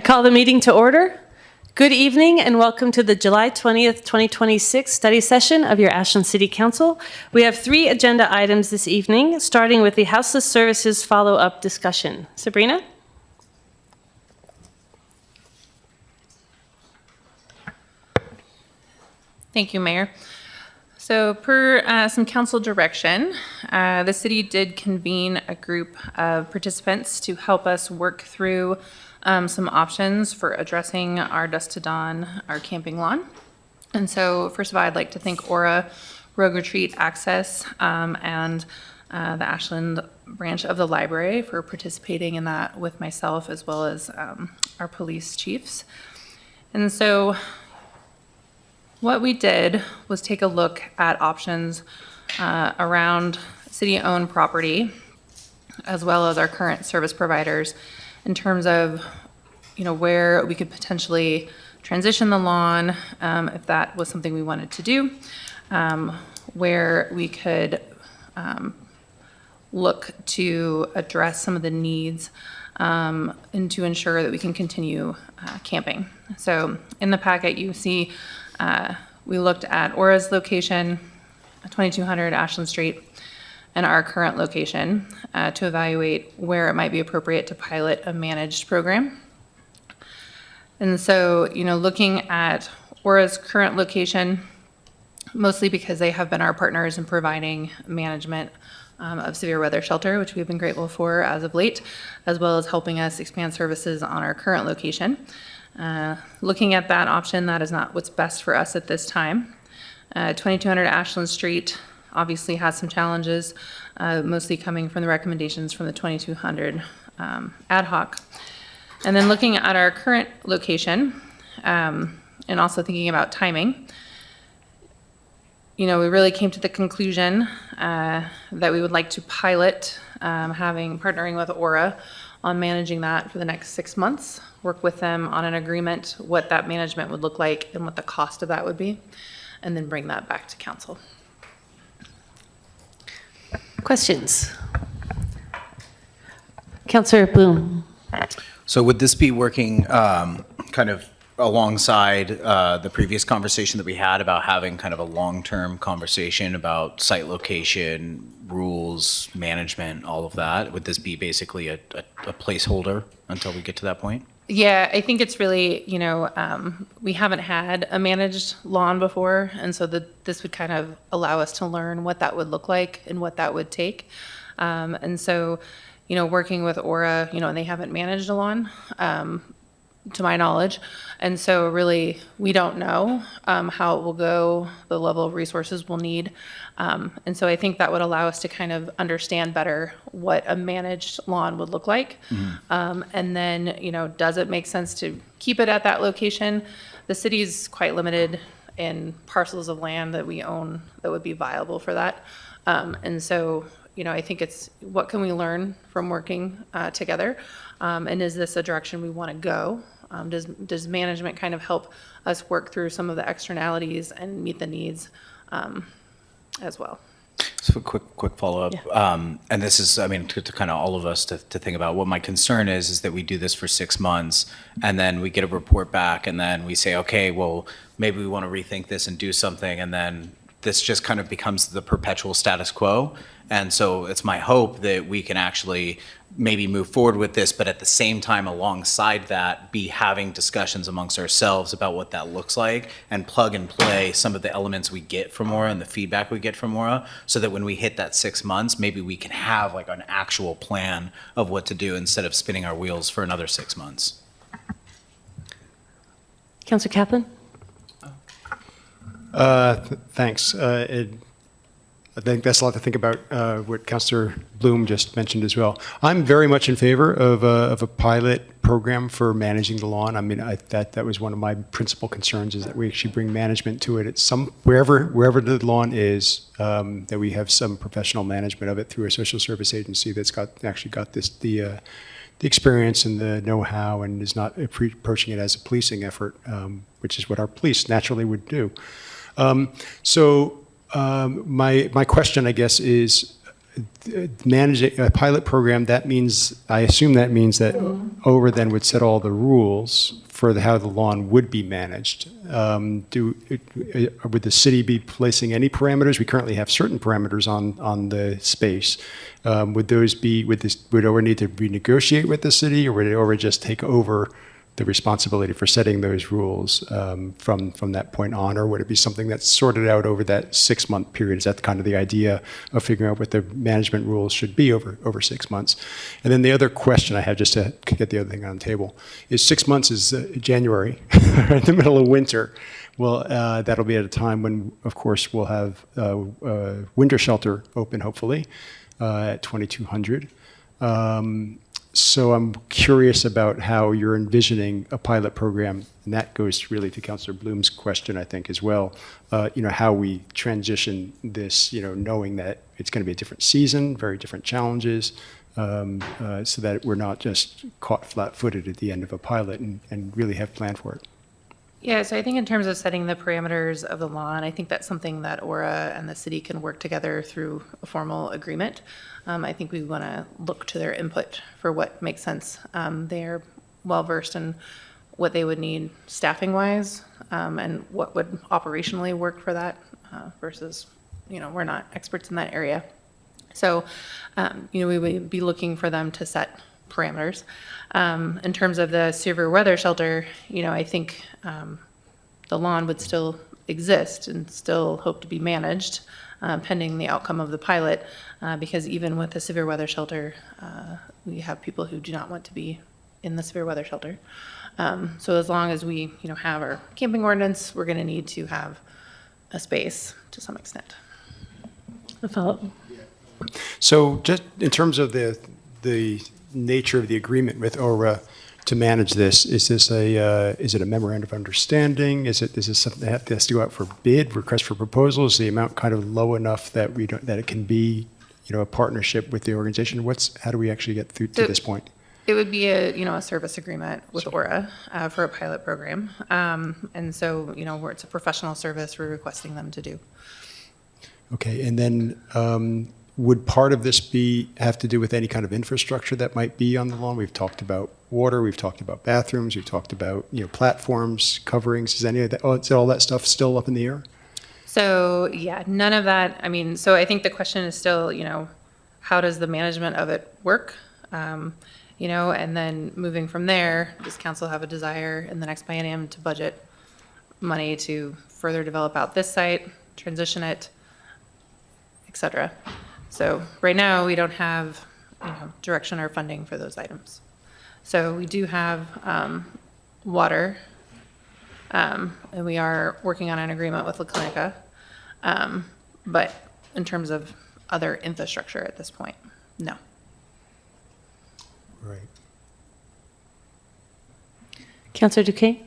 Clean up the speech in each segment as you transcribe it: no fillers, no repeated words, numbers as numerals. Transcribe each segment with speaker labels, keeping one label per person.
Speaker 1: Call the meeting to order. Good evening and welcome to the July 20th, 2026 study session of your Ashland City Council. We have 3 agenda items this evening, starting with the Houseless Services follow-up discussion. Sabrina?
Speaker 2: Thank you, Mayor. So per some council direction, the city did convene a group of participants to help us work through some options for addressing our dusk to dawn, our camping lawn. And so first of all, I'd like to thank Aura, Rogue Retreat Access, and the Ashland branch of the library for participating in that with myself as well as our police chiefs. And so what we did was take a look at options around city-owned property, as well as our current service providers, in terms of, where we could potentially transition the lawn, if that was something we wanted to do, where we could look to address some of the needs and to ensure that we can continue camping. So in the packet, you see we looked at Aura's location, 2200 Ashland Street, and our current location to evaluate where it might be appropriate to pilot a managed program. And so, looking at Aura's current location, mostly because they have been our partners in providing management of severe weather shelter, which we've been grateful for as of late, as well as helping us expand services on our current location. Looking at that option, that is not what's best for us at this time. 2200 Ashland Street obviously has some challenges, mostly coming from the recommendations from the 2200 ad hoc. And then looking at our current location, and also thinking about timing, we really came to the conclusion that we would like to pilot partnering with Aura on managing that for the next 6 months, work with them on an agreement, what that management would look like and what the cost of that would be, and then bring that back to council.
Speaker 1: Questions? Councilor Bloom.
Speaker 3: So would this be working kind of alongside the previous conversation that we had about having kind of a long-term conversation about site location, rules, management, all of that? Would this be basically a placeholder until we get to that point?
Speaker 2: Yeah, I think it's really, we haven't had a managed lawn before, and so this would kind of allow us to learn what that would look like and what that would take. And so, working with Aura, and they haven't managed a lawn, to my knowledge. And so really, we don't know how it will go, the level of resources we'll need. And so I think that would allow us to kind of understand better what a managed lawn would look like. Mm-hmm. And then, does it make sense to keep it at that location? The city's quite limited in parcels of land that we own that would be viable for that. And so, I think it's what can we learn from working together? And is this a direction we want to go? Does management kind of help us work through some of the externalities and meet the needs as well?
Speaker 3: So quick follow-up.
Speaker 1: Yeah.
Speaker 3: And this is, to kind of all of us to think about what my concern is that we do this for 6 months and then we get a report back and then we say, okay, well, maybe we want to rethink this and do something. And then this just kind of becomes the perpetual status quo. And so it's my hope that we can actually maybe move forward with this, but at the same time, alongside that, be having discussions amongst ourselves about what that looks like and plug and play some of the elements we get from Aura and the feedback we get from Aura, so that when we hit that 6 months, maybe we can have like an actual plan of what to do instead of spinning our wheels for another 6 months.
Speaker 1: Councilor Kaplan?
Speaker 4: Thanks. I think that's a lot to think about, what Councilor Bloom just mentioned as well. I'm very much in favor of a pilot program for managing the lawn. That was one of my principal concerns, is that we actually bring management to it at wherever the lawn is, that we have some professional management of it through a social service agency that's got the experience and the know-how and is not approaching it as a policing effort, which is what our police naturally would do. My question, I guess, is managing a pilot program, that means, I assume that means that ORA then would set all the rules for how the lawn would be managed. Would the city be placing any parameters? We currently have certain parameters on the space. Would ORA need to renegotiate with the city, or would ORA just take over the responsibility for setting those rules from that point on, or would it be something that's sorted out over that 6-month period? Is that kind of the idea of figuring out what the management rules should be over 6 months? And then the other question I had, just to get the other thing on the table, is 6 months is January, in the middle of winter. Well, that'll be at a time when, of course, we'll have winter shelter open, hopefully, at 2200. So I'm curious about how you're envisioning a pilot program, and that goes really to Councilor Bloom's question, I think, as well. How we transition this, knowing that it's going to be a different season, very different challenges, so that we're not just caught flat-footed at the end of a pilot and really have planned for it.
Speaker 2: Yeah, so I think in terms of setting the parameters of the lawn, I think that's something that ORA and the city can work together through a formal agreement. I think we want to look to their input for what makes sense. They're well-versed in what they would need staffing-wise, and what would operationally work for that versus, we're not experts in that area. So, we would be looking for them to set parameters. In terms of the severe weather shelter, I think the lawn would still exist and still hope to be managed pending the outcome of the pilot, because even with the severe weather shelter, we have people who do not want to be in the severe weather shelter. So as long as we have our camping ordinance, we're going to need to have a space to some extent.
Speaker 1: A follow-up.
Speaker 4: So just in terms of the nature of the agreement with ORA to manage this, is it a memorandum of understanding? Is this something that has to go out for bid, request for proposals? Is the amount kind of low enough that it can be, a partnership with the organization? How do we actually get through to this point?
Speaker 2: It would be a service agreement with ORA for a pilot program. And so, where it's a professional service, we're requesting them to do.
Speaker 4: Okay, and then would part of this have to do with any kind of infrastructure that might be on the lawn? We've talked about water, we've talked about bathrooms, we've talked about platforms, coverings. Is any of that? Is all that stuff still up in the air?
Speaker 2: So yeah, none of that. So I think the question is still, how does the management of it work? And then moving from there, does council have a desire in the next biennium to budget money to further develop out this site, transition it, et cetera? So right now, we don't have direction or funding for those items. So we do have water, and we are working on an agreement with La Clinica, but in terms of other infrastructure at this point, no.
Speaker 4: Right.
Speaker 1: Councilor Duquesne?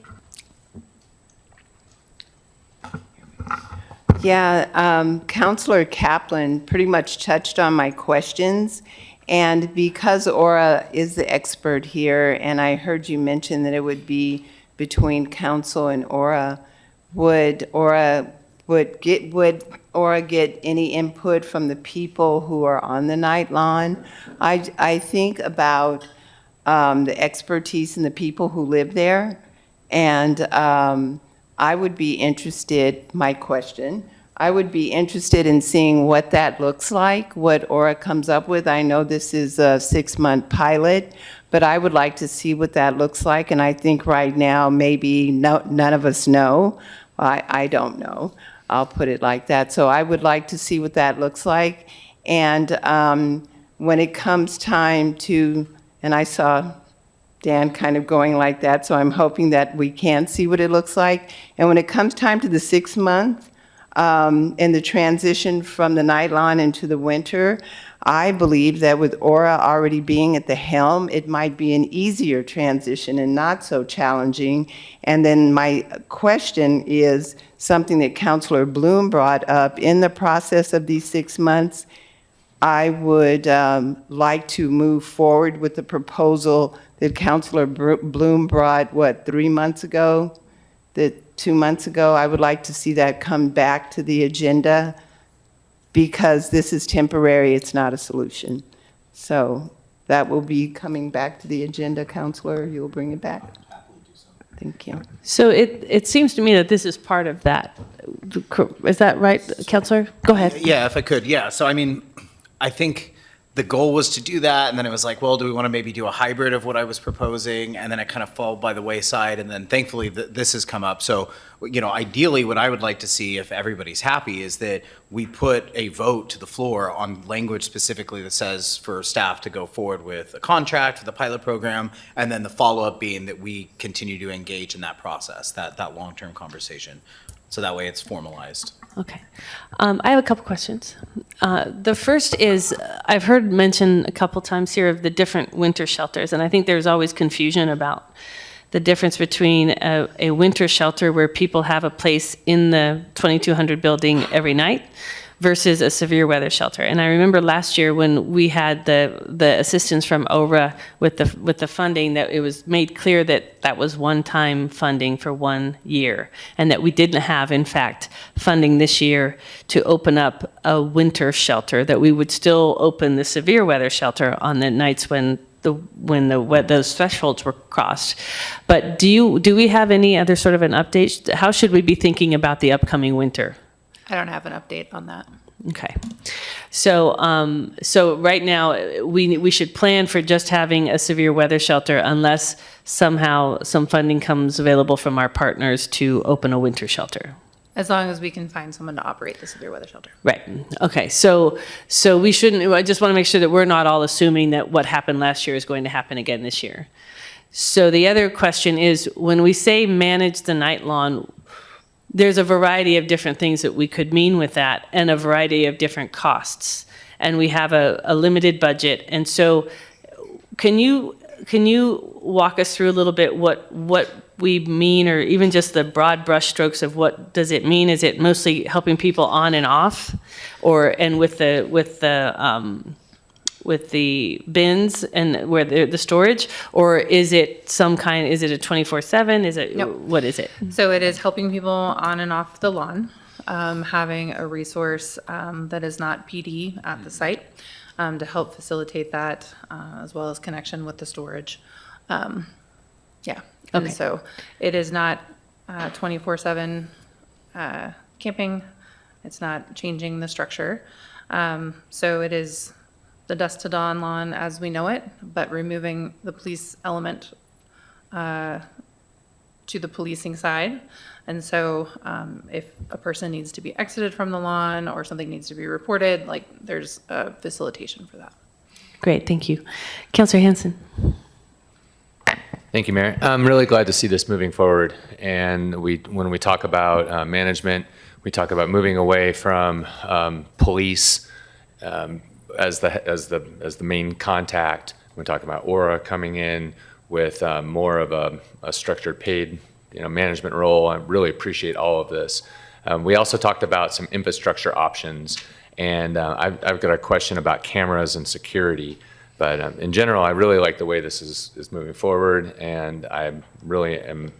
Speaker 5: Yeah, Councilor Kaplan pretty much touched on my questions. And because Aura is the expert here, and I heard you mention that it would be between council and Aura, would Aura get any input from the people who are on the night lawn? I think about the expertise and the people who live there, and I would be interested, I would be interested in seeing what that looks like, what Aura comes up with. I know this is a 6-month pilot, but I would like to see what that looks like, and I think right now maybe none of us know. I don't know. I'll put it like that. So I would like to see what that looks like, and when it comes time to, and I saw Dan kind of going like that, so I'm hoping that we can see what it looks like. And when it comes time to the 6 month and the transition from the night lawn into the winter, I believe that with Aura already being at the helm, it might be an easier transition and not so challenging. And then my question is something that Councilor Bloom brought up. In the process of these 6 months, I would like to move forward with the proposal that Councilor Bloom brought, 3 months ago? 2 months ago? I would like to see that come back to the agenda because this is temporary, it's not a solution. So that will be coming back to the agenda, Counselor. You'll bring it back? Thank you.
Speaker 1: So it seems to me that this is part of that. Is that right, Counselor? Go ahead.
Speaker 3: Yeah, if I could, yeah. So I mean, I think the goal was to do that, and then it was like, well, do we want to maybe do a hybrid of what I was proposing? And then it kind of fell by the wayside, and then thankfully this has come up. So, ideally, what I would like to see, if everybody's happy, is that we put a vote to the floor on language specifically that says for staff to go forward with a contract for the pilot program, and then the follow-up being that we continue to engage in that process, that long-term conversation. So that way it's formalized.
Speaker 1: Okay. I have a couple questions. The first is, I've heard mention a couple times here of the different winter shelters, and I think there's always confusion about the difference between a winter shelter where people have a place in the 2200 building every night versus a severe weather shelter. And I remember last year when we had the assistance from ORA with the funding, that it was made clear that that was one-time funding for 1 year, and that we didn't have, in fact, funding this year to open up a winter shelter, that we would still open the severe weather shelter on the nights when those thresholds were crossed. But do we have any other sort of an update? How should we be thinking about the upcoming winter?
Speaker 2: I don't have an update on that.
Speaker 1: Okay. So right now, we should plan for just having a severe weather shelter unless somehow some funding comes available from our partners to open a winter shelter.
Speaker 2: As long as we can find someone to operate the severe weather shelter.
Speaker 1: Right. Okay. So we shouldn't, I just want to make sure that we're not all assuming that what happened last year is going to happen again this year. So the other question is, when we say manage the night lawn, there's a variety of different things that we could mean with that, and a variety of different costs. And we have a limited budget. And so can you walk us through a little bit what we mean, or even just the broad brush strokes of what does it mean? Is it mostly helping people on and off, and with the bins and where the storage, or is it some kind? Is it a 24/7? Is it
Speaker 2: Nope.
Speaker 1: What is it?
Speaker 2: So it is helping people on and off the lawn, having a resource that is not PD at the site to help facilitate that, as well as connection with the storage. Yeah.
Speaker 1: Okay.
Speaker 2: And so it is not 24/7 camping. It's not changing the structure. So it is the dusk to dawn lawn as we know it, but removing the police element to the policing side. And so if a person needs to be exited from the lawn or something needs to be reported, like there's a facilitation for that.
Speaker 1: Great, thank you. Councilor Hanson.
Speaker 6: Thank you, Mayor. I'm really glad to see this moving forward. And when we talk about management, we talk about moving away from police as the main contact. We talk about Aura coming in with more of a structured paid management role. I really appreciate all of this. We also talked about some infrastructure options, and I've got a question about cameras and security. But in general, I really like the way this is moving forward, and I really am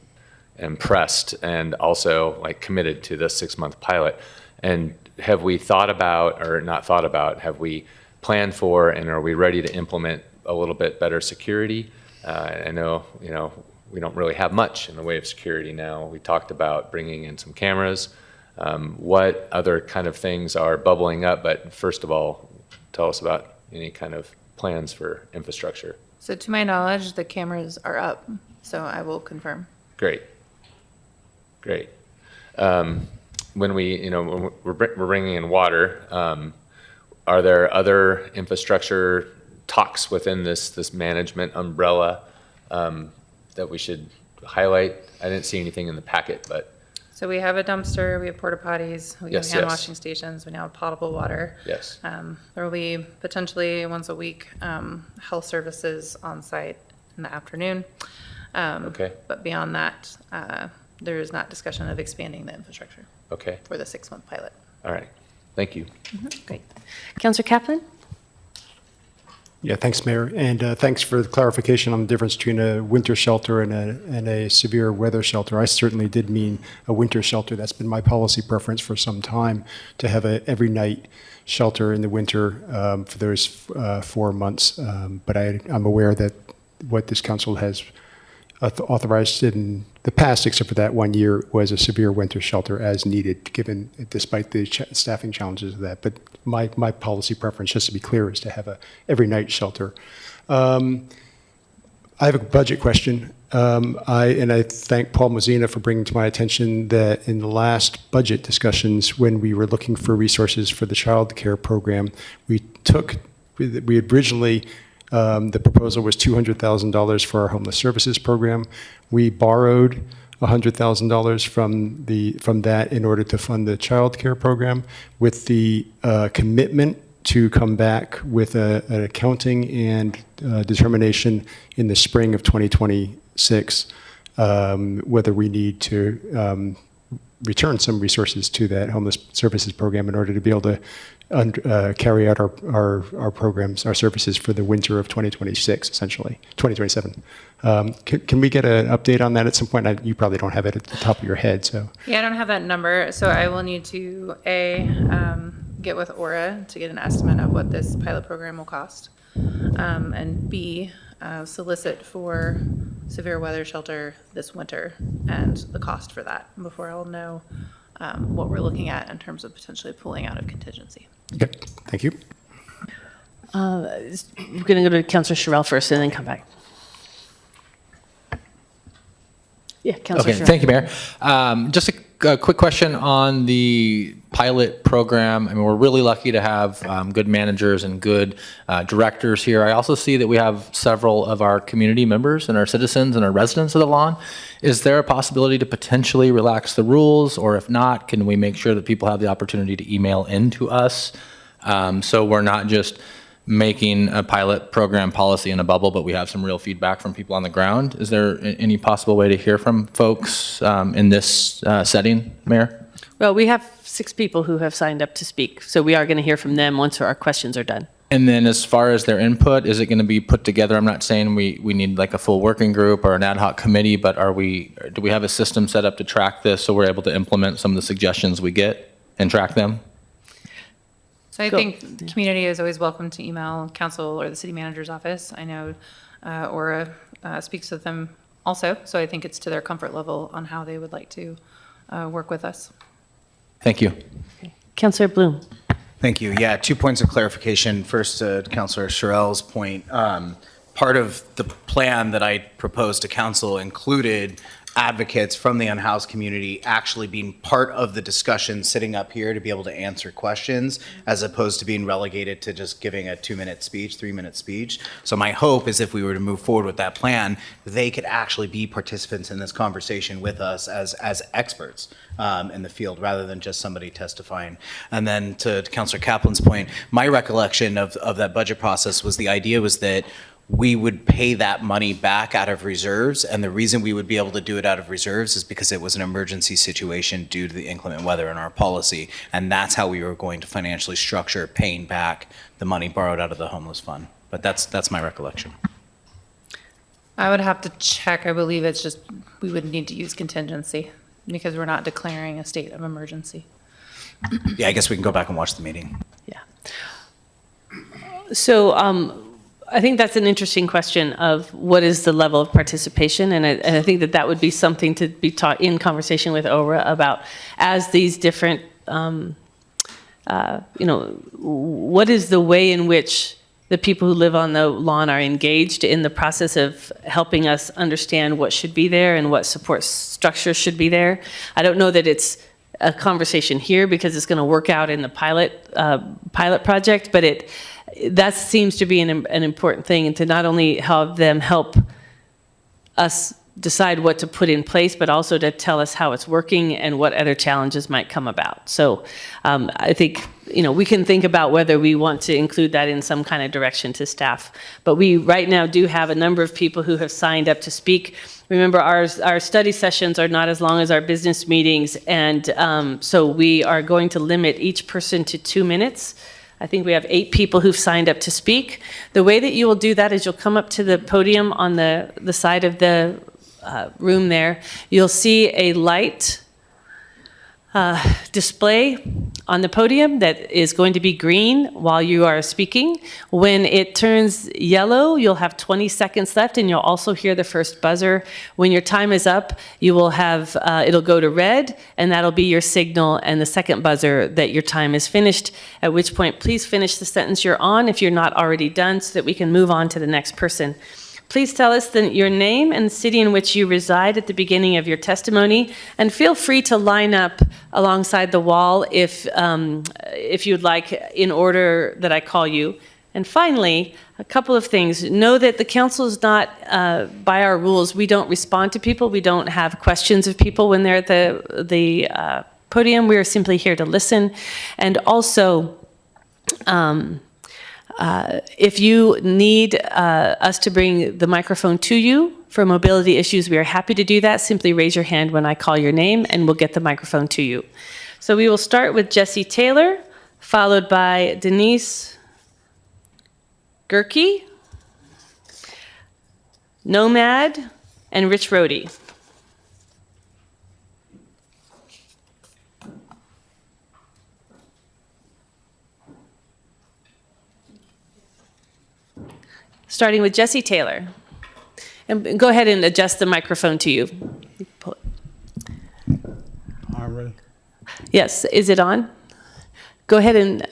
Speaker 6: impressed and also committed to this 6-month pilot. And have we thought about, or not thought about, have we planned for, and are we ready to implement a little bit better security? I know, we don't really have much in the way of security now. We talked about bringing in some cameras. What other kind of things are bubbling up? But first of all, tell us about any kind of plans for infrastructure.
Speaker 2: So to my knowledge, the cameras are up, so I will confirm.
Speaker 6: Great. When when we're bringing in water, are there other infrastructure talks within this management umbrella that we should highlight? I didn't see anything in the packet, but.
Speaker 2: So we have a dumpster, we have porta potties, we have hand washing stations, we now have potable water.
Speaker 6: Yes.
Speaker 2: There will be potentially once a week health services on site in the afternoon.
Speaker 6: Okay.
Speaker 2: But beyond that, there is not discussion of expanding the infrastructure
Speaker 6: Okay.
Speaker 2: for the 6-month pilot.
Speaker 6: All right. Thank you.
Speaker 1: Great. Councilor Kaplan?
Speaker 4: Yeah, thanks, Mayor. And thanks for the clarification on the difference between a winter shelter and a severe weather shelter. I certainly did mean a winter shelter. That's been my policy preference for some time, to have a every night shelter in the winter for those 4 months. But I'm aware that what this council has authorized in the past, except for that 1 year, was a severe winter shelter as needed, given, despite the staffing challenges of that. But my policy preference, just to be clear, is to have a every night shelter. I have a budget question. I thank Paul Mozina for bringing to my attention that in the last budget discussions, when we were looking for resources for the child care program, we originally, the proposal was $200,000 for our homeless services program. We borrowed $100,000 from that in order to fund the child care program, with the commitment to come back with an accounting and determination in the spring of 2026 whether we need to return some resources to that homeless services program in order to be able to carry out our programs, our services for the winter of 2026, essentially, 2027. Can we get an update on that at some point? You probably don't have it at the top of your head, so.
Speaker 2: Yeah, I don't have that number, so I will need to, get with Aura to get an estimate of what this pilot program will cost, and B, solicit for severe weather shelter this winter and the cost for that before I'll know what we're looking at in terms of potentially pulling out of contingency.
Speaker 4: Okay, thank you.
Speaker 1: We're going to go to Councilor Sherrill first and then come back. Yeah, Councilor
Speaker 7: Okay,
Speaker 1: Sherrill.
Speaker 7: thank you, Mayor. Just a quick question on the pilot program. I mean, we're really lucky to have good managers and good directors here. I also see that we have several of our community members and our citizens and our residents of the lawn. Is there a possibility to potentially relax the rules? Or if not, can we make sure that people have the opportunity to email into us? So we're not just making a pilot program policy in a bubble, but we have some real feedback from people on the ground. Is there any possible way to hear from folks in this setting, Mayor?
Speaker 1: Well, we have 6 people who have signed up to speak, so we are going to hear from them once our questions are done.
Speaker 7: And then as far as their input, is it going to be put together? I'm not saying we need like a full working group or an ad hoc committee, but do we have a system set up to track this so we're able to implement some of the suggestions we get and track them?
Speaker 2: So I
Speaker 1: Go.
Speaker 2: think the community is always welcome to email council or the city manager's office. I know Aura speaks with them also, so I think it's to their comfort level on how they would like to work with us.
Speaker 7: Thank you.
Speaker 1: Councilor Bloom.
Speaker 3: Thank you. Yeah, 2 points of clarification. First, to Councilor Sherrill's point, part of the plan that I proposed to council included advocates from the unhoused community actually being part of the discussion, sitting up here to be able to answer questions, as opposed to being relegated to just giving a 2-minute speech, 3-minute speech. So my hope is if we were to move forward with that plan, they could actually be participants in this conversation with us as experts in the field, rather than just somebody testifying. And then to Councilor Kaplan's point, my recollection of that budget process was the idea was that we would pay that money back out of reserves, and the reason we would be able to do it out of reserves is because it was an emergency situation due to the inclement weather in our policy, and that's how we were going to financially structure paying back the money borrowed out of the homeless fund. But that's my recollection.
Speaker 2: I would have to check. I believe it's just, we would need to use contingency because we're not declaring a state of emergency.
Speaker 3: Yeah, I guess we can go back and watch the meeting.
Speaker 1: Yeah. So I think that's an interesting question of what is the level of participation, and I think that would be something to be taught in conversation with ORA about, as these different, what is the way in which the people who live on the lawn are engaged in the process of helping us understand what should be there and what support structures should be there. I don't know that it's a conversation here because it's going to work out in the pilot project, but that seems to be an important thing, and to not only have them help us decide what to put in place, but also to tell us how it's working and what other challenges might come about. So I think, we can think about whether we want to include that in some kind of direction to staff. But we right now do have a number of people who have signed up to speak. Remember, our study sessions are not as long as our business meetings, and so we are going to limit each person to 2 minutes. I think we have 8 people who've signed up to speak. The way that you will do that is you'll come up to the podium on the side of the room there. You'll see a light display on the podium that is going to be green while you are speaking. When it turns yellow, you'll have 20 seconds left, and you'll also hear the first buzzer. When your time is up, you will have, it'll go to red, and that'll be your signal and the second buzzer that your time is finished, at which point please finish the sentence you're on if you're not already done so that we can move on to the next person. Please tell us your name and the city in which you reside at the beginning of your testimony, and feel free to line up alongside the wall if you'd like, in order that I call you. And finally, a couple of things. Know that the council is not, by our rules, we don't respond to people. We don't have questions of people when they're at the podium. We are simply here to listen. And also, if you need us to bring the microphone to you for mobility issues, we are happy to do that. Simply raise your hand when I call your name, and we'll get the microphone to you. So we will start with Jesse Taylor, followed by Denise Gerke, Nomad, and Rich Rohde. Starting with Jesse Taylor. And go ahead and adjust the microphone to you. Pull it.
Speaker 8: I'm ready.
Speaker 1: Yes, is it on? Go ahead and,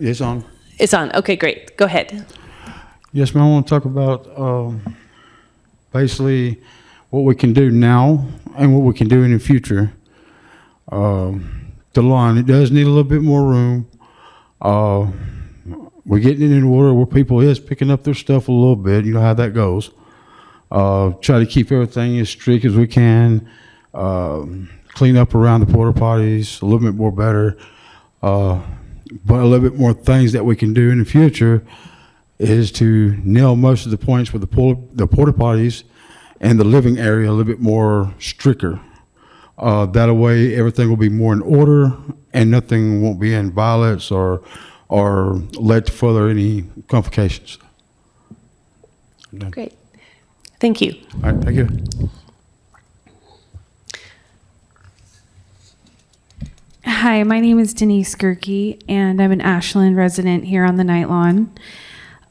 Speaker 8: It's on.
Speaker 1: it's on. Okay, great. Go ahead.
Speaker 8: Yes, ma'am. I want to talk about basically what we can do now and what we can do in the future. The lawn, it does need a little bit more room. We're getting it in order where people is picking up their stuff a little bit. You know how that goes. Try to keep everything as strict as we can. Clean up around the porta potties a little bit more better. But a little bit more things that we can do in the future is to nail most of the points with the porta potties and the living area a little bit more stricter. That way everything will be more in order and nothing won't be in violence or led to further any complications.
Speaker 1: Great. Thank you.
Speaker 8: All right, thank you.
Speaker 9: Hi, my name is Denise Gerke, and I'm an Ashland resident here on the Night Lawn.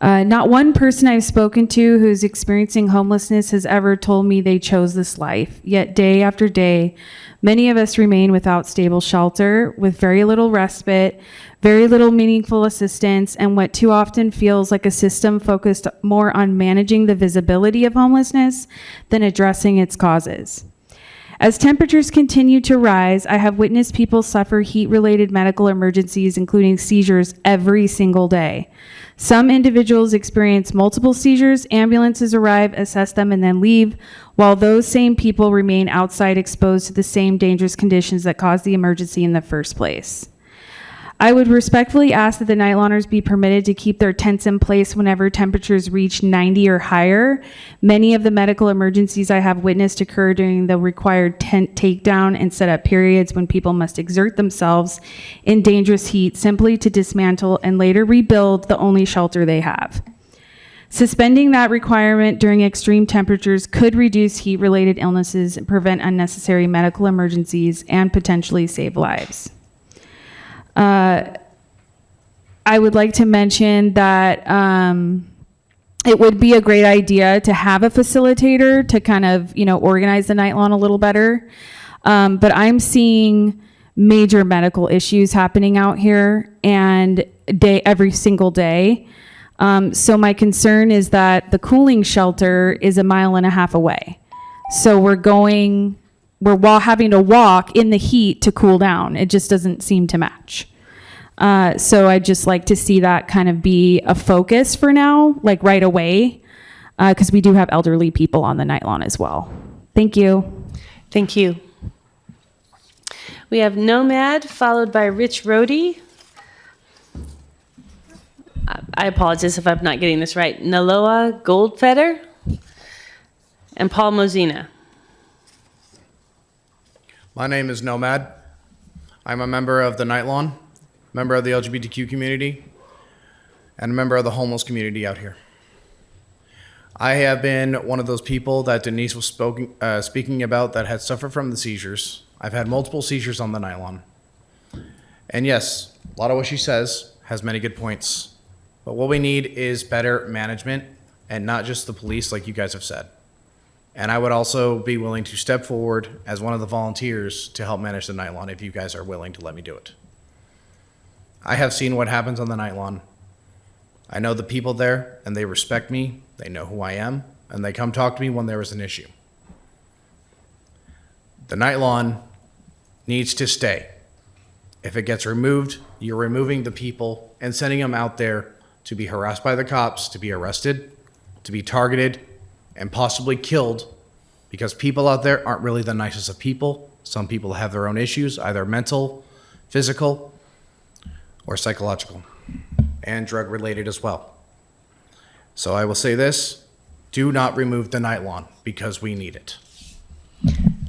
Speaker 9: Not one person I've spoken to who's experiencing homelessness has ever told me they chose this life. Yet day after day, many of us remain without stable shelter, with very little respite, very little meaningful assistance, and what too often feels like a system focused more on managing the visibility of homelessness than addressing its causes. As temperatures continue to rise, I have witnessed people suffer heat-related medical emergencies, including seizures, every single day. Some individuals experience multiple seizures, ambulances arrive, assess them, and then leave, while those same people remain outside exposed to the same dangerous conditions that caused the emergency in the first place. I would respectfully ask that the night lawners be permitted to keep their tents in place whenever temperatures reach 90 or higher. Many of the medical emergencies I have witnessed occur during the required tent takedown and setup periods when people must exert themselves in dangerous heat simply to dismantle and later rebuild the only shelter they have. Suspending that requirement during extreme temperatures could reduce heat-related illnesses, prevent unnecessary medical emergencies, and potentially save lives. I would like to mention that it would be a great idea to have a facilitator to kind of, organize the night lawn a little better. But I'm seeing major medical issues happening out here and every single day. So my concern is that the cooling shelter is 1.5 miles away. So we're having to walk in the heat to cool down. It just doesn't seem to match. So I'd just like to see that kind of be a focus for now, like right away, because we do have elderly people on the night lawn as well. Thank you.
Speaker 1: Thank you. We have Nomad, followed by Rich Rohde. I apologize if I'm not getting this right. Naloa Goldfeder and Paul Mozina.
Speaker 10: My name is Nomad. I'm a member of the Night Lawn. member of the LGBTQ community, and a member of the homeless community out here. I have been one of those people that Denise was speaking about that had suffered from the seizures. I've had multiple seizures on the nylon. And yes, a lot of what she says has many good points. But what we need is better management and not just the police like you guys have said. And I would also be willing to step forward as one of the volunteers to help manage the nylon if you guys are willing to let me do it. I have seen what happens on the nylon. I know the people there and they respect me. They know who I am, and they come talk to me when there is an issue. The nylon needs to stay. If it gets removed, you're removing the people and sending them out there to be harassed by the cops, to be arrested, to be targeted, and possibly killed, because people out there aren't really the nicest of people. Some people have their own issues, either mental, physical, or psychological, and drug-related as well. So I will say this, do not remove the nylon because we need it.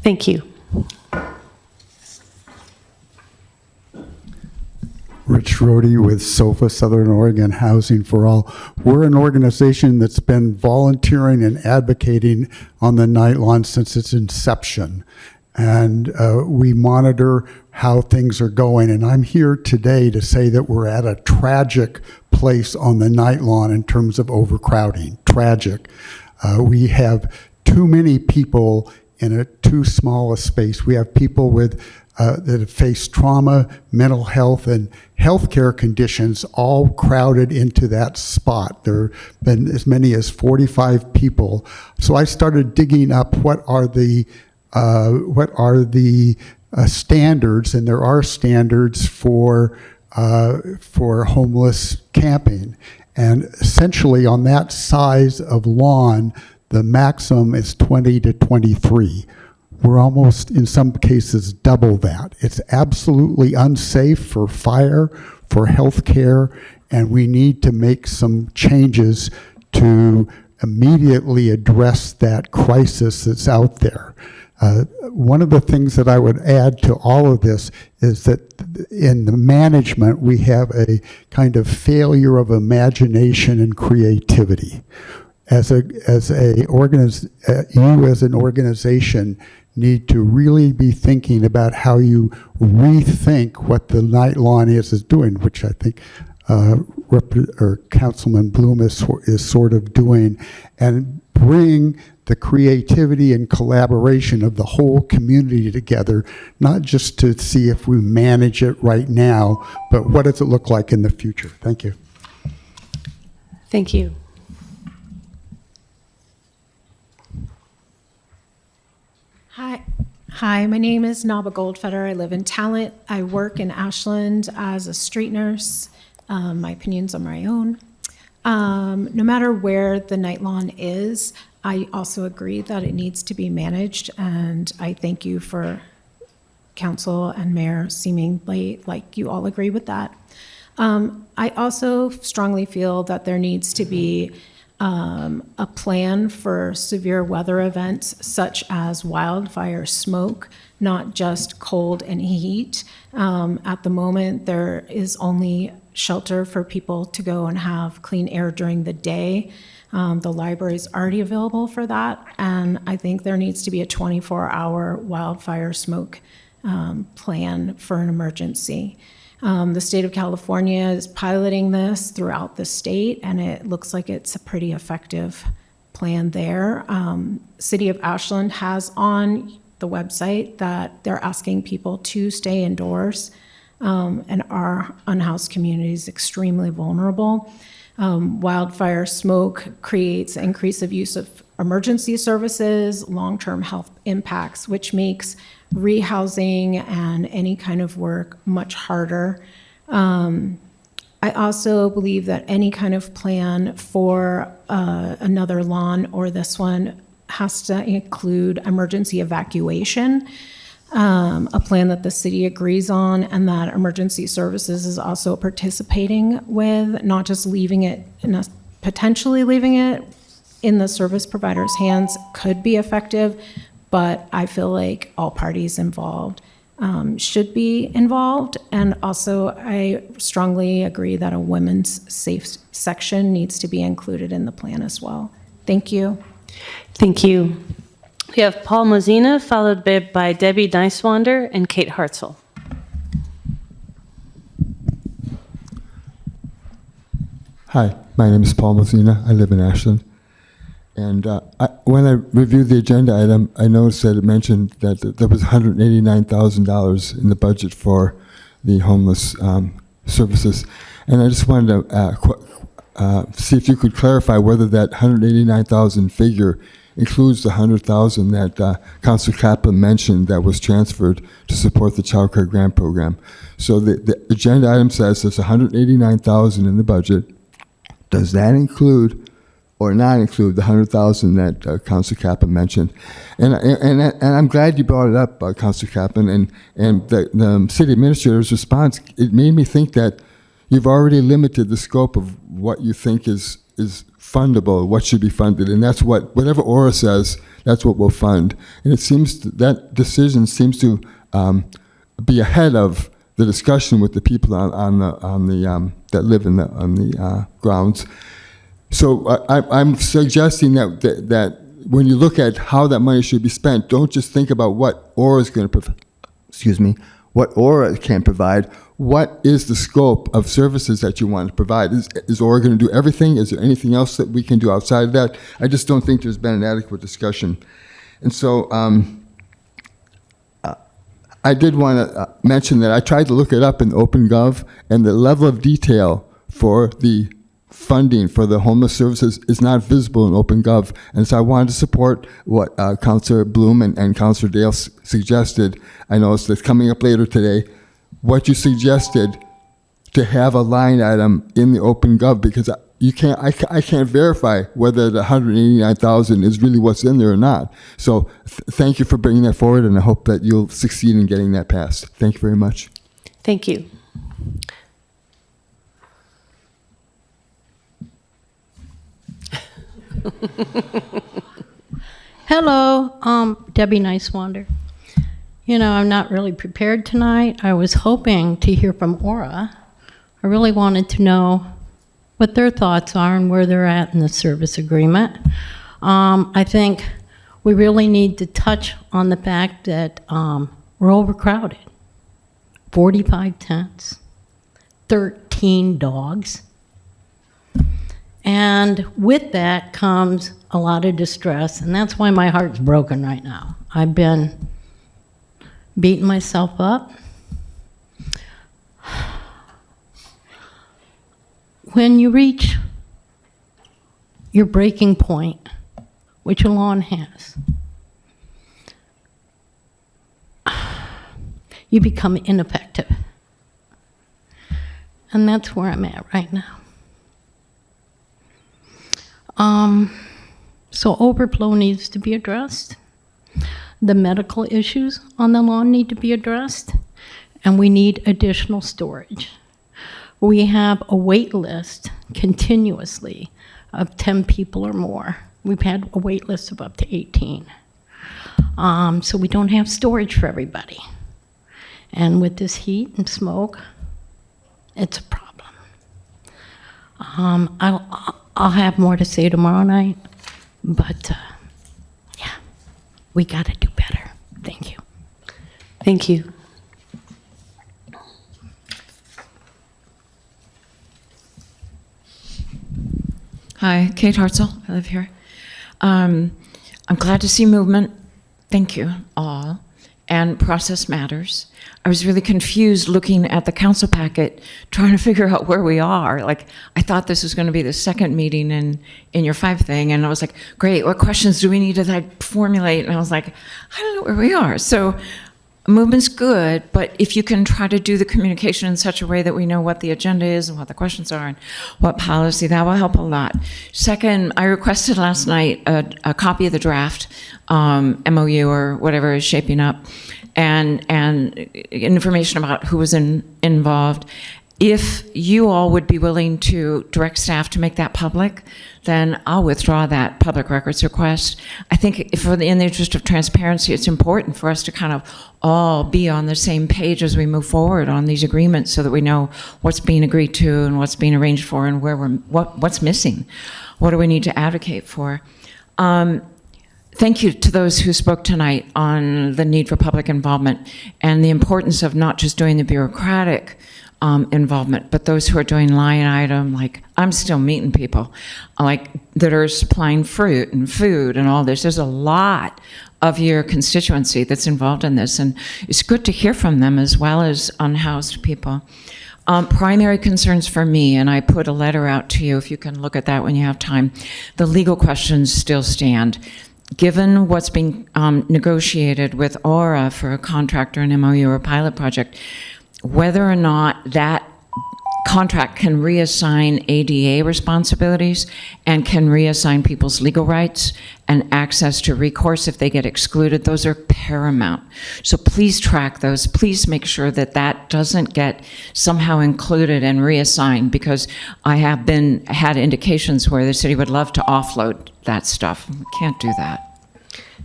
Speaker 1: Thank you.
Speaker 11: Rich Rohde with SOFA, Southern Oregon Housing for All. We're an organization that's been volunteering and advocating on the nylon since its inception. And we monitor how things are going. And I'm here today to say that we're at a tragic place on the nylon in terms of overcrowding. Tragic. We have too many people in a too small a space. We have people with that have faced trauma, mental health, and healthcare conditions all crowded into that spot. There have been as many as 45 people. So I started digging up what are the standards, and there are standards for homeless camping. And essentially on that size of lawn, the maximum is 20 to 23. We're almost, in some cases, double that. It's absolutely unsafe for fire, for healthcare, and we need to make some changes to immediately address that crisis that's out there. One of the things that I would add to all of this is that in the management, we have a kind of failure of imagination and creativity. You as an organization need to really be thinking about how you rethink what the nylon is doing, which I think Councilman Bloom is sort of doing, and bring the creativity and collaboration of the whole community together, not just to see if we manage it right now, but what does it look like in the future? Thank you.
Speaker 1: Thank you.
Speaker 12: Hi, my name is Naba Goldfeder. I live in Talent. I work in Ashland as a street nurse. My opinions are my own. No matter where the nylon is, I also agree that it needs to be managed, and I thank you for council and mayor seemingly like you all agree with that. I also strongly feel that there needs to be a plan for severe weather events such as wildfire smoke, not just cold and heat. At the moment, there is only shelter for people to go and have clean air during the day. The library is already available for that, and I think there needs to be a 24-hour wildfire smoke plan for an emergency. The state of California is piloting this throughout the state, and it looks like it's a pretty effective plan there. City of Ashland has on the website that they're asking people to stay indoors, and our unhoused community is extremely vulnerable. Wildfire smoke creates increase of use of emergency services, long-term health impacts, which makes rehousing and any kind of work much harder. I also believe that any kind of plan for another lawn or this one has to include emergency evacuation, a plan that the city agrees on and that emergency services is also participating with, not just leaving it, potentially leaving it in the service provider's hands could be effective, but I feel like all parties involved should be involved. And also, I strongly agree that a women's safe section needs to be included in the plan as well. Thank you.
Speaker 1: Thank you. We have Paul Mozina, followed by Debbie Neiswander and Kate Hartzell.
Speaker 13: Hi, my name is Paul Mozina. I live in Ashland. And when I reviewed the agenda item, I noticed that it mentioned that there was $189,000 in the budget for the homeless services. And I just wanted to see if you could clarify whether that $189,000 figure includes the $100,000 that Councilor Kaplan mentioned that was transferred to support the child care grant program. So the agenda item says there's $189,000 in the budget. Does that include or not include the $100,000 that Councilor Kaplan mentioned? And I'm glad you brought it up, Councilor Kaplan, and the city administrator's response, it made me think that you've already limited the scope of what you think is fundable, what should be funded, and that's whatever Aura says, that's what we'll fund. And it seems that decision seems to be ahead of the discussion with the people that live on the grounds. So I'm suggesting that when you look at how that money should be spent, don't just think about what Aura is going to what Aura can provide. What is the scope of services that you want to provide? Is Aura going to do everything? Is there anything else that we can do outside of that? I just don't think there's been an adequate discussion. And so I did want to mention that I tried to look it up in OpenGov, and the level of detail for the funding for the homeless services is not visible in OpenGov. And so I wanted to support what Councilor Bloom and Councilor Dale suggested. I know it's coming up later today. What you suggested to have a line item in the OpenGov, because I can't verify whether the $189,000 is really what's in there or not. So thank you for bringing that forward, and I hope that you'll succeed in getting that passed. Thank you very much.
Speaker 1: Thank you.
Speaker 14: Hello, Debbie Neiswander. You know, I'm not really prepared tonight. I was hoping to hear from Aura. I really wanted to know what their thoughts are and where they're at in the service agreement. I think we really need to touch on the fact that we're overcrowded. 45 tents, 13 dogs. And with that comes a lot of distress, and that's why my heart's broken right now. I've been beating myself up. When you reach your breaking point, which a lawn has, you become ineffective. And that's where I'm at right now. So overflow needs to be addressed. The medical issues on the lawn need to be addressed, and we need additional storage. We have a wait list continuously of 10 people or more. We've had a wait list of up to 18. So we don't have storage for everybody. And with this heat and smoke, it's a problem. I'll have more to say tomorrow night, but yeah, we got to do better. Thank you.
Speaker 1: Thank you.
Speaker 15: Hi, Kate Hartzell. I live here. I'm glad to see movement. Thank you all. And process matters. I was really confused looking at the council packet, trying to figure out where we are. Like, I thought this was going to be the second meeting in your 5 thing, and I was like, great, what questions do we need to formulate? And I was like, I don't know where we are. So movement's good, but if you can try to do the communication in such a way that we know what the agenda is and what the questions are and what policy, that will help a lot. Second, I requested last night a copy of the draft MOU or whatever is shaping up, and information about who was involved. If you all would be willing to direct staff to make that public, then I'll withdraw that public records request. I think in the interest of transparency, it's important for us to kind of all be on the same page as we move forward on these agreements so that we know what's being agreed to and what's being arranged for and what's missing. What do we need to advocate for? Thank you to those who spoke tonight on the need for public involvement and the importance of not just doing the bureaucratic involvement, but those who are doing line item, like I'm still meeting people, like that are supplying fruit and food and all this. There's a lot of your constituency that's involved in this, and it's good to hear from them as well as unhoused people. Primary concerns for me, and I put a letter out to you if you can look at that when you have time. The legal questions still stand. Given what's being negotiated with Aura for a contract or an MOU or a pilot project, whether or not that contract can reassign ADA responsibilities and can reassign people's legal rights and access to recourse if they get excluded, those are paramount. So please track those. Please make sure that that doesn't get somehow included and reassigned, because I have had indications where the city would love to offload that stuff. We can't do that.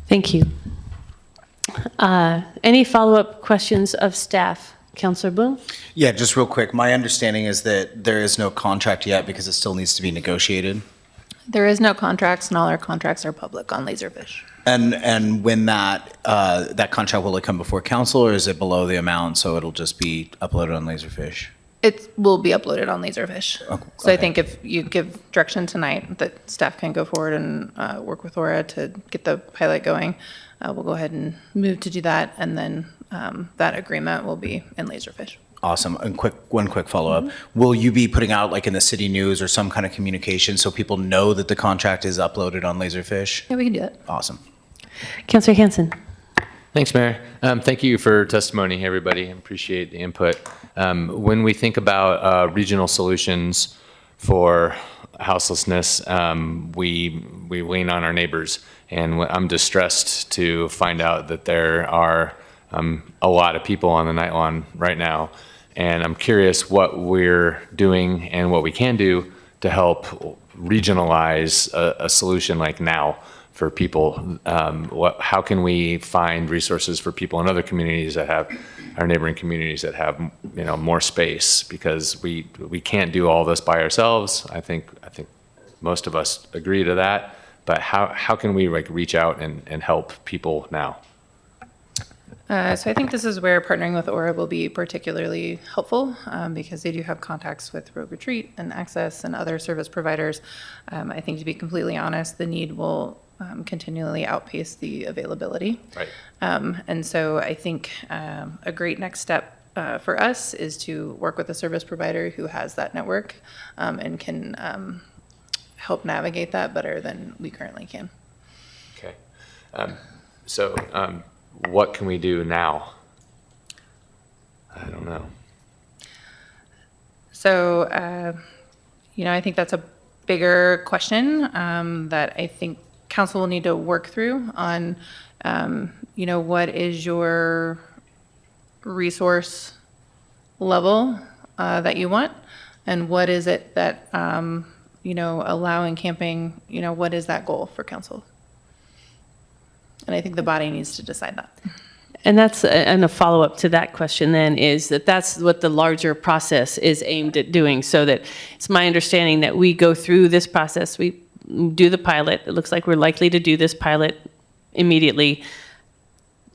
Speaker 1: Thank you. Any follow-up questions of staff? Councilor Bloom?
Speaker 3: Yeah, just real quick. My understanding is that there is no contract yet because it still needs to be negotiated.
Speaker 2: There is no contracts, and all our contracts are public on Laserfish.
Speaker 3: And when that contract, will it come before council, or is it below the amount, so it'll just be uploaded on Laserfish?
Speaker 2: It will be uploaded on Laserfish.
Speaker 3: Oh,
Speaker 2: So I
Speaker 3: okay.
Speaker 2: think if you give direction tonight that staff can go forward and work with Aura to get the pilot going, we'll go ahead and move to do that, and then that agreement will be in Laserfish.
Speaker 3: Awesome. And one quick follow-up. Will you be putting out, like, in the city news or some kind of communication so people know that the contract is uploaded on Laserfish?
Speaker 2: Yeah, we can do that.
Speaker 3: Awesome.
Speaker 1: Councilor Hanson?
Speaker 6: Thanks, Mayor. Thank you for testimony, everybody. I appreciate the input. When we think about regional solutions for houselessness, we lean on our neighbors. And I'm distressed to find out that there are a lot of people on the Nightlawn right now. And I'm curious what we're doing and what we can do to help regionalize a solution like now for people. How can we find resources for people in other communities that have, our neighboring communities that have, more space? Because we can't do all this by ourselves. I think most of us agree to that. But how can we reach out and help people now?
Speaker 2: So I think this is where partnering with Aura will be particularly helpful, because they do have contacts with Rogue Retreat and Access and other service providers. I think, to be completely honest, the need will continually outpace the availability.
Speaker 6: Right.
Speaker 2: And so I think a great next step for us is to work with a service provider who has that network and can help navigate that better than we currently can.
Speaker 6: Okay. So what can we do now? I don't know.
Speaker 2: So, I think that's a bigger question that I think council will need to work through on, what is your resource level that you want, and what is it that, allowing camping, what is that goal for council? And I think the body needs to decide that.
Speaker 1: And a follow-up to that question then is that's what the larger process is aimed at doing, so that it's my understanding that we go through this process, we do the pilot. It looks like we're likely to do this pilot immediately.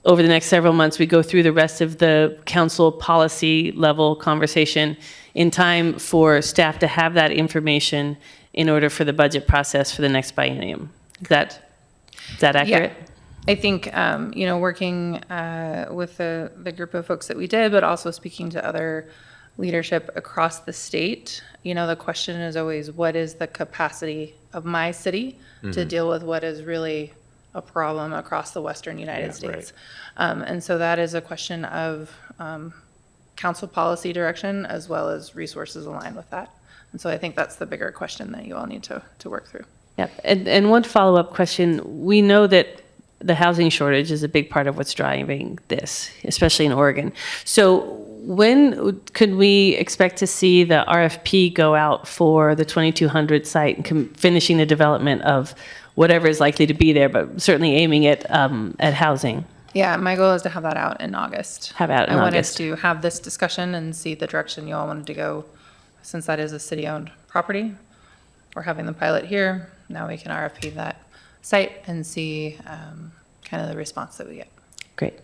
Speaker 1: Over the next several months, we go through the rest of the council policy level conversation in time for staff to have that information in order for the budget process for the next biennium. Is that accurate?
Speaker 2: Yeah. I think, working with the group of folks that we did, but also speaking to other leadership across the state, the question is always, what is the capacity of my city to deal with what is really a problem across the Western United States? Right. And so that is a question of council policy direction as well as resources aligned with that. And so I think that's the bigger question that you all need to work through.
Speaker 1: Yep. And one follow-up question. We know that the housing shortage is a big part of what's driving this, especially in Oregon. So when could we expect to see the RFP go out for the 2200 site and finishing the development of whatever is likely to be there, but certainly aiming at housing?
Speaker 2: Yeah, my goal is to have that out in August.
Speaker 1: Have out in August.
Speaker 2: I wanted to have this discussion and see the direction you all wanted to go, since that is a city-owned property. We're having the pilot here. Now we can RFP that site and see kind of the response that we get.
Speaker 1: Great.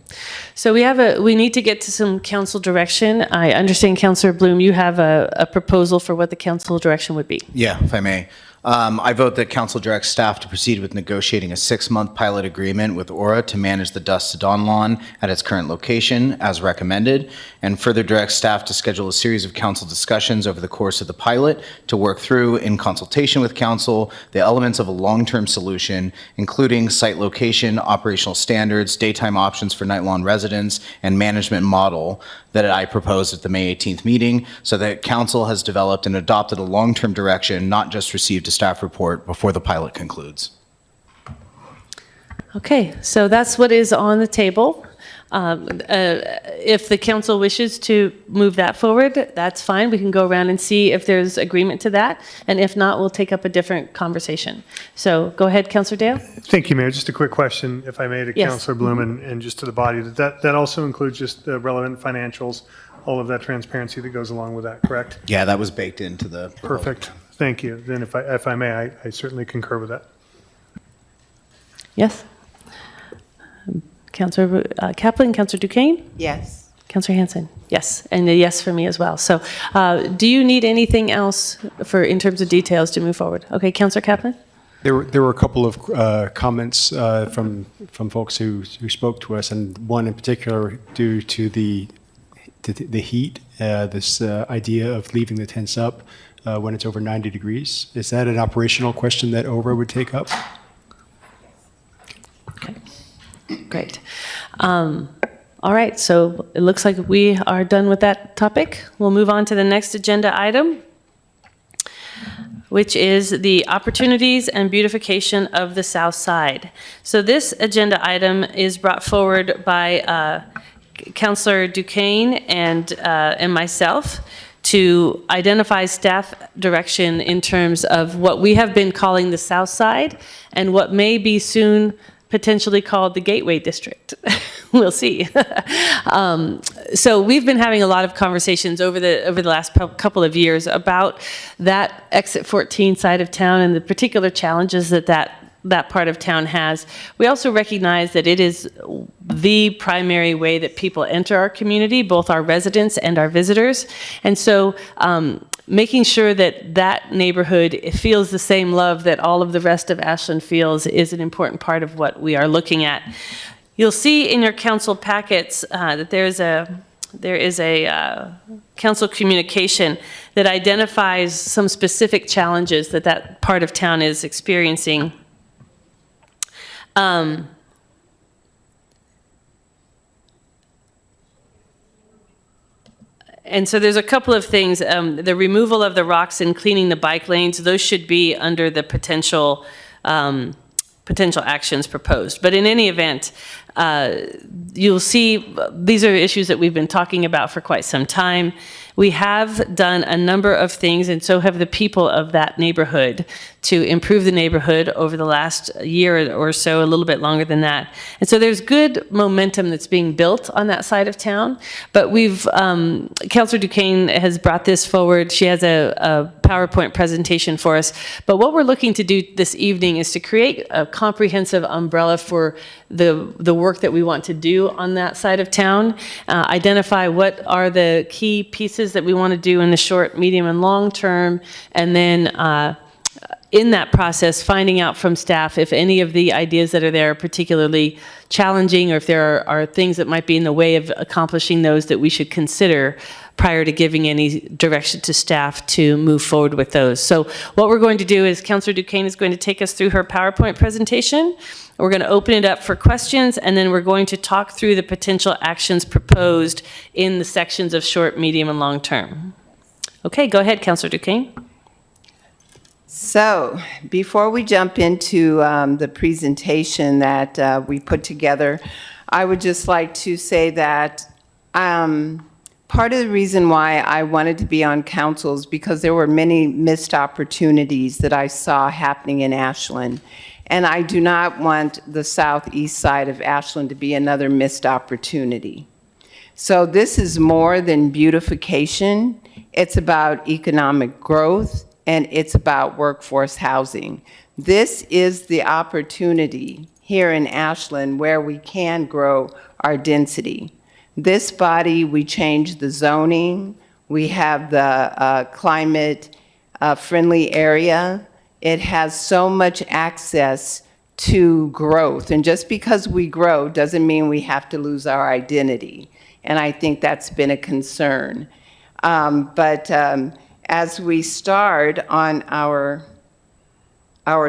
Speaker 1: So we need to get to some council direction. I understand, Councilor Bloom, you have a proposal for what the council direction would be.
Speaker 3: Yeah, if I may. I vote that council directs staff to proceed with negotiating a 6-month pilot agreement with Aura to manage the Dusk to Dawn lawn at its current location as recommended, and further directs staff to schedule a series of council discussions over the course of the pilot to work through, in consultation with council, the elements of a long-term solution, including site location, operational standards, daytime options for night lawn residents, and management model that I proposed at the May 18th meeting, so that council has developed and adopted a long-term direction, not just received a staff report before the pilot concludes.
Speaker 1: Okay, so that's what is on the table. If the council wishes to move that forward, that's fine. We can go around and see if there's agreement to that. And if not, we'll take up a different conversation. So go ahead, Councilor Dale.
Speaker 16: Thank you, Mayor. Just a quick question, if I may, to
Speaker 1: Yes.
Speaker 16: Councilor Bloom and just to the body. That also includes just the relevant financials, all of that transparency that goes along with that, correct?
Speaker 3: Yeah, that was baked into the proposal.
Speaker 16: Perfect. Thank you. Then if I may, I certainly concur with that.
Speaker 1: Yes? Councilor Kaplan, Councilor Duquesne?
Speaker 5: Yes.
Speaker 1: Councilor Hanson? Yes, and a yes for me as well. So do you need anything else in terms of details to move forward? Okay, Councilor Kaplan?
Speaker 4: There were a couple of comments from folks who spoke to us, and one in particular due to the heat, this idea of leaving the tents up when it's over 90 degrees. Is that an operational question that OVRA would take up?
Speaker 1: Okay, great. All right, so it looks like we are done with that topic. We'll move on to the next agenda item, which is the opportunities and beautification of the Southside. So this agenda item is brought forward by Councilor Duquesne and myself to identify staff direction in terms of what we have been calling the Southside and what may be soon potentially called the Gateway District. We'll see. So we've been having a lot of conversations over the last couple of years about that Exit 14 side of town and the particular challenges that part of town has. We also recognize that it is the primary way that people enter our community, both our residents and our visitors. And so making sure that neighborhood feels the same love that all of the rest of Ashland feels is an important part of what we are looking at. You'll see in your council packets that there is a council communication that identifies some specific challenges that part of town is experiencing. And so there's a couple of things. The removal of the rocks and cleaning the bike lanes, those should be under the potential actions proposed. But in any event, you'll see these are issues that we've been talking about for quite some time. We have done a number of things, and so have the people of that neighborhood, to improve the neighborhood over the last year or so, a little bit longer than that. And so there's good momentum that's being built on that side of town. But Councilor Duquesne has brought this forward. She has a PowerPoint presentation for us. But what we're looking to do this evening is to create a comprehensive umbrella for the work that we want to do on that side of town, identify what are the key pieces that we want to do in the short, medium, and long term, and then in that process, finding out from staff if any of the ideas that are there are particularly challenging, or if there are things that might be in the way of accomplishing those that we should consider prior to giving any direction to staff to move forward with those. So what we're going to do is Councilor Duquesne is going to take us through her PowerPoint presentation. We're going to open it up for questions, and then we're going to talk through the potential actions proposed in the sections of short, medium, and long term. Okay, go ahead, Councilor Duquesne.
Speaker 5: So before we jump into the presentation that we put together, I would just like to say that part of the reason why I wanted to be on council is because there were many missed opportunities that I saw happening in Ashland. And I do not want the southeast side of Ashland to be another missed opportunity. So this is more than beautification. It's about economic growth, and it's about workforce housing. This is the opportunity here in Ashland where we can grow our density. This body, we changed the zoning. We have the climate-friendly area. It has so much access to growth. And just because we grow doesn't mean we have to lose our identity. And I think that's been a concern. But as we start on our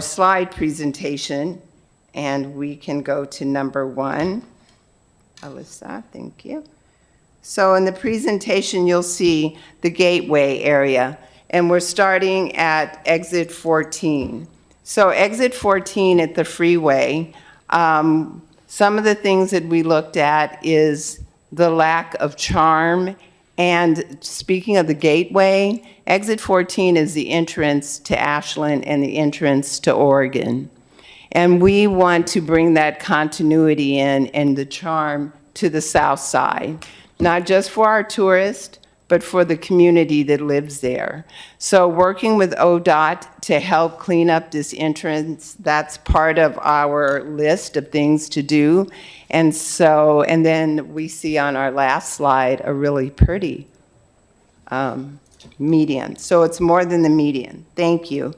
Speaker 5: slide presentation, and we can go to number 1. Alyssa, thank you. So in the presentation, you'll see the gateway area, and we're starting at exit 14. So exit 14 at the freeway, some of the things that we looked at is the lack of charm. And speaking of the gateway, exit 14 is the entrance to Ashland and the entrance to Oregon. And we want to bring that continuity in and the charm to the Southside, not just for our tourists, but for the community that lives there. So working with ODOT to help clean up this entrance, that's part of our list of things to do. And then we see on our last slide a really pretty median. So it's more than the median. Thank you.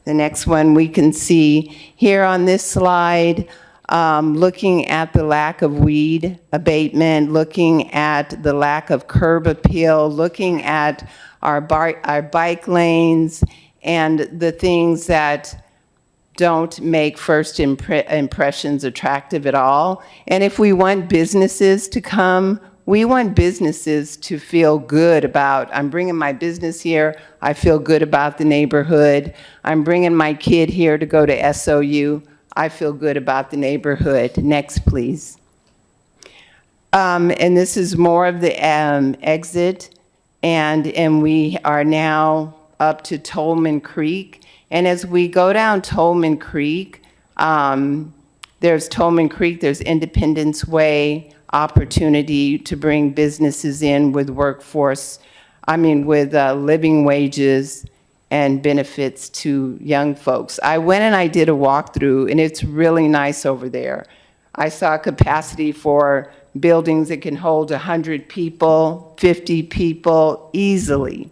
Speaker 5: The next one we can see here on this slide, looking at the lack of weed abatement, looking at the lack of curb appeal, looking at our bike lanes, and the things that don't make first impressions attractive at all. And if we want businesses to come, we want businesses to feel good about, I'm bringing my business here, I feel good about the neighborhood. I'm bringing my kid here to go to SOU, I feel good about the neighborhood. Next, please. And this is more of the exit, and we are now up to Tolman Creek. And as we go down Tolman Creek, there's Tolman Creek, there's Independence Way, opportunity to bring businesses in with with living wages and benefits to young folks. I went and I did a walkthrough, and it's really nice over there. I saw capacity for buildings that can hold 100 people, 50 people easily.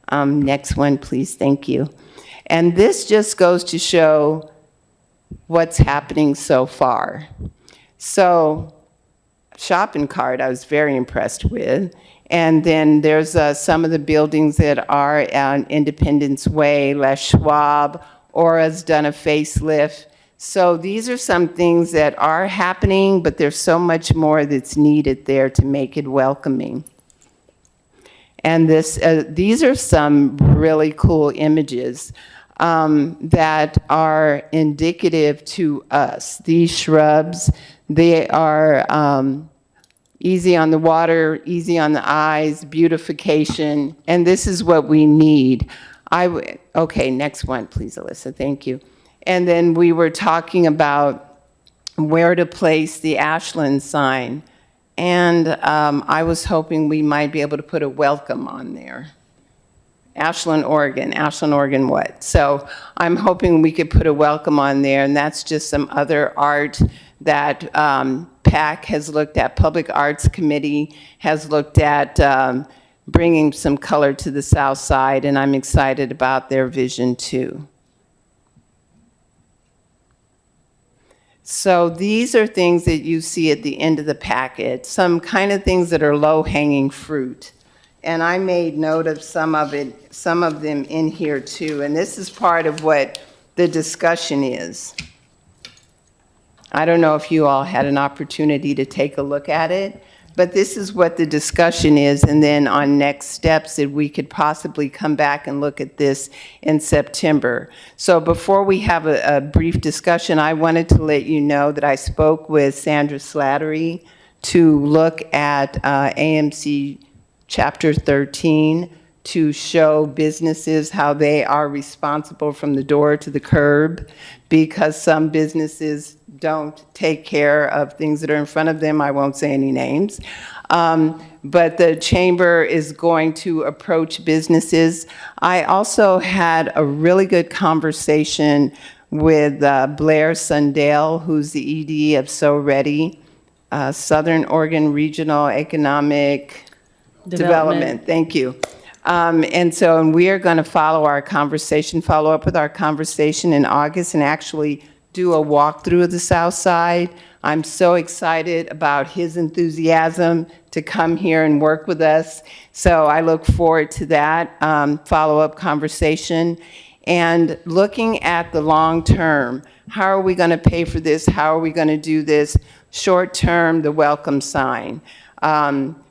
Speaker 5: Next one, please, thank you. And this just goes to show what's happening so far. So, shopping cart I was very impressed with. And then there's some of the buildings that are on Independence Way, Les Schwab, Aura's done a facelift. So these are some things that are happening, but there's so much more that's needed there to make it welcoming. And these are some really cool images that are indicative to us. These shrubs, they are easy on the water, easy on the eyes, beautification, and this is what we need. Okay, next one, please, Alyssa, thank you. And then we were talking about where to place the Ashland sign, and I was hoping we might be able to put a welcome on there. Ashland, Oregon what? So I'm hoping we could put a welcome on there, and that's just some other art that PAC has looked at, Public Arts Committee has looked at bringing some color to the South Side, and I'm excited about their vision too. So these are things that you see at the end of the packet, some kind of things that are low-hanging fruit. And I made note of some of them in here too, and this is part of what the discussion is. I don't know if you all had an opportunity to take a look at it, but this is what the discussion is, and then on next steps that we could possibly come back and look at this in September. So before we have a brief discussion, I wanted to let you know that I spoke with Sandra Slattery to look at AMC Chapter 13 to show businesses how they are responsible from the door to the curb, because some businesses don't take care of things that are in front of them. I won't say any names. But the chamber is going to approach businesses. I also had a really good conversation with Blair Sundale, who's the ED of So Ready, Southern Oregon Regional Economic Development. Thank you. And we are going to follow up with our conversation in August and actually do a walkthrough of the Southside. I'm so excited about his enthusiasm to come here and work with us. So I look forward to that follow-up conversation. And looking at the long term, how are we going to pay for this? How are we going to do this? Short term, the welcome sign.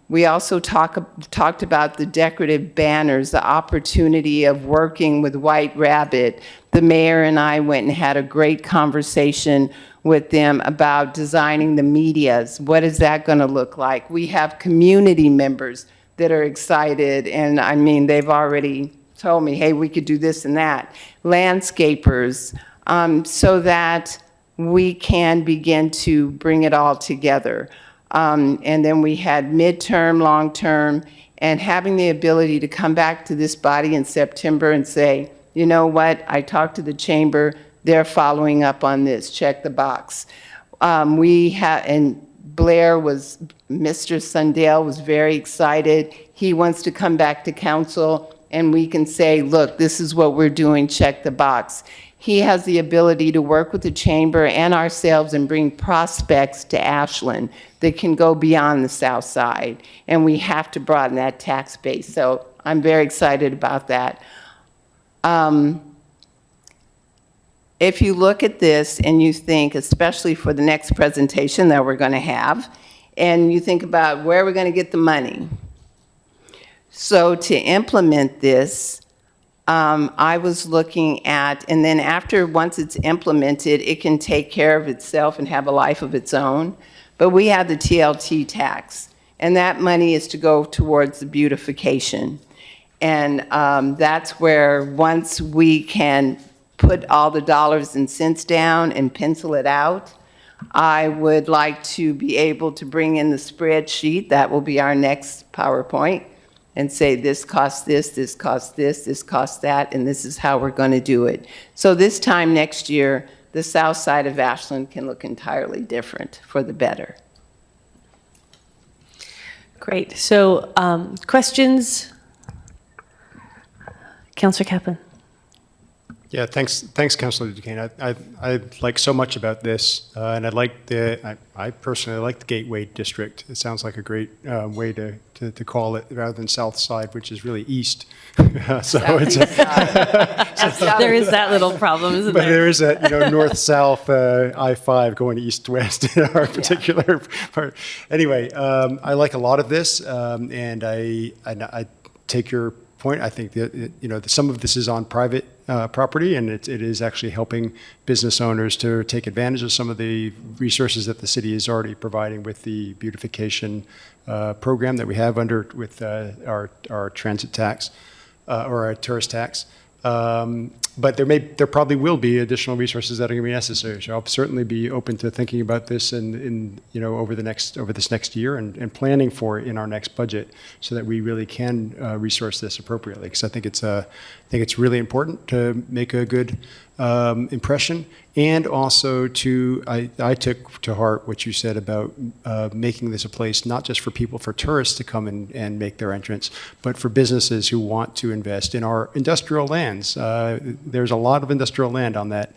Speaker 5: We also talked about the decorative banners, the opportunity of working with White Rabbit. The mayor and I went and had a great conversation with them about designing the medias. What is that going to look like? We have community members that are excited, and I mean, they've already told me, hey, we could do this and that. Landscapers, so that we can begin to bring it all together. And then we had midterm, long-term, and having the ability to come back to this body in September and say, you know what, I talked to the chamber, they're following up on this, check the box. And Blair Mr. Sundale was very excited. He wants to come back to council and we can say, look, this is what we're doing, check the box. He has the ability to work with the chamber and ourselves and bring prospects to Ashland that can go beyond the south side. And we have to broaden that tax base. So I'm very excited about that. If you look at this and you think, especially for the next presentation that we're going to have, and you think about where we're going to get the money. So to implement this, I was looking at, and then once it's implemented, it can take care of itself and have a life of its own. But we have the TLT tax, and that money is to go towards the beautification. And that's where once we can put all the dollars and cents down and pencil it out, I would like to be able to bring in the spreadsheet. That will be our next PowerPoint. And say this costs this costs this costs that, and this is how we're going to do it. So this time next year, the south side of Ashland can look entirely different for the better.
Speaker 1: Great. So questions? Councilor Kaplan.
Speaker 4: Yeah, thanks, Councilor Duquesne. I like so much about this, and I personally like the Gateway District. It sounds like a great way to call it, rather than South Side, which is really east. So it's
Speaker 1: there is that little problem, isn't there?
Speaker 4: But there is that north-south I-5 going east-west in our particular part. Anyway, I like a lot of this, and I take your point. I think that some of this is on private property, and it is actually helping business owners to take advantage of some of the resources that the city is already providing with the beautification program that we have with our transit tax or our tourist tax. But there probably will be additional resources that are going to be necessary. So I'll certainly be open to thinking about this over this next year and planning for it in our next budget, so that we really can resource this appropriately. Because I think it's really important to make a good impression, and also I took to heart what you said about making this a place not just for tourists to come and make their entrance, but for businesses who want to invest in our industrial lands. There's a lot of industrial land on that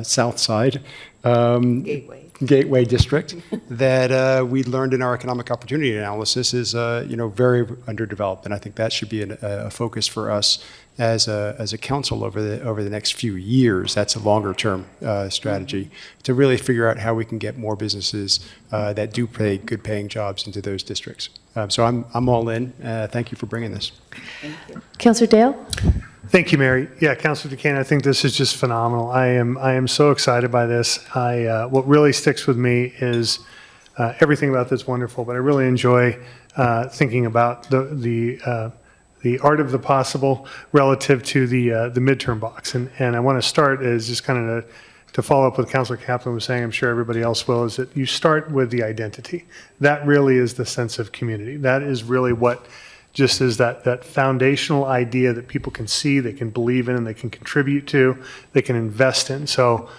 Speaker 4: south side. Gateway District that we learned in our economic opportunity analysis is very underdeveloped, and I think that should be a focus for us as a council over the next few years. That's a longer term strategy to really figure out how we can get more businesses that do pay good paying jobs into those districts. So I'm all in. Thank you for bringing this.
Speaker 5: Thank you.
Speaker 1: Councilor Dale?
Speaker 16: Thank you, Mary. Yeah, Councilor Duquesne, I think this is just phenomenal. I am so excited by this. What really sticks with me is everything about this is wonderful, but I really enjoy thinking about the art of the possible relative to the midterm box. And I want to start as just kind of to follow up with Councilor Kaplan was saying, I'm sure everybody else will, is that you start with the identity. That really is the sense of community. That is really what just is that foundational idea that people can see, they can believe in, and they can contribute to, they can invest in. So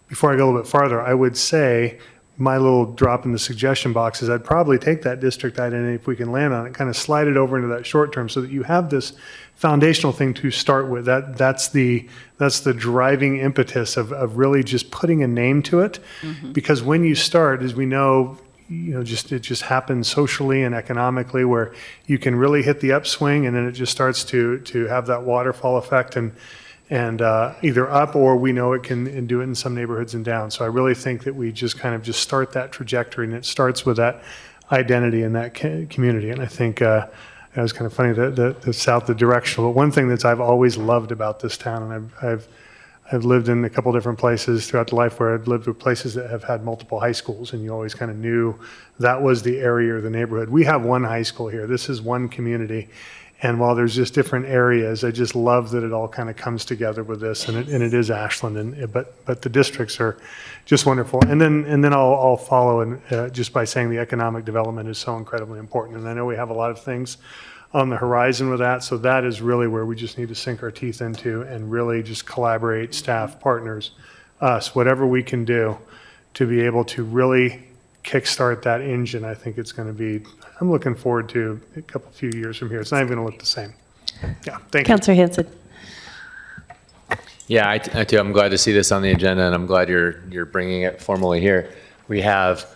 Speaker 16: before I go a little bit farther, I would say my little drop in the suggestion box is I'd probably take that district identity, if we can land on it, kind of slide it over into that short term so that you have this foundational thing to start with. That's the driving impetus of really just putting a name to it. Because when you start, as we know, it just happens socially and economically where you can really hit the upswing and then it just starts to have that waterfall effect and either up, or we know it can do it in some neighborhoods and down. So I really think that we just kind of just start that trajectory, and it starts with that identity and that community. And I think it was kind of funny the south, the directional. But one thing that I've always loved about this town, and I've lived in a couple different places throughout the life where I've lived with places that have had multiple high schools, and you always kind of knew that was the area or the neighborhood. We have one high school here. This is one community. And while there's just different areas, I just love that it all kind of comes together with this, and it is Ashland, but the districts are just wonderful. And then I'll follow and just by saying the economic development is so incredibly important. And I know we have a lot of things on the horizon with that, so that is really where we just need to sink our teeth into and really just collaborate, staff, partners, us, whatever we can do to be able to really kickstart that engine. I think it's going to be, I'm looking forward to a few years from here. It's not even going to look the same. Yeah, thank you.
Speaker 1: Councilor Hanson.
Speaker 6: Yeah, I too. I'm glad to see this on the agenda, and I'm glad you're bringing it formally here. We have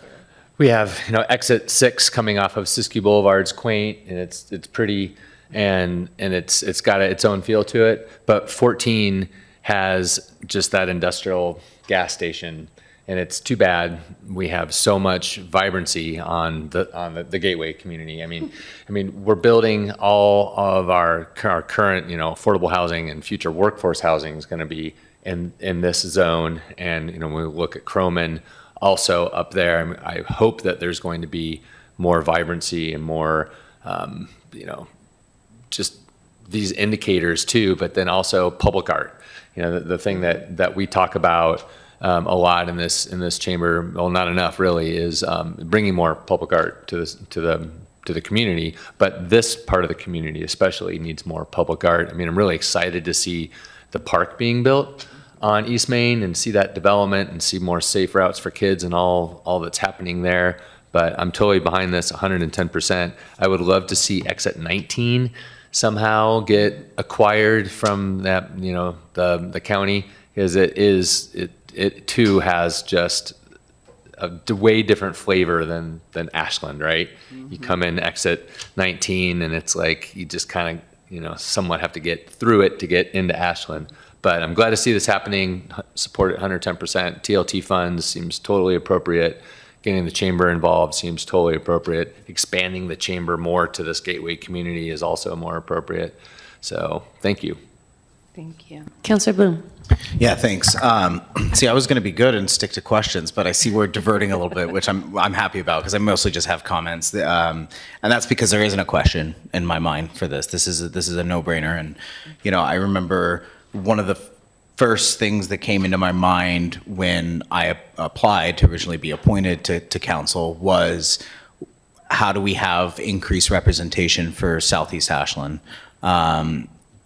Speaker 6: exit 6 coming off of Siskiyou Boulevard. It's quaint and it's pretty, and it's got its own feel to it. But 14 has just that industrial gas station. And it's too bad we have so much vibrancy on the Gateway community. I mean, we're building all of our current, affordable housing and future workforce housing is going to be in this zone. And when we look at Croman, also up there, I hope that there's going to be more vibrancy and more, just these indicators too. But then also public art. The thing that we talk about a lot in this chamber, well, not enough really, is bringing more public art to the community. But this part of the community especially needs more public art. I'm really excited to see the park being built on East Main and see that development and see more safe routes for kids and all that's happening there. But I'm totally behind this 110%. I would love to see exit 19 somehow get acquired from that, the county, because it too has just a way different flavor than Ashland, right? Mm-hmm. You come in exit 19 and it's like you just kind of, somewhat have to get through it to get into Ashland. But I'm glad to see this happening, support it 110%. TLT funds seems totally appropriate. Getting the chamber involved seems totally appropriate. Expanding the chamber more to this Gateway community is also more appropriate. So thank you.
Speaker 5: Thank you.
Speaker 1: Councilor Bloom.
Speaker 3: Yeah, thanks. See, I was going to be good and stick to questions, but I see we're diverting a little bit, which I'm happy about because I mostly just have comments, and that's because there isn't a question in my mind for this. This is a no-brainer, and I remember one of the first things that came into my mind when I applied to originally be appointed to council was how do we have increased representation for Southeast Ashland.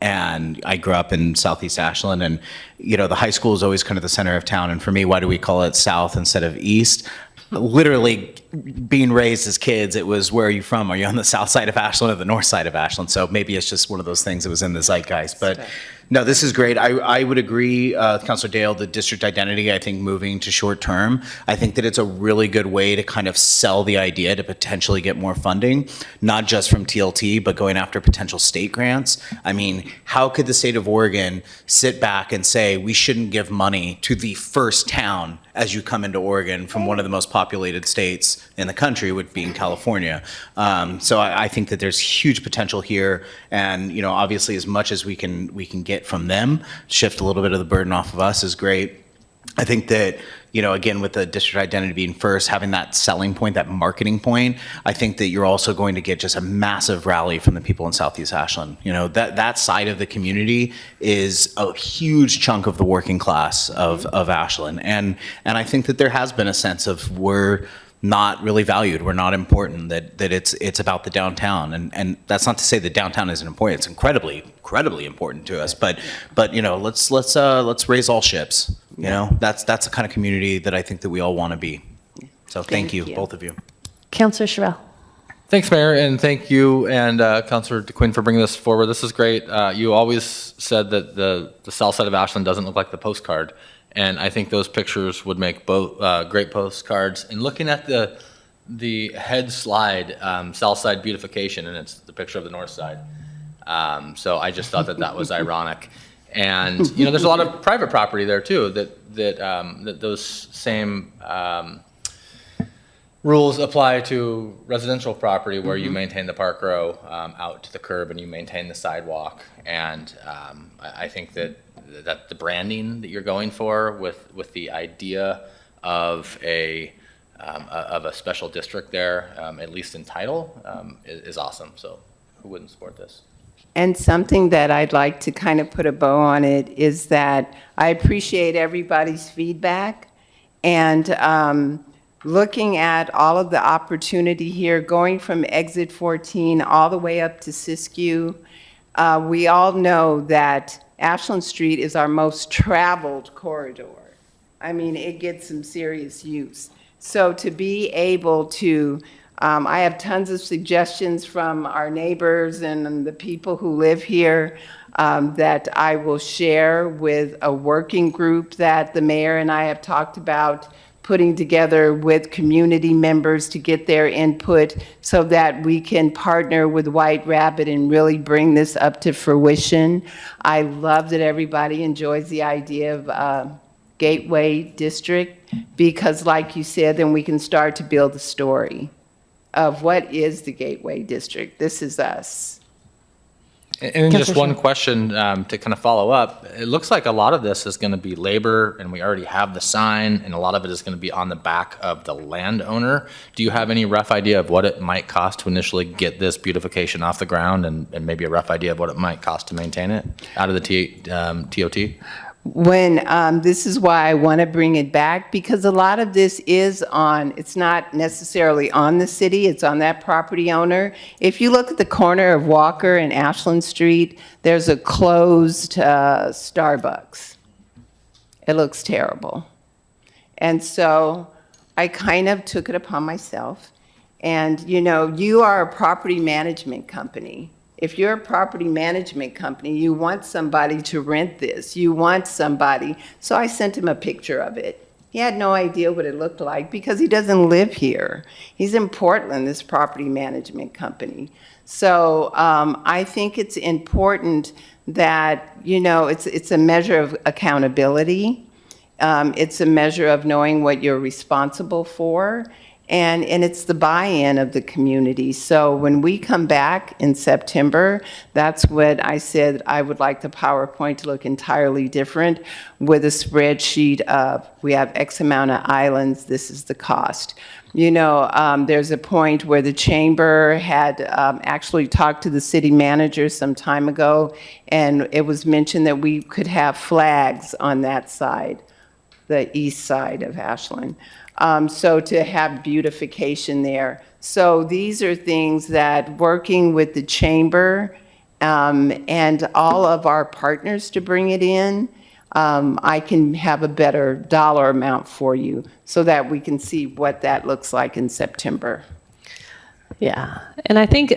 Speaker 3: And I grew up in Southeast Ashland, and the high school is always kind of the center of town. And for me, why do we call it South instead of East? Literally, being raised as kids, it was, where are you from? Are you on the south side of Ashland or the north side of Ashland? So maybe it's just one of those things that was in the zeitgeist. But no, this is great. I would agree, Councilor Dale, the district identity, I think moving to short term, I think that it's a really good way to kind of sell the idea to potentially get more funding, not just from TLT, but going after potential state grants. How could the state of Oregon sit back and say we shouldn't give money to the first town as you come into Oregon from one of the most populated states in the country, with being California? So I think that there's huge potential here, and obviously as much as we can get from them, shift a little bit of the burden off of us is great. I think that, again, with the district identity being first, having that selling point, that marketing point, I think that you're also going to get just a massive rally from the people in Southeast Ashland. That side of the community is a huge chunk of the working class of Ashland. And I think that there has been a sense of we're not really valued, we're not important, that it's about the downtown. And that's not to say that downtown isn't important. It's incredibly important to us. But let's raise all ships. That's the kind of community that I think that we all want to be. So thank you, both of you.
Speaker 1: Councillor Sherrill.
Speaker 7: Thanks, Mayor, and thank you and Councillor DeQuinn for bringing this forward. This is great. You always said that the south side of Ashland doesn't look like the postcard, and I think those pictures would make both great postcards. And looking at the head slide, Southside Beautification, and it's the picture of the north side. So I just thought that was ironic. And there's a lot of private property there too. That those same rules apply to residential property where you maintain the park row out to the curb and you maintain the sidewalk. And I think that the branding that you're going for with the idea of a special district there, at least in title, is awesome. So who wouldn't support this?
Speaker 5: And something that I'd like to kind of put a bow on it is that I appreciate everybody's feedback, and looking at all of the opportunity here, going from exit 14 all the way up to Siskiyou. We all know that Ashland Street is our most traveled corridor. I mean, it gets some serious use. So to be able to I have tons of suggestions from our neighbors and the people who live here that I will share with a working group that the mayor and I have talked about putting together with community members to get their input so that we can partner with White Rabbit and really bring this up to fruition. I love that everybody enjoys the idea of Gateway District because, like you said, then we can start to build the story of what is the Gateway District. This is us.
Speaker 7: And then just one question to kind of follow up. It looks like a lot of this is going to be labor, and we already have the sign, and a lot of it is going to be on the back of the landowner. Do you have any rough idea of what it might cost to initially get this beautification off the ground, and maybe a rough idea of what it might cost to maintain it out of the TOT?
Speaker 5: When this is why I want to bring it back, because a lot of this is it's not necessarily on the city, it's on that property owner. If you look at the corner of Walker and Ashland Street, there's a closed Starbucks. It looks terrible. And so I kind of took it upon myself. And you are a property management company. If you're a property management company, you want somebody to rent this. You want somebody. So I sent him a picture of it. He had no idea what it looked like because he doesn't live here. He's in Portland, this property management company. So I think it's important that, it's a measure of accountability. It's a measure of knowing what you're responsible for. And it's the buy-in of the community. So when we come back in September, that's what I said I would like the PowerPoint to look entirely different with a spreadsheet of, we have X amount of islands, this is the cost. There's a point where the chamber had actually talked to the city manager some time ago, and it was mentioned that we could have flags on that side, the east side of Ashland. So to have beautification there. So these are things that working with the chamber and all of our partners to bring it in, I can have a better dollar amount for you so that we can see what that looks like in September.
Speaker 1: Yeah, and I think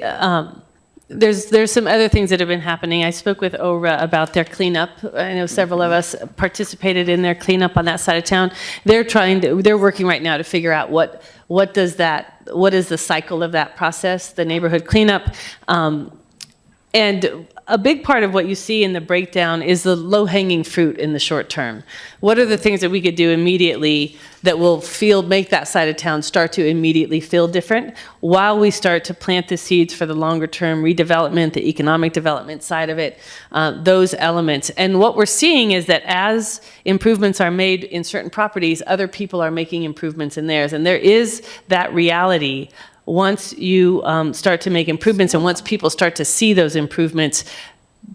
Speaker 1: there's some other things that have been happening. I spoke with ORA about their cleanup. I know several of us participated in their cleanup on that side of town. They're working right now to figure out what is the cycle of that process, the neighborhood cleanup. And a big part of what you see in the breakdown is the low-hanging fruit in the short term. What are the things that we could do immediately that will make that side of town start to immediately feel different while we start to plant the seeds for the longer-term redevelopment, the economic development side of it, those elements. And what we're seeing is that as improvements are made in certain properties, other people are making improvements in theirs. And there is that reality. Once you start to make improvements and once people start to see those improvements,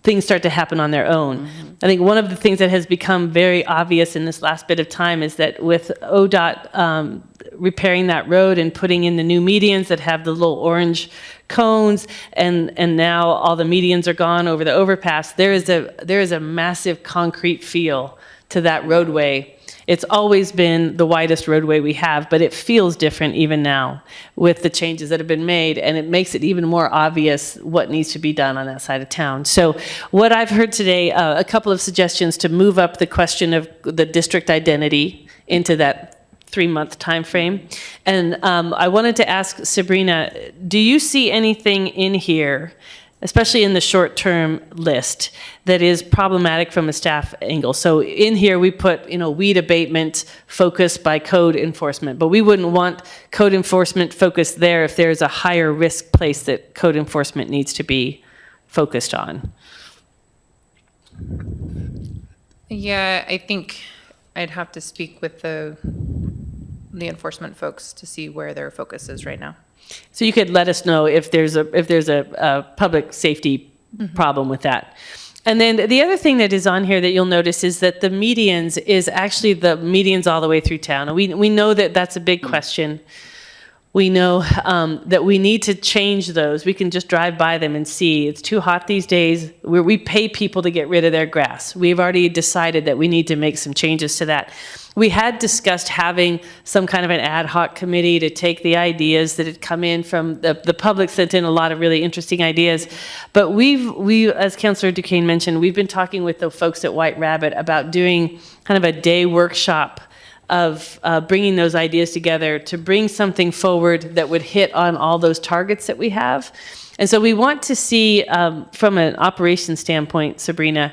Speaker 1: things start to happen on their own. I think one of the things that has become very obvious in this last bit of time is that with ODOT repairing that road and putting in the new medians that have the little orange cones, and now all the medians are gone over the overpass, there is a massive concrete feel to that roadway. It's always been the widest roadway we have, but it feels different even now with the changes that have been made, and it makes it even more obvious what needs to be done on that side of town. So what I've heard today, a couple of suggestions to move up the question of the district identity into that 3-month time frame. And I wanted to ask Sabrina, do you see anything in here, especially in the short-term list, that is problematic from a staff angle? So in here, we put, weed abatement focused by code enforcement, but we wouldn't want code enforcement focused there if there's a higher risk place that code enforcement needs to be focused on.
Speaker 2: Yeah, I think I'd have to speak with the enforcement folks to see where their focus is right now.
Speaker 1: So you could let us know if there's a public safety problem with that. And then the other thing that is on here that you'll notice is that the medians is actually the medians all the way through town. And we know that that's a big question. We know that we need to change those. We can just drive by them and see. It's too hot these days. We pay people to get rid of their grass. We've already decided that we need to make some changes to that. We had discussed having some kind of an ad hoc committee to take the ideas that had come in from the public, sent in a lot of really interesting ideas. But we, as Councilor Duquesne mentioned, we've been talking with the folks at White Rabbit about doing kind of a day workshop of bringing those ideas together to bring something forward that would hit on all those targets that we have. And so we want to see, from an operations standpoint, Sabrina,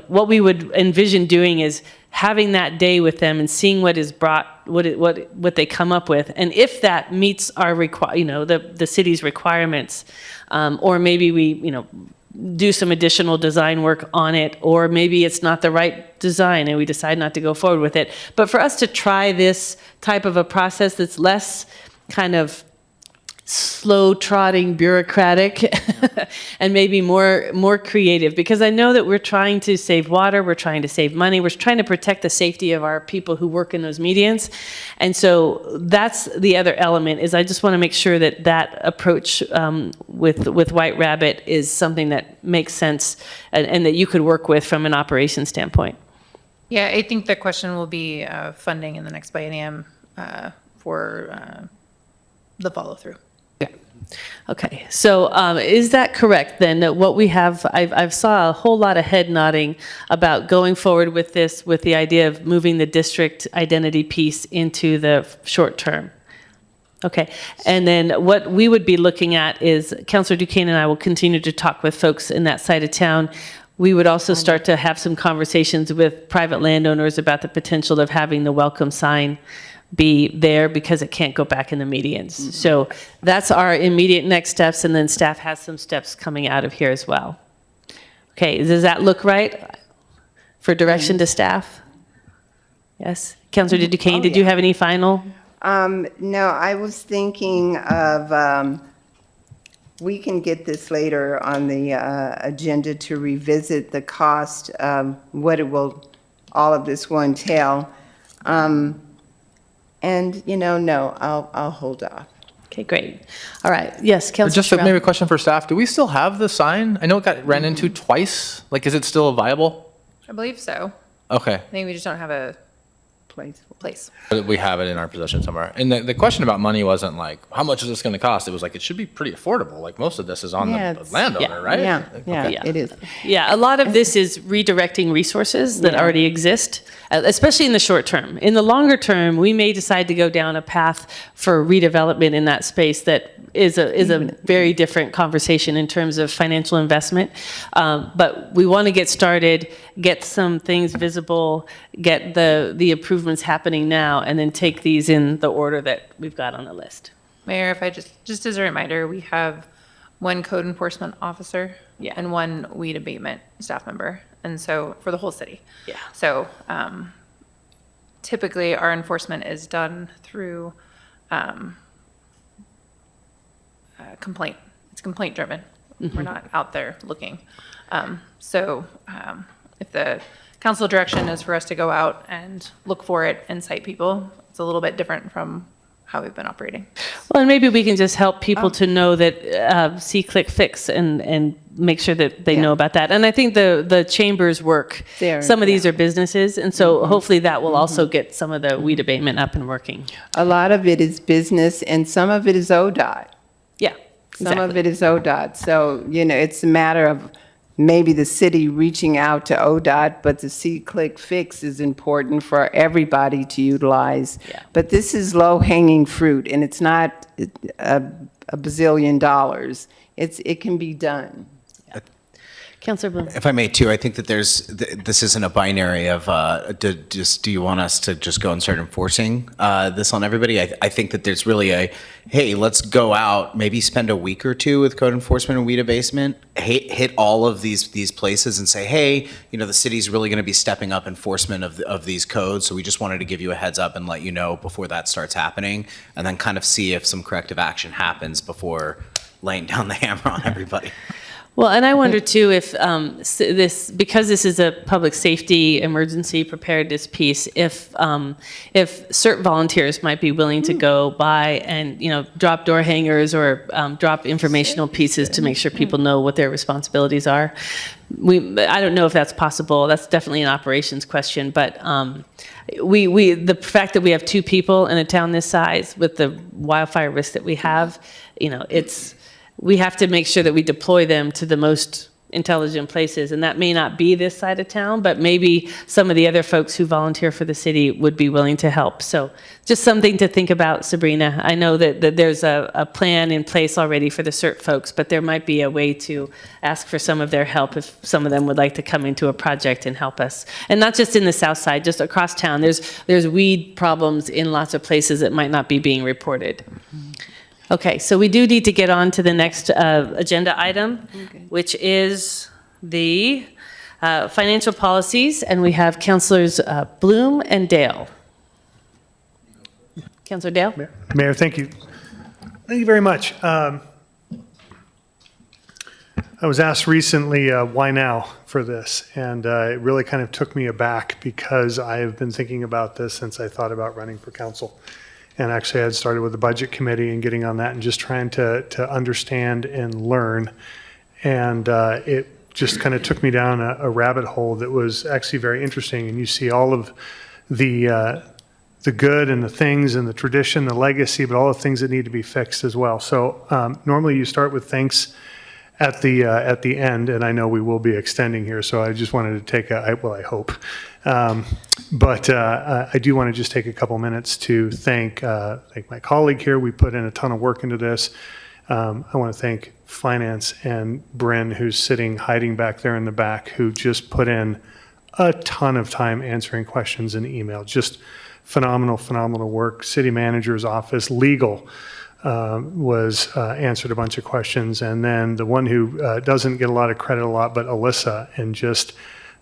Speaker 1: what we would envision doing is having that day with them and seeing what is brought, what they come up with, and if that meets our the city's requirements, or maybe we do some additional design work on it, or maybe it's not the right design and we decide not to go forward with it. But for us to try this type of a process that's less kind of slow-trotting, bureaucratic, and maybe more creative, because I know that we're trying to save water, we're trying to save money, we're trying to protect the safety of our people who work in those medians. And so that's the other element, is I just want to make sure that that approach with White Rabbit is something that makes sense and that you could work with from an operations standpoint.
Speaker 2: Yeah, I think the question will be funding in the next biennium for the follow-through.
Speaker 1: Okay, so is that correct then, that what we have, I've saw a whole lot of head nodding about going forward with this, with the idea of moving the district identity piece into the short term? Okay, and then what we would be looking at is, Councilor Duquesne and I will continue to talk with folks in that side of town. We would also start to have some conversations with private landowners about the potential of having the welcome sign be there because it can't go back in the medians. Mm-hmm. So that's our immediate next steps, and then staff has some steps coming out of here as well. Okay, does that look right for direction to staff? Yes? Councilor Duquesne, did you have any final?
Speaker 5: No, I was thinking of, we can get this later on the agenda to revisit the cost of what all of this will entail. And, no, I'll hold off.
Speaker 1: Okay, great. All right. Yes, Councilor
Speaker 7: Just maybe a question for staff. Do we still have the sign? I know it got ran into twice. Like, is it still viable?
Speaker 2: I believe so.
Speaker 7: Okay.
Speaker 2: I think we just don't have a
Speaker 5: Place.
Speaker 7: We have it in our possession somewhere. And the question about money wasn't like, how much is this going to cost? It was like, it should be pretty affordable. Like most of this is on
Speaker 5: Yeah,
Speaker 7: the
Speaker 5: it's-
Speaker 7: landowner, right?
Speaker 5: Yeah,
Speaker 7: Like,
Speaker 5: yeah,
Speaker 7: okay.
Speaker 5: it is.
Speaker 1: Yeah, a lot of this is redirecting resources that
Speaker 5: Yeah.
Speaker 1: already exist, especially in the short term. In the longer term, we may decide to go down a path for redevelopment in that space that is a very different conversation in terms of financial investment. But we want to get started, get some things visible, get the improvements happening now, and then take these in the order that we've got on the list.
Speaker 2: Mayor, if I just as a reminder, we have one code enforcement officer and one weed abatement staff member, and so for the whole city.
Speaker 1: Yeah.
Speaker 2: So typically, our enforcement is done through complaint. It's complaint driven. We're not out there looking. So if the council direction is for us to go out and look for it and cite people, it's a little bit different from how we've been operating.
Speaker 1: Well, and maybe we can just help people to know that see, click, fix, and make sure that they know about that. And I think the chambers work. Some of these are businesses, and so hopefully that will also get some of the weed abatement up and working.
Speaker 5: A lot of it is business, and some of it is ODOT.
Speaker 1: Yeah,
Speaker 5: Some of it is ODOT. So, it's a matter of maybe the city reaching out to ODOT, but the see, click, fix is important for everybody to utilize.
Speaker 1: Yeah.
Speaker 5: But this is low-hanging fruit, and it's not a bazillion dollars. It can be done.
Speaker 1: Councilor Bloom.
Speaker 3: If I may too, I think that this isn't a binary of do you want us to just go and start enforcing this on everybody? I think that there's really hey, let's go out, maybe spend a week or two with code enforcement and weed abatement, hit all of these places and say, hey, the city's really going to be stepping up enforcement of these codes, so we just wanted to give you a heads up and let you know before that starts happening, and then kind of see if some corrective action happens before laying down the hammer on everybody.
Speaker 1: Well, and I wonder too if because this is a public safety emergency preparedness piece, if CERT volunteers might be willing to go by and drop door hangers or drop informational pieces to make sure people know what their responsibilities are. I don't know if that's possible. That's definitely an operations question, but the fact that we have two people in a town this size with the wildfire risk that we have, we have to make sure that we deploy them to the most intelligent places. And that may not be this side of town, but maybe some of the other folks who volunteer for the city would be willing to help. So just something to think about, Sabrina. I know that there's a plan in place already for the CERT folks, but there might be a way to ask for some of their help if some of them would like to come into a project and help us. And not just in the south side, just across town. There's weed problems in lots of places that might not be being reported. Okay, so we do need to get on to the next agenda item, which is the financial policies, and we have Councilors Bloom and Dale. Councilor Dale?
Speaker 16: Mayor, thank you. Thank you very much. I was asked recently, why now for this? And it really kind of took me aback because I have been thinking about this since I thought about running for council. And actually, I had started with the budget committee and getting on that and just trying to understand and learn. And it just kind of took me down a rabbit hole that was actually very interesting. And you see all of the good and the things and the tradition, the legacy, but all the things that need to be fixed as well. So normally you start with thanks at the end, and I know we will be extending here, so I just wanted to take I hope. But I do want to just take a couple minutes to thank my colleague here. We put in a ton of work into this. I want to thank Finance and Bryn, who's hiding back there in the back, who just put in a ton of time answering questions in email. Just phenomenal work. City Manager's Office, Legal, answered a bunch of questions. And then the one who doesn't get a lot of credit but Alyssa, and just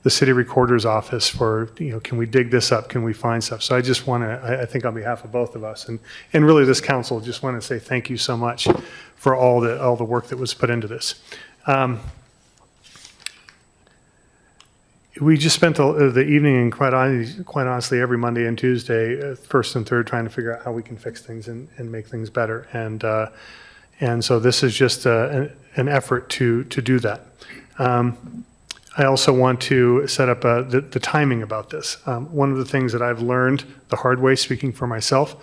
Speaker 16: the City Recorder's Office for, can we dig this up? Can we find stuff? So I just want to, I think on behalf of both of us and really this council, just want to say thank you so much for all the work that was put into this. We just spent the evening, and quite honestly, every Monday and Tuesday, first and third, trying to figure out how we can fix things and make things better. And so this is just an effort to do that. I also want to set up the timing about this. One of the things that I've learned the hard way, speaking for myself,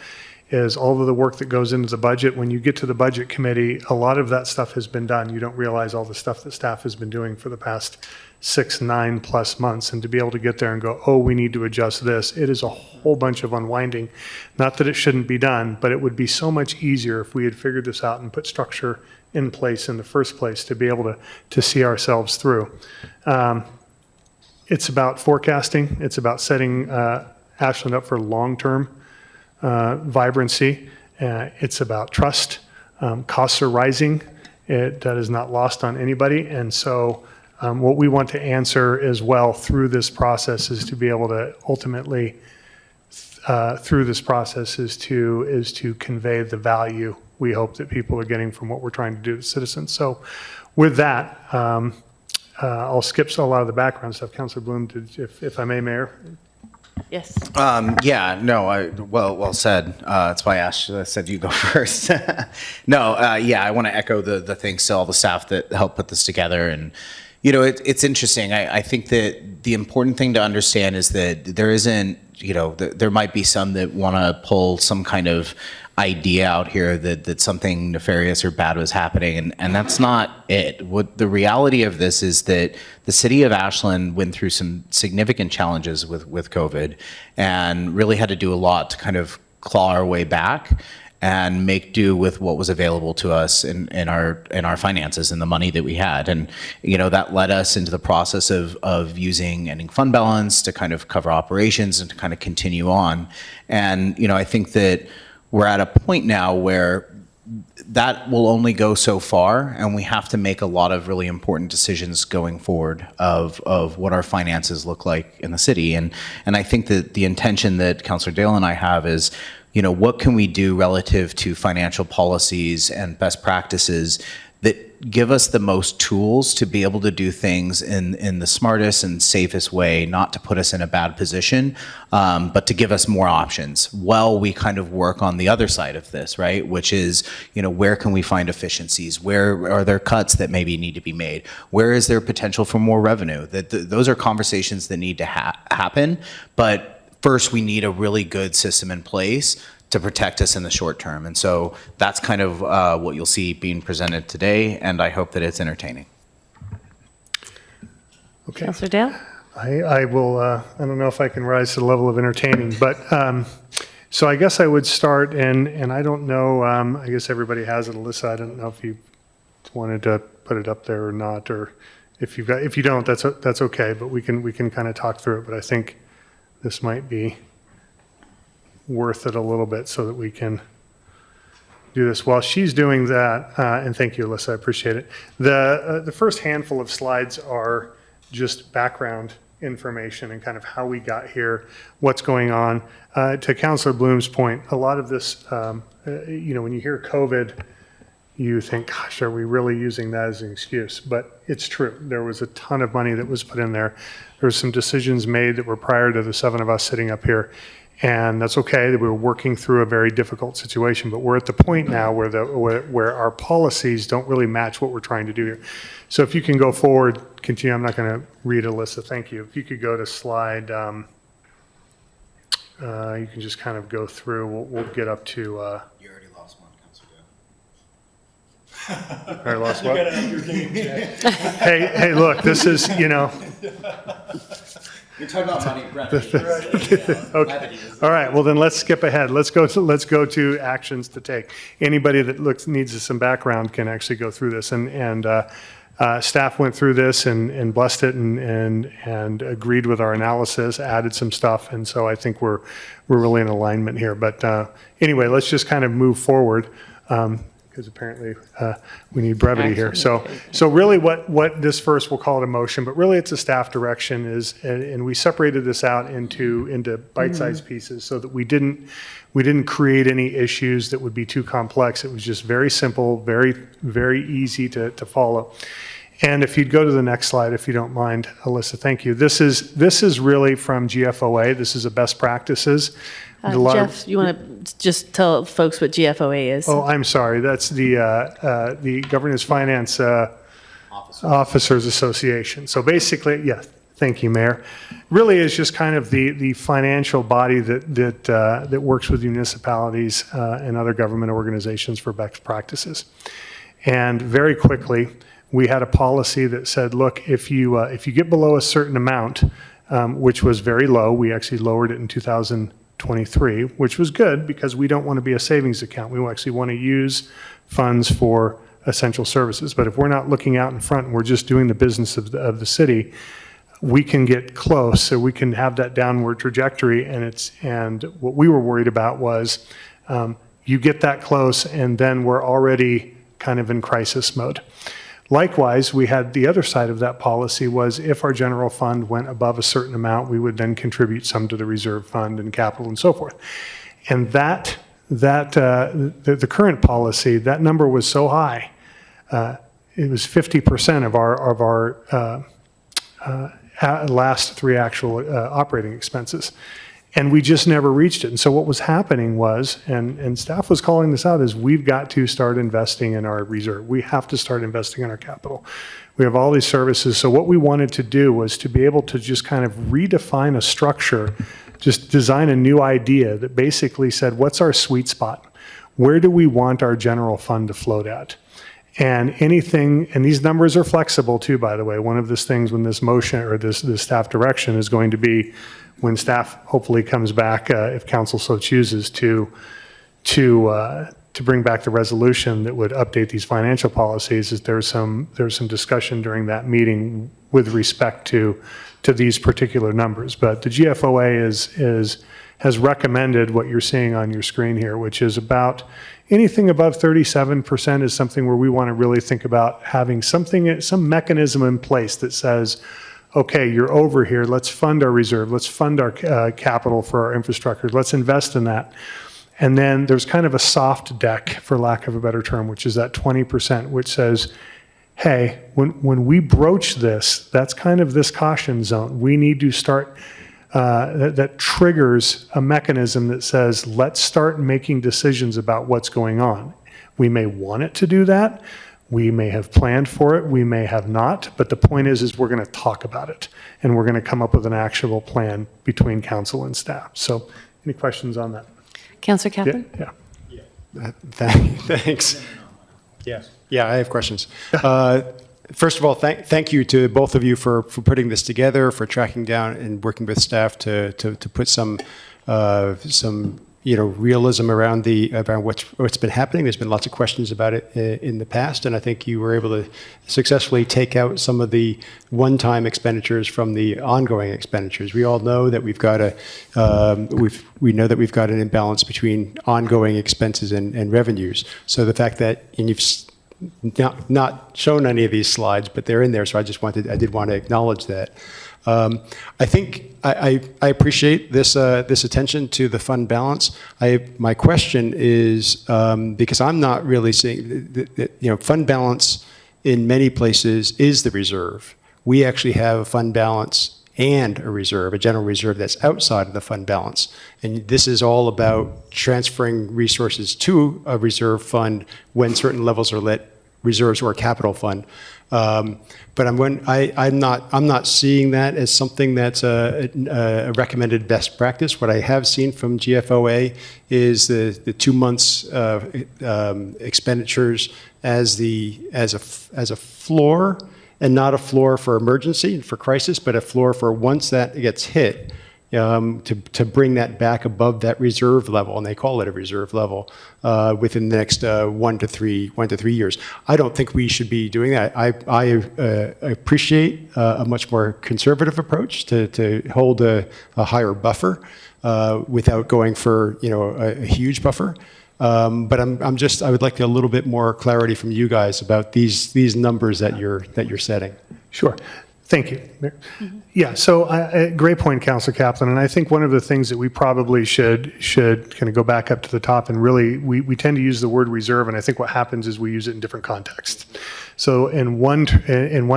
Speaker 16: is all of the work that goes into the budget. When you get to the budget committee, a lot of that stuff has been done. You don't realize all the stuff that staff has been doing for the past 6, 9+ months. And to be able to get there and go, oh, we need to adjust this, it is a whole bunch of unwinding. Not that it shouldn't be done, but it would be so much easier if we had figured this out and put structure in place in the first place to be able to see ourselves through. It's about forecasting. It's about setting Ashland up for long-term vibrancy. It's about trust. Costs are rising. That is not lost on anybody. And so what we want to answer as well through this process is to be able to ultimately, through this process, is to convey the value we hope that people are getting from what we're trying to do to citizens. So with that, I'll skip a lot of the background stuff. Councilor Bloom, if I may, Mayor.
Speaker 1: Yes.
Speaker 3: Well said. That's why I said you go first. I want to echo the thanks to all the staff that helped put this together. And, it's interesting. I think that the important thing to understand is that there isn't, there might be some that want to pull some kind of idea out here that something nefarious or bad was happening, and that's not it. What the reality of this is that the city of Ashland went through some significant challenges with COVID and really had to do a lot to kind of claw our way back and make do with what was available to us in our finances and the money that we had. And that led us into the process of using ending fund balance to kind of cover operations and to kind of continue on. And I think that we're at a point now where that will only go so far, and we have to make a lot of really important decisions going forward of what our finances look like in the city. And I think that the intention that Councilor Dale and I have is, what can we do relative to financial policies and best practices that give us the most tools to be able to do things in the smartest and safest way, not to put us in a bad position, but to give us more options while we kind of work on the other side of this, right? Which is, where can we find efficiencies? Where are there cuts that maybe need to be made? Where is there potential for more revenue? Those are conversations that need to happen. But first, we need a really good system in place to protect us in the short term. And so that's kind of what you'll see being presented today, and I hope that it's entertaining.
Speaker 16: Okay.
Speaker 1: Councilor Dale?
Speaker 16: I will, I don't know if I can rise to the level of entertaining, but so I guess I would start, and I don't know, I guess everybody has it, Alyssa. I don't know if you wanted to put it up there or not, or if you don't, that's okay, but we can kind of talk through it. But I think this might be worth it a little bit so that we can do this. While she's doing that, and thank you, Alyssa, I appreciate it. The first handful of slides are just background information and kind of how we got here, what's going on. To Councilor Bloom's point, a lot of this, when you hear COVID, you think, gosh, are we really using that as an excuse? But it's true. There was a ton of money that was put in there. There were some decisions made that were prior to the 7 of us sitting up here. And that's okay, that we were working through a very difficult situation, but we're at the point now where our policies don't really match what we're trying to do here. So if you can go forward, continue, I'm not gonna read Alyssa, thank you. If you could go to slide, you can just kind of go through, we'll get up to.
Speaker 3: You already lost one, Councilor Dale.
Speaker 16: I lost what?
Speaker 17: You gotta have your game check.
Speaker 16: Hey, look, this is,
Speaker 3: You're talking about money,
Speaker 16: Okay. All right. Well, then let's skip ahead. Let's go to actions to take. Anybody that needs some background can actually go through this. And staff went through this and blessed it and agreed with our analysis, added some stuff, and so I think we're really in alignment here. But anyway, let's just kind of move forward. Because apparently we need brevity here. So really what this first, we'll call it a motion, but really it's a staff direction is, and we separated this out into bite-sized pieces so that we didn't create any issues that would be too complex. It was just very simple, very, very easy to follow. And if you'd go to the next slide, if you don't mind, Alyssa, thank you. This is really from GFOA. This is a best practices.
Speaker 1: Jeff, you want to just tell folks what GFOA is?
Speaker 16: Oh, I'm sorry. That's the Governance Finance Officers Association. So basically, yes, thank you, Mayor. Really is just kind of the financial body that works with municipalities and other government organizations for best practices. And very quickly, we had a policy that said, look, if you get below a certain amount, which was very low, we actually lowered it in 2023, which was good because we don't want to be a savings account. We actually want to use funds for essential services. But if we're not looking out in front and we're just doing the business of the city, we can get close, so we can have that downward trajectory. And what we were worried about was you get that close and then we're already kind of in crisis mode. Likewise, we had the other side of that policy was if our general fund went above a certain amount, we would then contribute some to the reserve fund and capital and so forth. And the current policy, that number was so high, it was 50% of our last three actual operating expenses. And we just never reached it. And so what was happening was, and staff was calling this out, is we've got to start investing in our reserve. We have to start investing in our capital. We have all these services. So what we wanted to do was to be able to just kind of redefine a structure, just design a new idea that basically said, what's our sweet spot? Where do we want our general fund to float at? And anything, and these numbers are flexible too, by the way. One of these things when this motion or this staff direction is going to be when staff hopefully comes back, if council so chooses, to bring back the resolution that would update these financial policies, is there's some discussion during that meeting with respect to these particular numbers. But the GFOA has recommended what you're seeing on your screen here, which is about anything above 37% is something where we want to really think about having some mechanism in place that says, okay, you're over here, let's fund our reserve, let's fund our capital for our infrastructure, let's invest in that. And then there's kind of a soft deck, for lack of a better term, which is that 20%, which says, hey, when we broach this, that's kind of this caution zone. We need to start, that triggers a mechanism that says, let's start making decisions about what's going on. We may want it to do that. We may have planned for it, we may have not, but the point is we're going to talk about it, and we're going to come up with an actionable plan between council and staff. So, any questions on that?
Speaker 1: Councillor Kaplan?
Speaker 4: Yeah. Thanks. Yeah, I have questions. First of all, thank you to both of you for putting this together, for tracking down and working with staff to put some realism around what's been happening. There's been lots of questions about it in the past, and I think you were able to successfully take out some of the one-time expenditures from the ongoing expenditures. We all know that we've got an imbalance between ongoing expenses and revenues. So the fact that, and you've not shown any of these slides, but they're in there, so I did want to acknowledge that. I think I appreciate this attention to the fund balance. My question is because I'm not really seeing that fund balance in many places is the reserve. We actually have a fund balance and a reserve, a general reserve that's outside of the fund balance, and this is all about transferring resources to a reserve fund when certain levels are lit, reserves or a capital fund. But I'm not seeing that as something that's a recommended best practice. What I have seen from GFOA is the 2 months expenditures as a floor, and not a floor for emergency, for crisis, but a floor for once that gets hit, to bring that back above that reserve level, and they call it a reserve level, within the next 1 to 3 years. I don't think we should be doing that. I appreciate a much more conservative approach to hold a higher buffer without going for a huge buffer. But I would like a little bit more clarity from you guys about these numbers that you're setting.
Speaker 16: Sure. Thank you, Mayor. Yeah, so great point, Councilor Kaplan. And I think one of the things that we probably should kind of go back up to the top, and really we tend to use the word reserve, and I think what happens is we use it in different contexts. So in one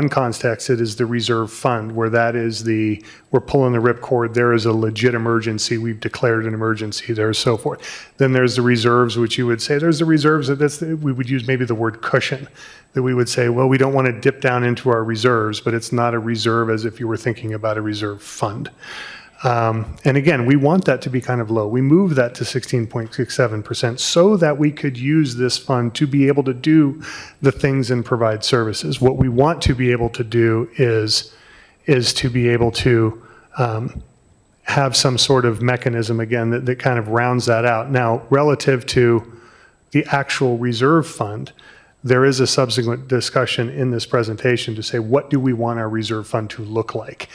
Speaker 16: context, it is the reserve fund, where that is we're pulling the ripcord, there is a legit emergency, we've declared an emergency, there's so forth. Then there's the reserves, which you would say, there's the reserves, we would use maybe the word cushion. that we would say, well, we don't want to dip down into our reserves, but it's not a reserve as if you were thinking about a reserve fund. And again, we want that to be kind of low. We moved that to 16.67% so that we could use this fund to be able to do the things and provide services. What we want to be able to do is to be able to have some sort of mechanism, again, that kind of rounds that out. Now, relative to the actual reserve fund, there is a subsequent discussion in this presentation to say, what do we want our reserve fund to look like?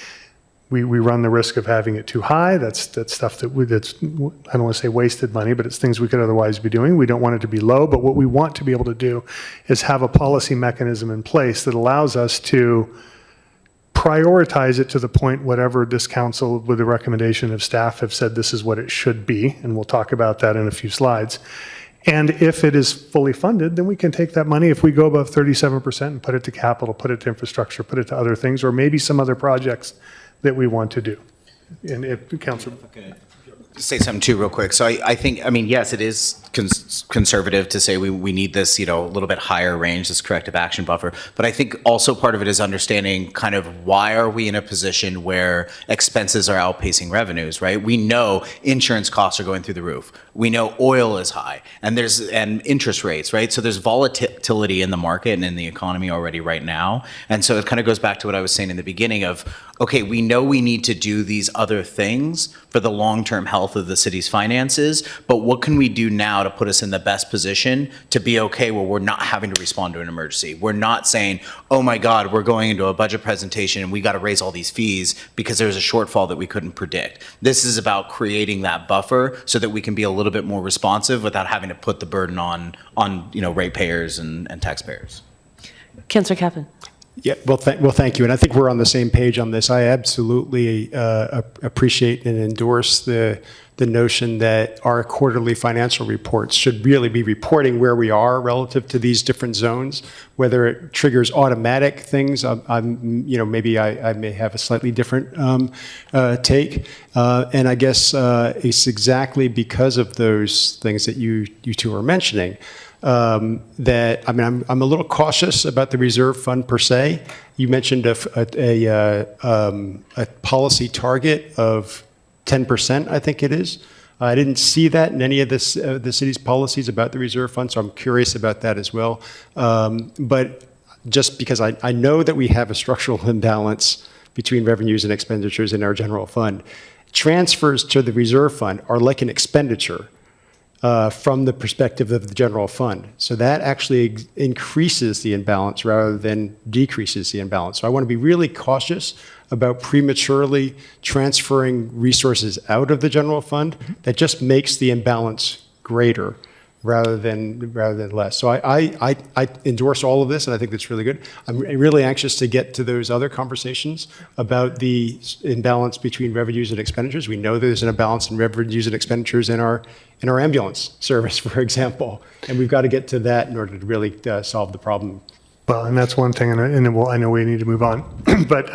Speaker 16: We run the risk of having it too high. That's stuff that's, I don't want to say wasted money, but it's things we could otherwise be doing. We don't want it to be low, but what we want to be able to do is have a policy mechanism in place that allows us to prioritize it to the point whatever this council, with the recommendation of staff, have said this is what it should be, and we'll talk about that in a few slides. And if it is fully funded, then we can take that money, if we go above 37%, and put it to capital, put it to infrastructure, put it to other things, or maybe some other projects that we want to do. And if Councilor...
Speaker 3: Say something too real quick. So I think, I mean, yes, it is conservative to say we need this, a little bit higher range, this corrective action buffer. But I think also part of it is understanding kind of why are we in a position where expenses are outpacing revenues, right? We know insurance costs are going through the roof. We know oil is high, and interest rates, right? So there's volatility in the market and in the economy already right now. And so it kind of goes back to what I was saying in the beginning of, okay, we know we need to do these other things for the long-term health of the city's finances, but what can we do now to put us in the best position to be okay where we're not having to respond to an emergency? We're not saying, oh my God, we're going into a budget presentation and we got to raise all these fees because there's a shortfall that we couldn't predict. This is about creating that buffer so that we can be a little bit more responsive without having to put the burden on ratepayers and taxpayers.
Speaker 1: Councillor Kaplan.
Speaker 4: Yeah, well, thank you. And I think we're on the same page on this. I absolutely appreciate and endorse the notion that our quarterly financial reports should really be reporting where we are relative to these different zones, whether it triggers automatic things. Maybe I may have a slightly different take. And I guess it's exactly because of those things that you two are mentioning that, I mean, I'm a little cautious about the reserve fund per se. You mentioned a policy target of 10%, I think it is. I didn't see that in any of the city's policies about the reserve fund, so I'm curious about that as well. But just because I know that we have a structural imbalance between revenues and expenditures in our general fund, transfers to the reserve fund are like an expenditure. From the perspective of the general fund. So that actually increases the imbalance rather than decreases the imbalance. So I want to be really cautious about prematurely transferring resources out of the general fund. That just makes the imbalance greater rather than less. So I endorse all of this, and I think that's really good. I'm really anxious to get to those other conversations about the imbalance between revenues and expenditures. We know there's an imbalance in revenues and expenditures in our ambulance service, for example, and we've got to get to that in order to really solve the problem.
Speaker 16: Well, and that's one thing, and I know we need to move on. But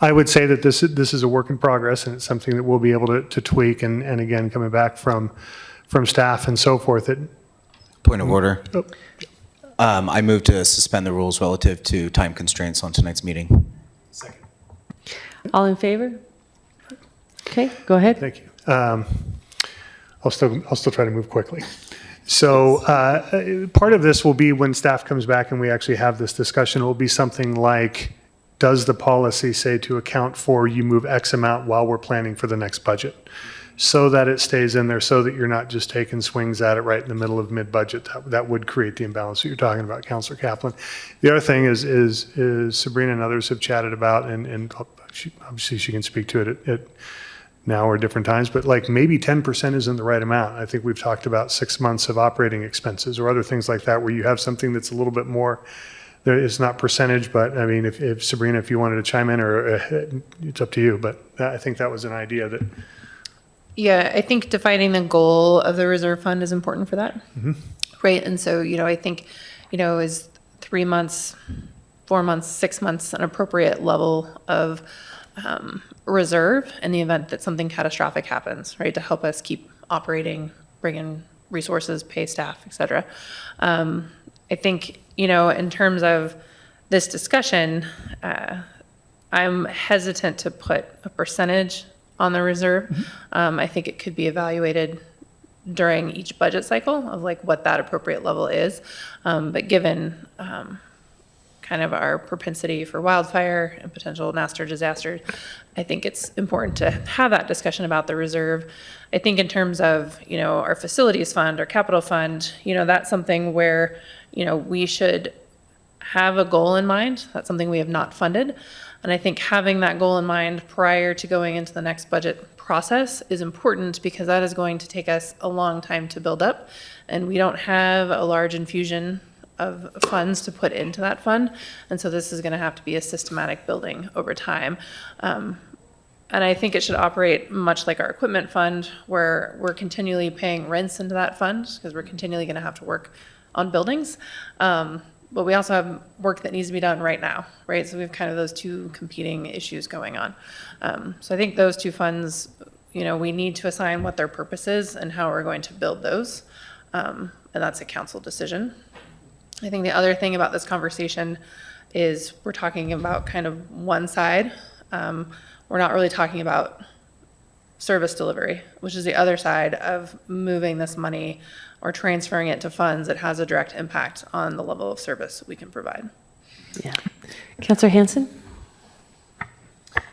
Speaker 16: I would say that this is a work in progress, and it's something that we'll be able to tweak, and again, coming back from staff and so forth.
Speaker 3: Point of order. I move to suspend the rules relative to time constraints on tonight's meeting.
Speaker 16: Second.
Speaker 1: All in favor? Okay, go ahead.
Speaker 16: Thank you. I'll still try to move quickly. So part of this will be when staff comes back and we actually have this discussion, it will be something like, does the policy say to account for you move X amount while we're planning for the next budget? So that it stays in there, so that you're not just taking swings at it right in the middle of mid-budget. That would create the imbalance that you're talking about, Councillor Kaplan. The other thing is Sabrina and others have chatted about, and obviously she can speak to it at now or different times, but like maybe 10% isn't the right amount. I think we've talked about 6 months of operating expenses or other things like that, where you have something that's a little bit more. It's not percentage, but I mean, if Sabrina, if you wanted to chime in, or it's up to you, but I think that was an idea that.
Speaker 2: Yeah, I think defining the goal of the reserve fund is important for that.
Speaker 16: Mm-hmm.
Speaker 2: Right. And so, I think, is 3 months, 4 months, 6 months an appropriate level of reserve in the event that something catastrophic happens, right? To help us keep operating, bring in resources, pay staff, et cetera. I think, in terms of this discussion, I'm hesitant to put a percentage on the reserve. I think it could be evaluated during each budget cycle of like what that appropriate level is. But given kind of our propensity for wildfire and potential natural disasters, I think it's important to have that discussion about the reserve. I think in terms of, our facilities fund or capital fund, that's something where, we should have a goal in mind. That's something we have not funded. And I think having that goal in mind prior to going into the next budget process is important because that is going to take us a long time to build up. And we don't have a large infusion of funds to put into that fund. And so this is going to have to be a systematic building over time. And I think it should operate much like our equipment fund, where we're continually paying rents into that fund because we're continually going to have to work on buildings. But we also have work that needs to be done right now, right? So we have kind of those two competing issues going on. So I think those two funds, we need to assign what their purpose is and how we're going to build those. And that's a council decision. I think the other thing about this conversation is we're talking about kind of one side. We're not really talking about service delivery, which is the other side of moving this money or transferring it to funds that has a direct impact on the level of service we can provide.
Speaker 1: Yeah. Councilor Hanson?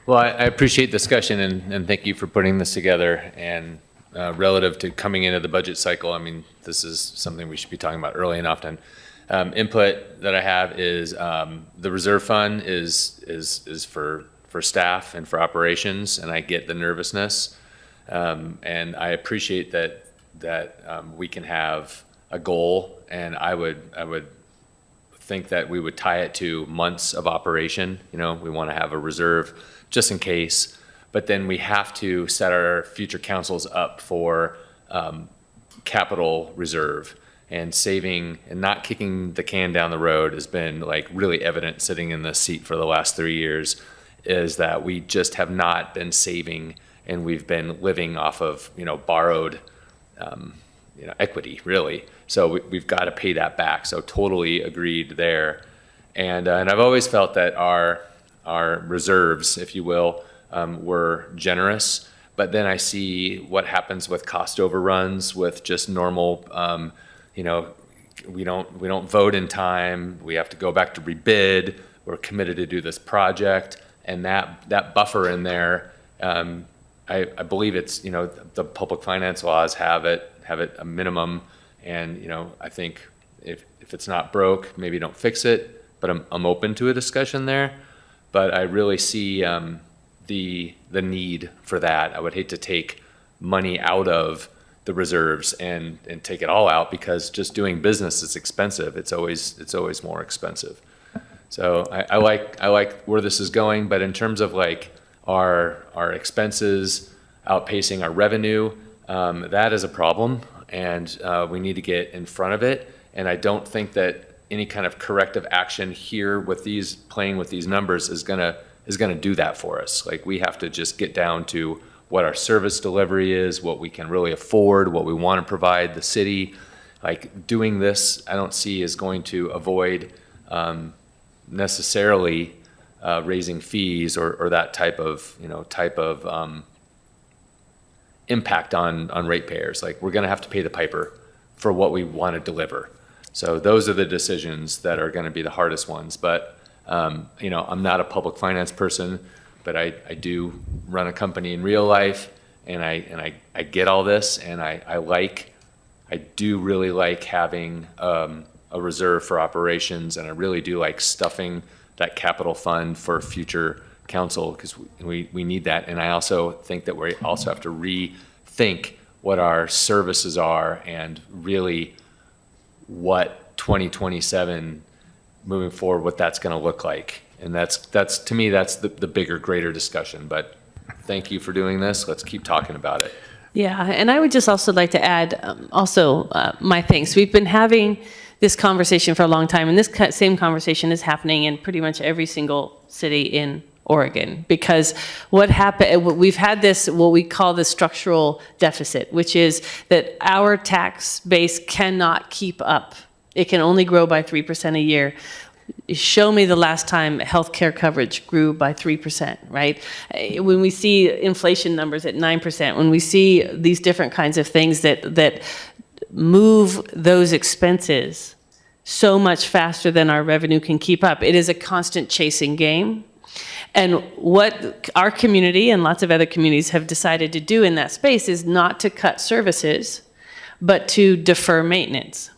Speaker 6: Well, I appreciate discussion and thank you for putting this together. And relative to coming into the budget cycle, I mean, this is something we should be talking about early and often. Input that I have is the reserve fund is for staff and for operations, and I get the nervousness. And I appreciate that we can have a goal, and I would think that we would tie it to months of operation. We want to have a reserve just in case, but then we have to set our future councils up for capital reserve. And saving and not kicking the can down the road has been like really evident sitting in this seat for the last 3 years, is that we just have not been saving, and we've been living off of borrowed equity, really. So we've got to pay that back. So totally agreed there. And I've always felt that our reserves, if you will, were generous. But then I see what happens with cost overruns, with just normal. We don't vote in time. We have to go back to rebid. We're committed to do this project, and that buffer in there. I believe it's the public finance laws have it a minimum, and I think if it's not broke, maybe don't fix it. But I'm open to a discussion there. But I really see the need for that. I would hate to take money out of the reserves and take it all out, because just doing business is expensive. It's always more expensive. So I like where this is going, but in terms of like our expenses outpacing our revenue, that is a problem, and we need to get in front of it. And I don't think that any kind of corrective action here with playing with these numbers is gonna do that for us. Like, we have to just get down to what our service delivery is, what we can really afford, what we want to provide the city. Like, doing this, I don't see is going to avoid necessarily raising fees or that type of impact on ratepayers. Like, we're going to have to pay the piper for what we want to deliver. So those are the decisions that are going to be the hardest ones. But I'm not a public finance person, but I do run a company in real life, and I get all this, and I do really like having a reserve for operations, and I really do like stuffing that capital fund for future council, because we need that. And I also think that we also have to rethink what our services are, and really what 2027 moving forward, what that's going to look like. And that's to me, that's the bigger, greater discussion. But thank you for doing this. Let's keep talking about it.
Speaker 1: Yeah, and I would just also like to add my thanks. We've been having this conversation for a long time, and this same conversation is happening in pretty much every single city in Oregon, because what happened, we've had this, what we call the structural deficit, which is that our tax base cannot keep up It can only grow by 3% a year. Show me the last time healthcare coverage grew by 3%, right? When we see inflation numbers at 9%, when we see these different kinds of things that move those expenses so much faster than our revenue can keep up, it is a constant chasing game. And what our community and lots of other communities have decided to do in that space is not to cut services, but to defer maintenance,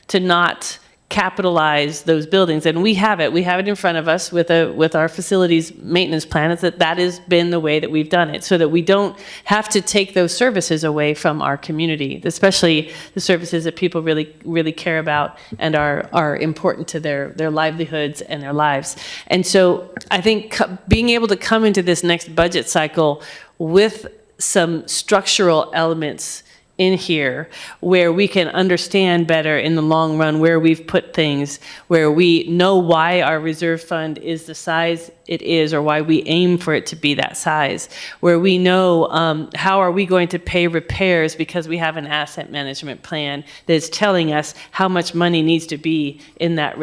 Speaker 1: to not capitalize those buildings. And we have it in front of us with our facilities maintenance plan, is that has been the way that we've done it, so that we don't have to take those services away from our community, especially the services that people really, really care about and are important to their livelihoods and their lives. And so I think being able to come into this next budget cycle with some structural elements in here where we can understand better in the long run where we've put things, where we know why our reserve fund is the size it is, or why we aim for it to be that size, where we know how are we going to pay repairs because we have an asset management plan that's telling us how much money needs to be in that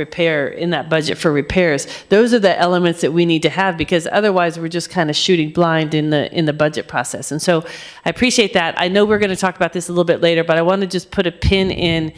Speaker 1: budget for repairs. Those are the elements that we need to have, because otherwise we're just kind of shooting blind in the budget process. And so I appreciate that. I know we're going to talk about this a little bit later, but I want to just put a pin in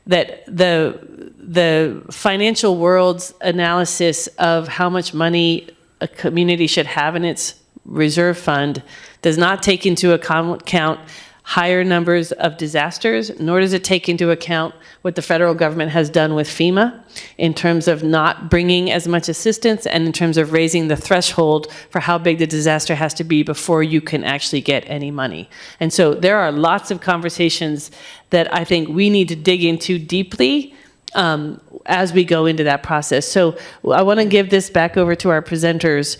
Speaker 1: that the financial world's analysis of how much money a community should have in its reserve fund does not take into account higher numbers of disasters, nor does it take into account what the federal government has done with FEMA in terms of not bringing as much assistance and in terms of raising the threshold for how big the disaster has to be before you can actually get any money. And so there are lots of conversations that I think we need to dig into deeply as we go into that process. So I want to give this back over to our presenters.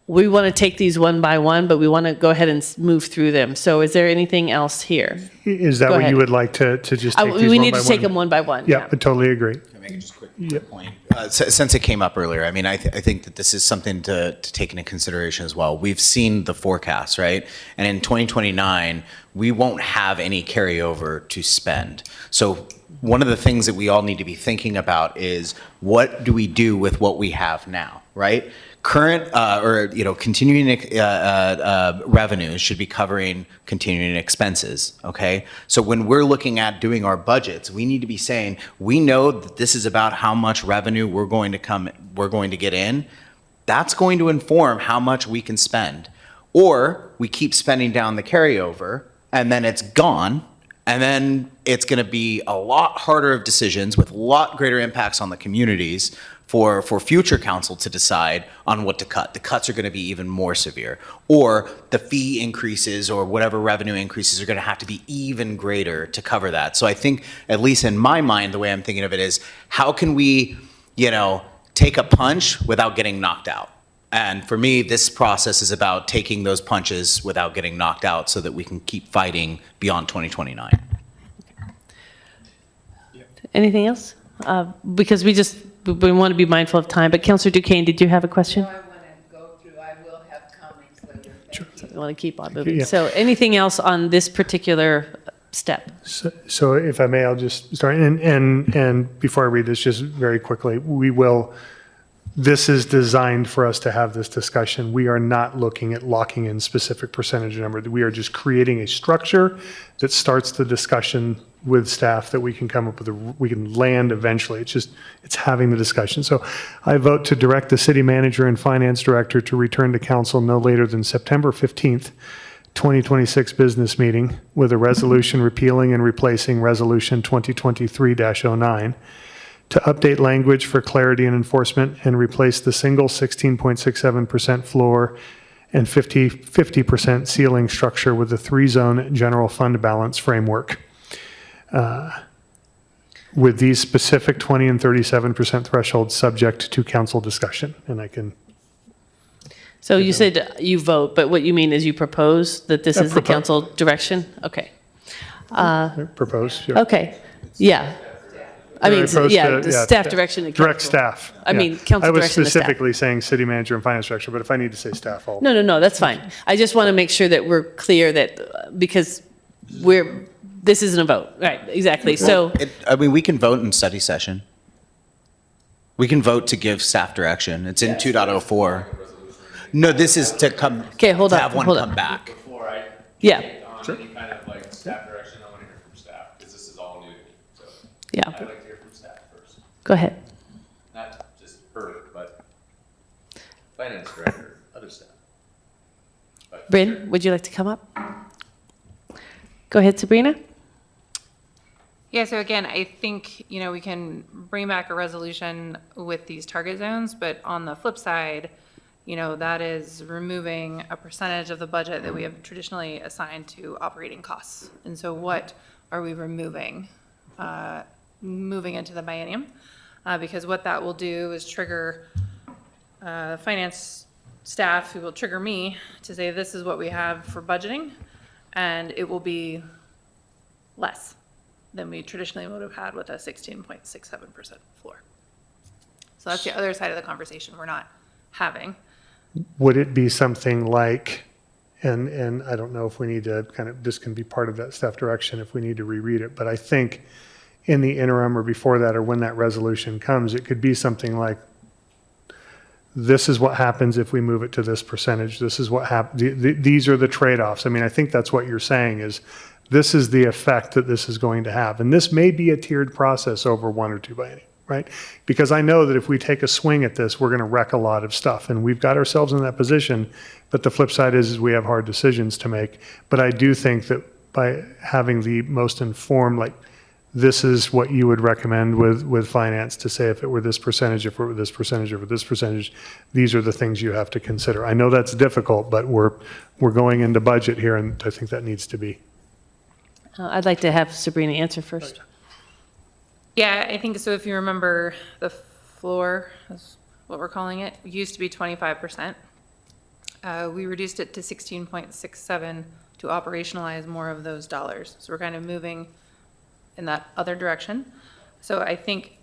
Speaker 1: We want to take these one by one, but we want to go ahead and move through them. So is there anything else here?
Speaker 16: Is that
Speaker 1: Go
Speaker 16: what
Speaker 1: ahead.
Speaker 16: you would like to just take these
Speaker 1: We
Speaker 16: one
Speaker 1: need
Speaker 16: by
Speaker 1: to take
Speaker 16: one?
Speaker 1: them one by one.
Speaker 16: Yeah, I totally agree.
Speaker 3: Can I make just a quick point? Since it came up earlier, I mean, I think that this is something to take into consideration as well. We've seen the forecast, right? And in 2029, we won't have any carryover to spend. So one of the things that we all need to be thinking about is, what do we do with what we have now, right? Current continuing revenues should be covering continuing expenses, okay? So when we're looking at doing our budgets, we need to be saying, we know that this is about how much revenue we're going to get in. That's going to inform how much we can spend. Or we keep spending down the carryover and then it's gone, and then it's going to be a lot harder of decisions with a lot greater impacts on the communities for future council to decide on what to cut. The cuts are going to be even more severe. Or the fee increases or whatever revenue increases are going to have to be even greater to cover that. So I think, at least in my mind, the way I'm thinking of it is, how can we, take a punch without getting knocked out? And for me, this process is about taking those punches without getting knocked out so that we can keep fighting beyond 2029.
Speaker 1: Anything else? Because we want to be mindful of time. But Councillor Duquesne, did you have a question?
Speaker 5: No, I want to go through. I will have comments later. Thank you.
Speaker 1: I want to keep on moving.
Speaker 16: Yeah.
Speaker 1: So anything else on this particular step?
Speaker 16: So if I may, I'll just start. And before I read this, just very quickly, this is designed for us to have this discussion. We are not looking at locking in specific percentage number. We are just creating a structure that starts the discussion with staff that we can come up with, we can land eventually. It's having the discussion. So I vote to direct the city manager and finance director to return to council no later than September 15th, 2026 business meeting with a resolution repealing and replacing resolution 2023-09 to update language for clarity and enforcement and replace the single 16.67% floor and 50% ceiling structure with the 3-zone general fund balance framework. With these specific 20 and 37% thresholds subject to council discussion. And I can.
Speaker 1: So you said you vote, but what you mean is you propose that this is the council direction? Okay.
Speaker 16: Propose. Sure.
Speaker 1: Okay. Yeah. I mean, staff direction.
Speaker 16: Direct staff.
Speaker 1: I mean, council direction.
Speaker 16: I was
Speaker 1: to staff.
Speaker 16: specifically saying city manager and finance director, but if I need to say staff, I'll.
Speaker 1: No, that's fine. I just want to make sure that we're clear that because This isn't a vote, right, exactly. So,
Speaker 3: I mean, we can vote in study session. We can vote to give staff direction. It's in 2.04. No, this is to come,
Speaker 1: okay, hold
Speaker 3: to
Speaker 1: on,
Speaker 3: have one
Speaker 1: hold
Speaker 3: come
Speaker 1: on.
Speaker 3: back.
Speaker 6: Before I
Speaker 1: Yeah.
Speaker 6: on any kind of like staff direction, I want to hear from staff, because this is all new to me. So
Speaker 1: Yeah.
Speaker 6: I'd like to hear from staff first.
Speaker 1: Go ahead.
Speaker 6: Not just her, but finance director, other staff.
Speaker 1: Bryn, would you like to come up? Go ahead, Sabrina.
Speaker 2: Yeah, so again, I think, we can bring back a resolution with these target zones, but on the flip side, that is removing a percentage of the budget that we have traditionally assigned to operating costs. And so what are we removing, moving into the biennium? Because what that will do is trigger finance staff, who will trigger me to say, this is what we have for budgeting, and it will be less than we traditionally would have had with a 16.67% floor. So that's the other side of the conversation we're not having.
Speaker 16: Would it be something like, and I don't know if we need to this can be part of that staff direction if we need to reread it, but I think in the interim or before that, or when that resolution comes, it could be something like, this is what happens if we move it to this percentage. This is what these are the trade-offs. I mean, I think that's what you're saying is, this is the effect that this is going to have. And this may be a tiered process over 1 or 2 biennium, right? Because I know that if we take a swing at this, we're going to wreck a lot of stuff. And we've got ourselves in that position. But the flip side is we have hard decisions to make. But I do think that by having the most informed, like, this is what you would recommend with finance to say, if it were this percentage, if it were this percentage, if it were this percentage, these are the things you have to consider. I know that's difficult, but we're going into budget here, and I think that needs to be.
Speaker 1: I'd like to have Sabrina answer first.
Speaker 2: Yeah, I think so. If you remember, the floor, is what we're calling it, used to be 25%. We reduced it to 16.67 to operationalize more of those dollars. So we're kind of moving in that other direction. So I think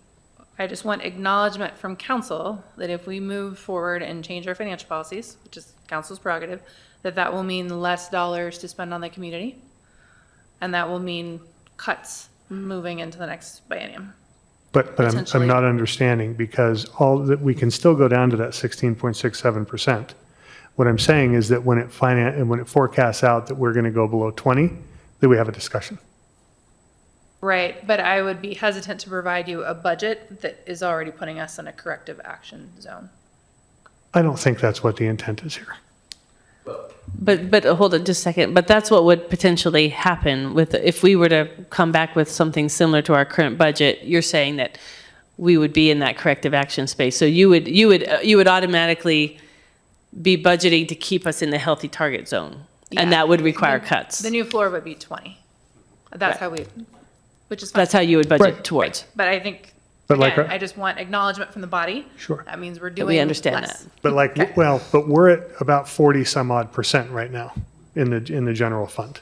Speaker 2: I just want acknowledgement from council that if we move forward and change our financial policies, which is council's prerogative, that will mean less dollars to spend on the community. And that will mean cuts moving into the next biennium.
Speaker 16: But I'm not understanding, because all that we can still go down to that 16.67%. What I'm saying is that when it forecasts out that we're going to go below 20, then we have a discussion.
Speaker 2: Right, but I would be hesitant to provide you a budget that is already putting us in a corrective action zone.
Speaker 16: I don't think that's what the intent is here.
Speaker 1: But hold on just a second. But that's what would potentially happen with, if we were to come back with something similar to our current budget. You're saying that we would be in that corrective action space. So you would automatically be budgeting to keep us in the healthy target zone, and that would require cuts.
Speaker 2: The new floor would be 20. That's how we, which is fine.
Speaker 1: That's how you would budget towards.
Speaker 2: But I think,
Speaker 16: But
Speaker 2: again,
Speaker 16: like,
Speaker 2: I just want acknowledgement from the body.
Speaker 16: Sure.
Speaker 2: That means we're doing
Speaker 1: We understand
Speaker 2: less.
Speaker 1: that.
Speaker 16: but like, well, but we're at about 40 some odd % right now in the general fund.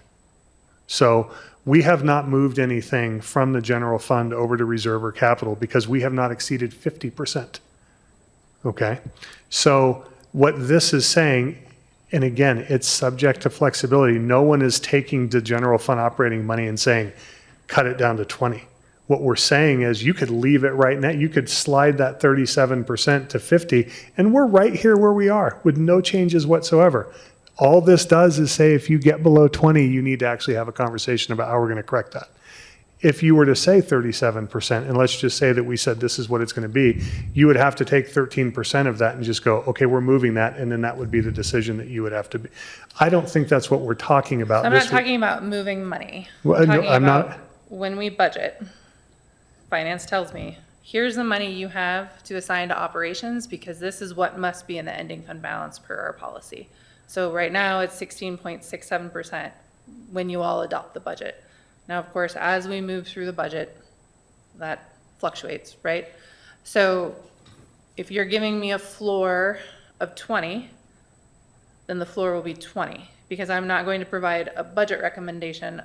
Speaker 16: So we have not moved anything from the general fund over to reserve or capital because we have not exceeded 50%. Okay? So what this is saying, and again, it's subject to flexibility. No one is taking the general fund operating money and saying, cut it down to 20. What we're saying is you could leave it right now. You could slide that 37% to 50, and we're right here where we are with no changes whatsoever. All this does is say if you get below 20, you need to actually have a conversation about how we're going to correct that. If you were to say 37%, and let's just say that we said this is what it's going to be, you would have to take 13% of that and just go, okay, we're moving that, and then that would be the decision that you would have to be. I don't think that's what we're talking about.
Speaker 2: So I'm not talking about moving money.
Speaker 16: Well,
Speaker 2: I'm
Speaker 16: no,
Speaker 2: talking
Speaker 16: I'm
Speaker 2: about
Speaker 16: not.
Speaker 2: when we budget, finance tells me, here's the money you have to assign to operations because this is what must be in the ending fund balance per our policy. So right now it's 16.67% when you all adopt the budget. Now, of course, as we move through the budget, that fluctuates, right? So if you're giving me a floor of 20, then the floor will be 20 because I'm not going to provide a budget recommendation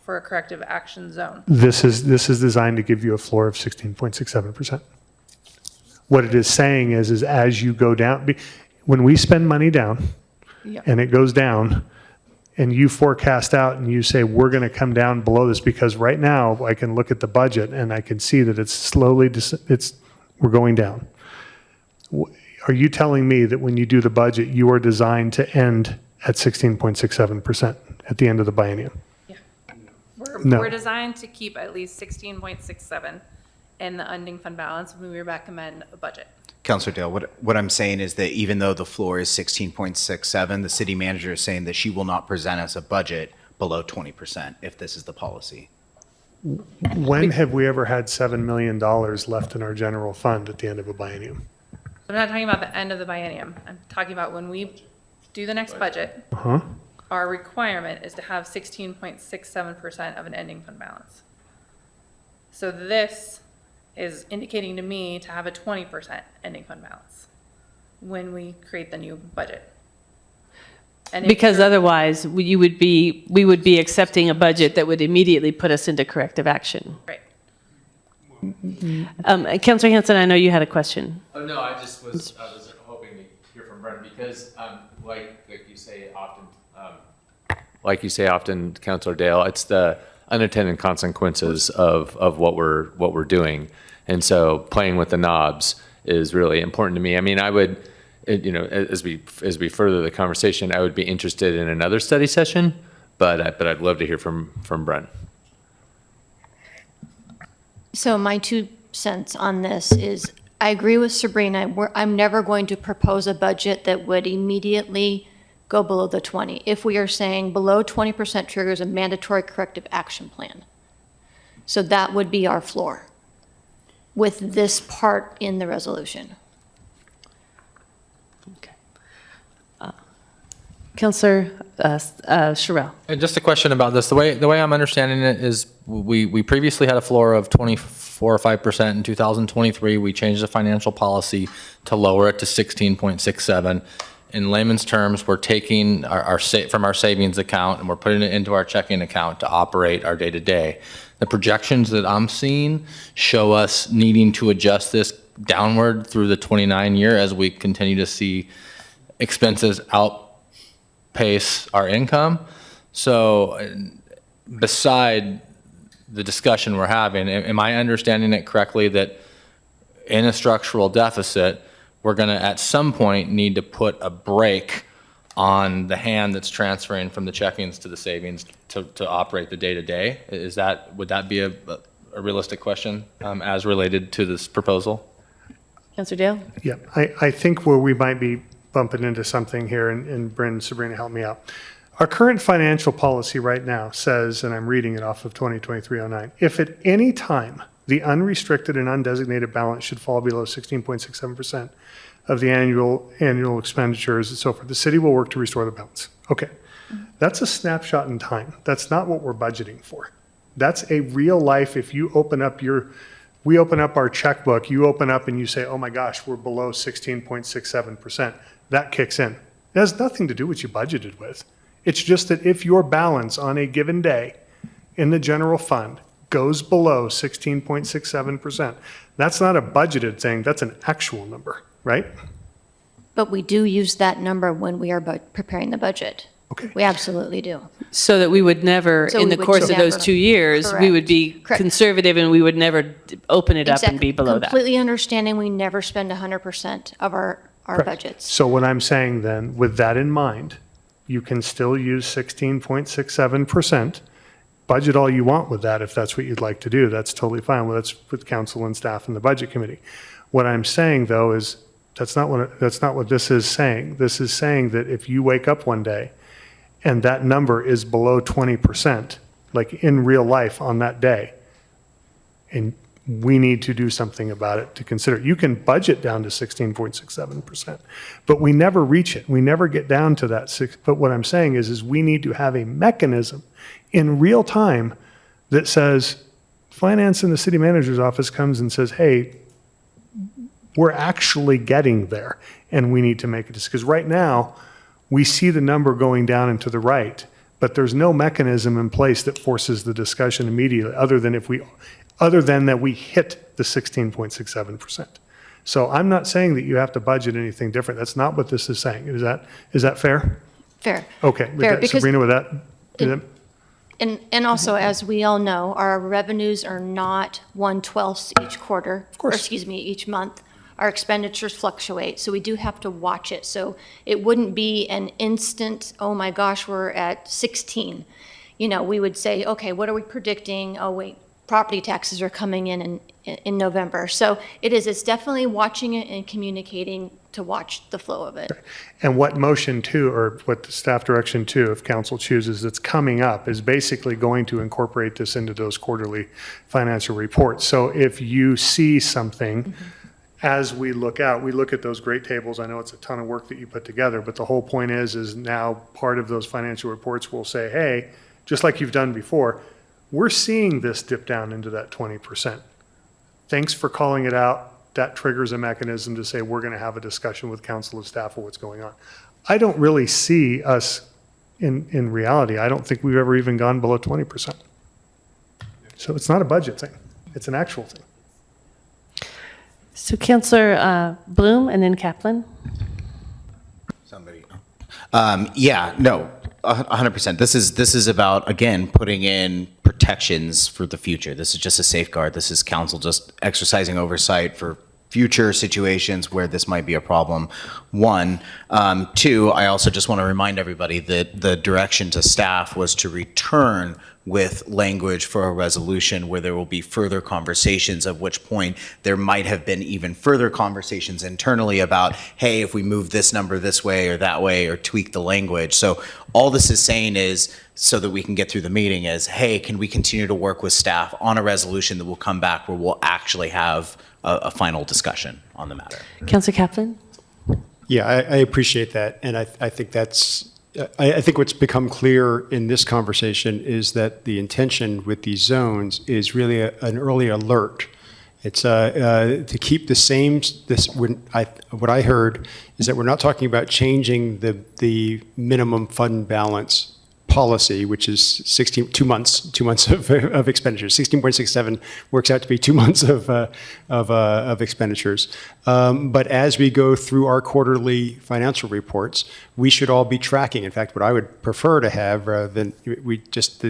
Speaker 2: for a corrective action zone.
Speaker 16: This is designed to give you a floor of 16.67%. What it is saying is as you go down, when we spend money down
Speaker 2: Yep.
Speaker 16: and it goes down, and you forecast out and you say, we're going to come down below this, because right now I can look at the budget and I can see that it's slowly, we're going down. Are you telling me that when you do the budget, you are designed to end at 16.67% at the end of the biennium? No.
Speaker 2: We're designed to keep at least 16.67 in the ending fund balance when we recommend a budget.
Speaker 3: Councilor Dale, what I'm saying is that even though the floor is 16.67, the city manager is saying that she will not present us a budget below 20% if this is the policy.
Speaker 16: When have we ever had $7 million left in our general fund at the end of a biennium?
Speaker 2: I'm not talking about the end of the biennium. I'm talking about when we do the next budget,
Speaker 16: Uh-huh.
Speaker 2: our requirement is to have 16.67% of an ending fund balance. So this is indicating to me to have a 20% ending fund balance when we create the new budget. And if
Speaker 1: Because
Speaker 2: you're-
Speaker 1: otherwise, we would be accepting a budget that would immediately put us into corrective action.
Speaker 2: Right.
Speaker 1: Councilor Hanson, I know you had a question.
Speaker 6: Oh, no, I was hoping to hear from Brent because, like you say often, Councilor Dale, it's the unintended consequences of what we're doing. And so playing with the knobs is really important to me. I mean, I would, as we further the conversation, I would be interested in another study session, but I'd love to hear from Brent.
Speaker 17: So my 2 cents on this is, I agree with Sabrina. I'm never going to propose a budget that would immediately go below the 20. If we are saying below 20% triggers a mandatory corrective action plan. So that would be our floor with this part in the resolution.
Speaker 1: Councilor Sherrill.
Speaker 7: And just a question about this. The way I'm understanding it is we previously had a floor of 24 or 5% in 2023. We changed the financial policy to lower it to 16.67. In layman's terms, we're taking from our savings account and we're putting it into our checking account to operate our day-to-day. The projections that I'm seeing show us needing to adjust this downward through the 29 year as we continue to see expenses outpace our income. So beside the discussion we're having, am I understanding it correctly that in a structural deficit, we're going to at some point need to put a brake on the hand that's transferring from the checkings to the savings to operate the day-to-day? Would that be a realistic question as related to this proposal?
Speaker 1: Councilor Dale?
Speaker 16: Yeah, I think where we might be bumping into something here, and Bryn, Sabrina, help me out. Our current financial policy right now says, and I'm reading it off of 2023-09, if at any time the unrestricted and undesignated balance should fall below 16.67% of the annual expenditures and so forth, the city will work to restore the balance. Okay, that's a snapshot in time. That's not what we're budgeting for. That's a real life. If you open up we open up our checkbook, you open up and you say, oh my gosh, we're below 16.67%. That kicks in. It has nothing to do with what you budgeted with. It's just that if your balance on a given day in the general fund goes below 16.67%, that's not a budgeted thing, that's an actual number, right?
Speaker 17: But we do use that number when we are preparing the budget.
Speaker 16: Okay.
Speaker 17: We absolutely do.
Speaker 1: So that we would never,
Speaker 17: So
Speaker 1: in
Speaker 17: we
Speaker 1: the
Speaker 17: would
Speaker 1: course of those
Speaker 17: never-
Speaker 1: 2 years, we would be
Speaker 17: Correct.
Speaker 1: conservative and we would never open it up and be
Speaker 17: Exactly.
Speaker 1: below that.
Speaker 17: Completely understanding we never spend 100% of our
Speaker 16: Correct.
Speaker 17: budgets.
Speaker 16: So what I'm saying then, with that in mind, you can still use 16.67%. Budget all you want with that if that's what you'd like to do. That's totally fine. Well, that's with council and staff and the budget committee. What I'm saying though is that's not what this is saying. This is saying that if you wake up one day and that number is below 20%, like in real life on that day, and we need to do something about it to consider. You can budget down to 16.67%, but we never reach it. We never get down to that six. But what I'm saying is we need to have a mechanism in real time that says, finance in the city manager's office comes and says, hey, we're actually getting there and we need to make a decision. Because right now, we see the number going down and to the right, but there's no mechanism in place that forces the discussion immediately other than that we hit the 16.67%. So I'm not saying that you have to budget anything different. That's not what this is saying. Is that fair?
Speaker 17: Fair.
Speaker 16: Okay, with
Speaker 17: Fair,
Speaker 16: that,
Speaker 17: because-
Speaker 16: Sabrina, with that,
Speaker 17: And also, as we all know, our revenues are not 1/12 each quarter. Of course. Or excuse me, each month. Our expenditures fluctuate, so we do have to watch it. So it wouldn't be an instant, oh my gosh, we're at 16. You know, we would say, okay, what are we predicting? Oh, wait, property taxes are coming in November. So it's definitely watching it and communicating to watch the flow of it.
Speaker 16: and what motion two, or what the staff direction two, if council chooses, that's coming up, is basically going to incorporate this into those quarterly financial reports. So if you see something, as we look out, we look at those great tables. I know it's a ton of work that you put together, but the whole point is now part of those financial reports will say, hey, just like you've done before, we're seeing this dip down into that 20%. Thanks for calling it out. That triggers a mechanism to say, we're going to have a discussion with council and staff of what's going on. I don't really see us, in reality, I don't think we've ever even gone below 20%. So it's not a budget thing. It's an actual thing.
Speaker 1: So Councillor Bloom and then Kaplan.
Speaker 3: Somebody. Yeah, no, 100%. This is about, again, putting in protections for the future. This is just a safeguard. This is council just exercising oversight for future situations where this might be a problem. One. Two, I also just want to remind everybody that the direction to staff was to return with language for a resolution where there will be further conversations, at which point there might have been even further conversations internally about, hey, if we move this number this way or that way or tweak the language. So all this is saying is, so that we can get through the meeting, is, hey, can we continue to work with staff on a resolution that will come back where we'll actually have a final discussion on the matter?
Speaker 1: Councillor Kaplan?
Speaker 4: Yeah, I appreciate that, and I think that's, I think what's become clear in this conversation is that the intention with these zones is really an early alert. It's to keep the same, what I heard is that we're not talking about changing the minimum fund balance policy, which is 2 months of expenditures. 16.67 works out to be 2 months of expenditures. But as we go through our quarterly financial reports, we should all be tracking. In fact, what I would prefer to have, rather than we just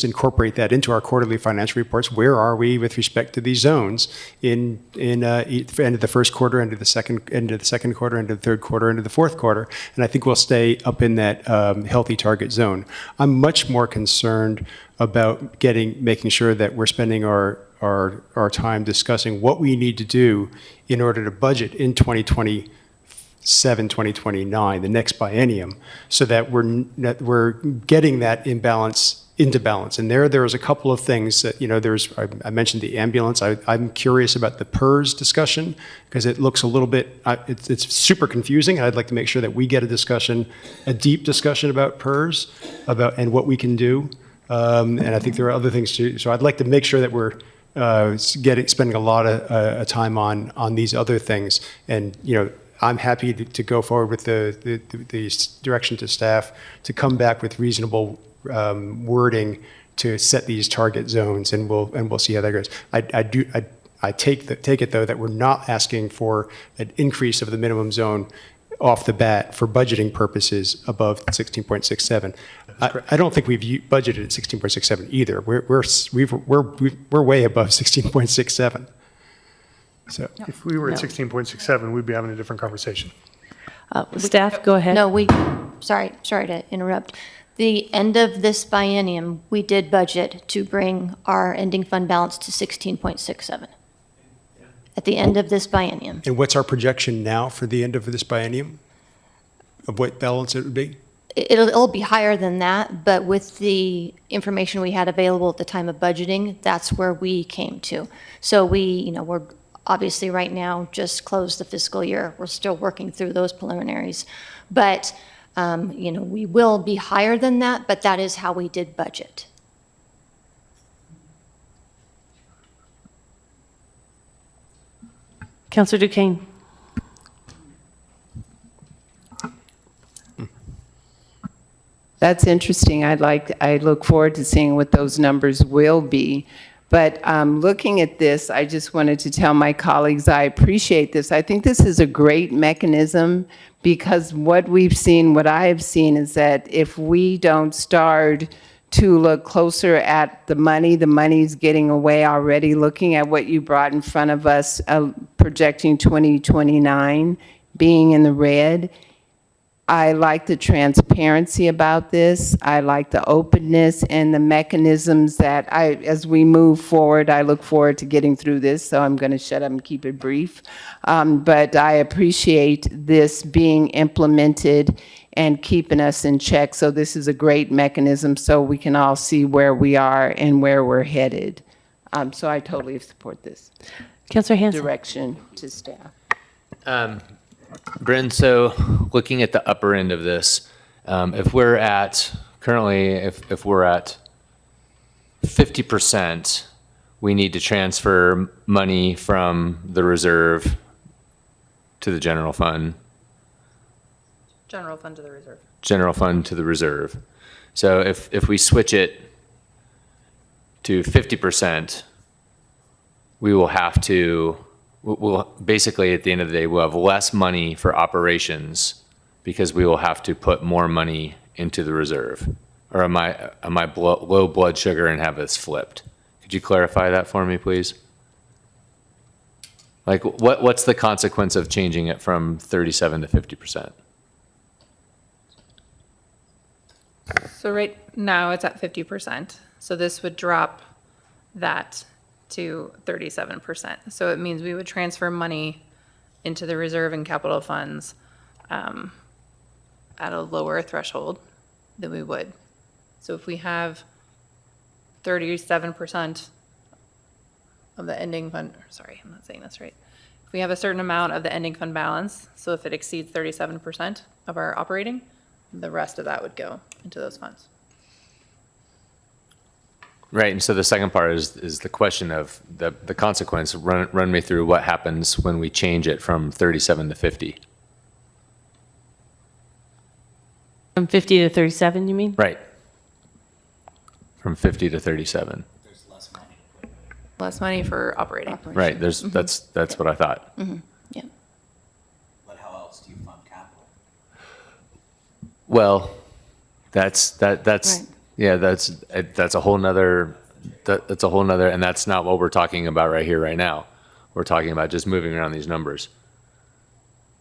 Speaker 4: incorporate that into our quarterly financial reports. Where are we with respect to these zones in end of the first quarter, end of the second quarter, end of the third quarter, end of the fourth quarter, and I think we'll stay up in that healthy target zone. I'm much more concerned about making sure that we're spending our time discussing what we need to do in order to budget in 2027, 2029, the next biennium, so that we're getting that imbalance into balance. And there is a couple of things that, I mentioned the ambulance. I'm curious about the PERS discussion, because it looks a little bit, it's super confusing. And I'd like to make sure that we get a deep discussion about PERS, and what we can do. And I think there are other things too. So I'd like to make sure that we're spending a lot of time on these other things. And, I'm happy to go forward with the direction to staff to come back with reasonable wording to set these target zones, and we'll see how that goes. I take it though that we're not asking for an increase of the minimum zone off the bat for budgeting purposes above 16.67. I don't think we've budgeted at 16.67 either. We're way above 16.67. So
Speaker 16: if we were at 16.67, we'd be having a different conversation.
Speaker 1: Staff, go ahead.
Speaker 17: No, sorry to interrupt. The end of this biennium, we did budget to bring our ending fund balance to 16.67 at the end of this biennium.
Speaker 4: And what's our projection now for the end of this biennium of what balance it would be?
Speaker 17: It'll be higher than that, but with the information we had available at the time of budgeting, that's where we came to. So we're obviously right now just closed the fiscal year. We're still working through those preliminaries. But, we will be higher than that, but that is how we did budget.
Speaker 1: Councillor Duquesne.
Speaker 5: That's interesting. I look forward to seeing what those numbers will be. But looking at this, I just wanted to tell my colleagues I appreciate this. I think this is a great mechanism because what we've seen, what I have seen is that if we don't start to look closer at the money's getting away already. Looking at what you brought in front of us, projecting 2029 being in the red. I like the transparency about this. I like the openness and the mechanisms that as we move forward, I look forward to getting through this, so I'm going to shut up and keep it brief. But I appreciate this being implemented and keeping us in check. So this is a great mechanism so we can all see where we are and where we're headed. So I totally support this.
Speaker 1: Councilor Hanson.
Speaker 5: Direction to staff.
Speaker 6: Bryn, so looking at the upper end of this, if we're at, currently, if we're at 50%, we need to transfer money from the reserve to the general fund.
Speaker 2: General fund to the reserve.
Speaker 6: General fund to the reserve. So if we switch it to 50%, we will have to, we'll basically at the end of the day, we'll have less money for operations because we will have to put more money into the reserve. Or am I low blood sugar and have this flipped? Could you clarify that for me, please? Like what's the consequence of changing it from 37 to 50%?
Speaker 2: So right now it's at 50%. So this would drop that to 37%. So it means we would transfer money into the reserve and capital funds at a lower threshold than we would. So if we have 37% of the ending fund, sorry, I'm not saying this right. If we have a certain amount of the ending fund balance, so if it exceeds 37% of our operating, the rest of that would go into those funds.
Speaker 6: Right, and so the second part is the question of the consequence. Run me through what happens when we change it from 37 to 50.
Speaker 1: From 50 to 37, you mean?
Speaker 6: Right. From 50 to 37.
Speaker 2: Less money for operating.
Speaker 6: Right, that's what I thought.
Speaker 2: Yeah.
Speaker 3: But how else do you fund capital?
Speaker 6: Well, that's
Speaker 5: Right.
Speaker 6: yeah, that's a whole nother, and that's not what we're talking about right here, right now. We're talking about just moving around these numbers.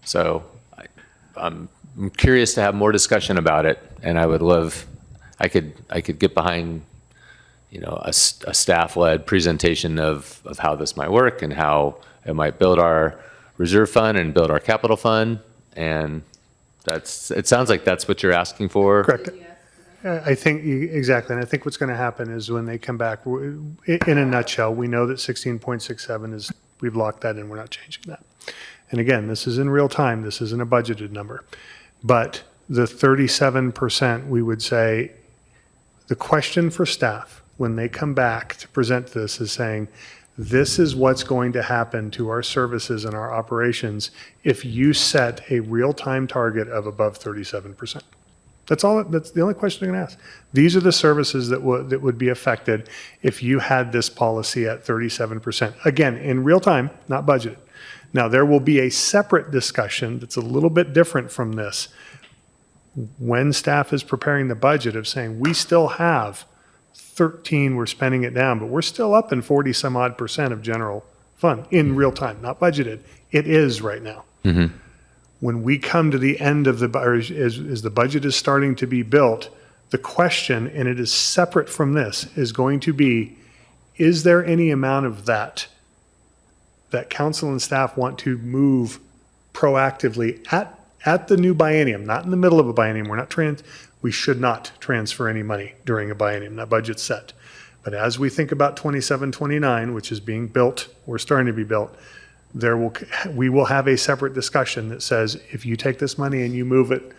Speaker 6: So I'm curious to have more discussion about it, and I would love, I could get behind, a staff-led presentation of how this might work and how it might build our reserve fund and build our capital fund, and it sounds like that's what you're asking for.
Speaker 16: Correct. I think, exactly, and I think what's going to happen is when they come back, in a nutshell, we know that 16.67 is, we've locked that in, we're not changing that. And again, this is in real time, this isn't a budgeted number. But the 37%, we would say, the question for staff, when they come back to present this, is saying, this is what's going to happen to our services and our operations if you set a real-time target of above 37%. That's the only question they're going to ask. These are the services that would be affected if you had this policy at 37%. Again, in real time, not budgeted. Now, there will be a separate discussion that's a little bit different from this when staff is preparing the budget of saying, we still have 13, we're spending it down, but we're still up in 40 some odd % of general fund in real time, not budgeted. It is right now.
Speaker 6: Mm-hmm.
Speaker 16: When we come to the end of as the budget is starting to be built, the question, and it is separate from this, is going to be, is there any amount of that council and staff want to move proactively at the new biennium, not in the middle of a biennium. We should not transfer any money during a biennium, that budget's set. But as we think about 27, 29, which is being built, or starting to be built, we will have a separate discussion that says, if you take this money and you move it,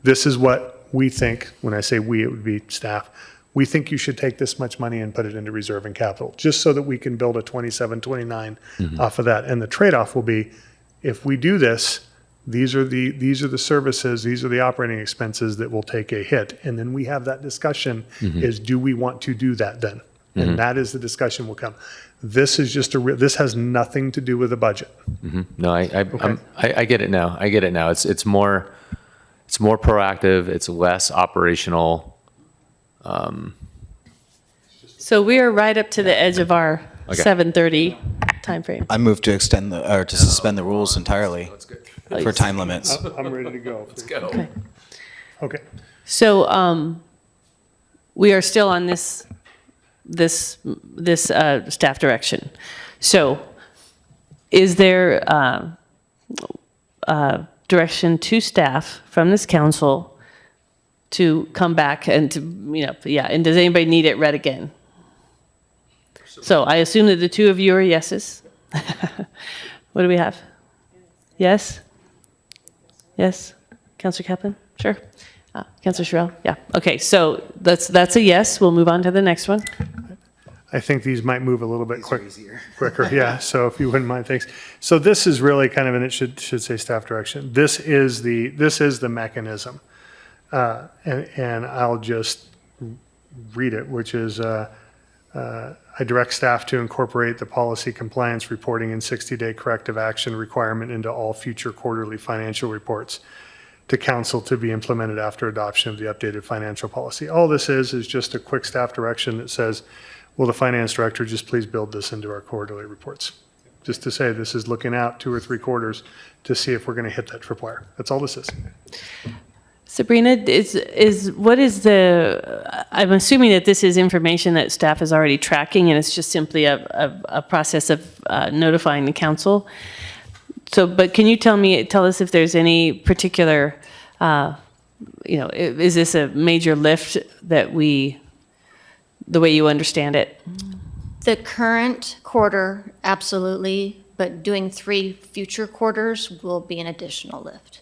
Speaker 16: this is what we think. When I say we, it would be staff. We think you should take this much money and put it into reserve and capital, just so that we can build a 27, 29 off of that. And the trade-off will be, if we do this, these are the services, these are the operating expenses that will take a hit. And then we have that discussion is, do we want to do that then? And that is the discussion will come. This is just this has nothing to do with the budget.
Speaker 6: No, I get it now. I get it now. It's more proactive. It's less operational.
Speaker 1: So we are right up to the edge of our
Speaker 6: Okay.
Speaker 1: 7:30 timeframe.
Speaker 3: I move to extend or to suspend the rules entirely for time limits.
Speaker 16: I'm ready to go. Let's go.
Speaker 1: Okay.
Speaker 16: Okay.
Speaker 1: So we are still on this staff direction. So is there direction to staff from this council to come back and to, and does anybody need it read again? So I assume that the two of you are yeses. What do we have? Yes? Yes? Councillor Kaplan? Sure. Councillor Sherrill? Yeah. Okay, so that's a yes. We'll move on to the next one.
Speaker 16: I think these might move a little bit quicker. Yeah, so if you wouldn't mind, thanks. So this is really kind of, and it should say staff direction. This is the mechanism. And I'll just read it, which is, I direct staff to incorporate the policy compliance reporting and 60-day corrective action requirement into all future quarterly financial reports to council to be implemented after adoption of the updated financial policy. All this is just a quick staff direction that says, will the finance director just please build this into our quarterly reports? Just to say this is looking out 2 or 3 quarters to see if we're going to hit that tripwire. That's all this is.
Speaker 1: Sabrina, I'm assuming that this is information that staff is already tracking and it's just simply a process of notifying the council. So, but can you tell us if there's any particular, is this a major lift that the way you understand it?
Speaker 17: The current quarter, absolutely, but doing 3 future quarters will be an additional lift.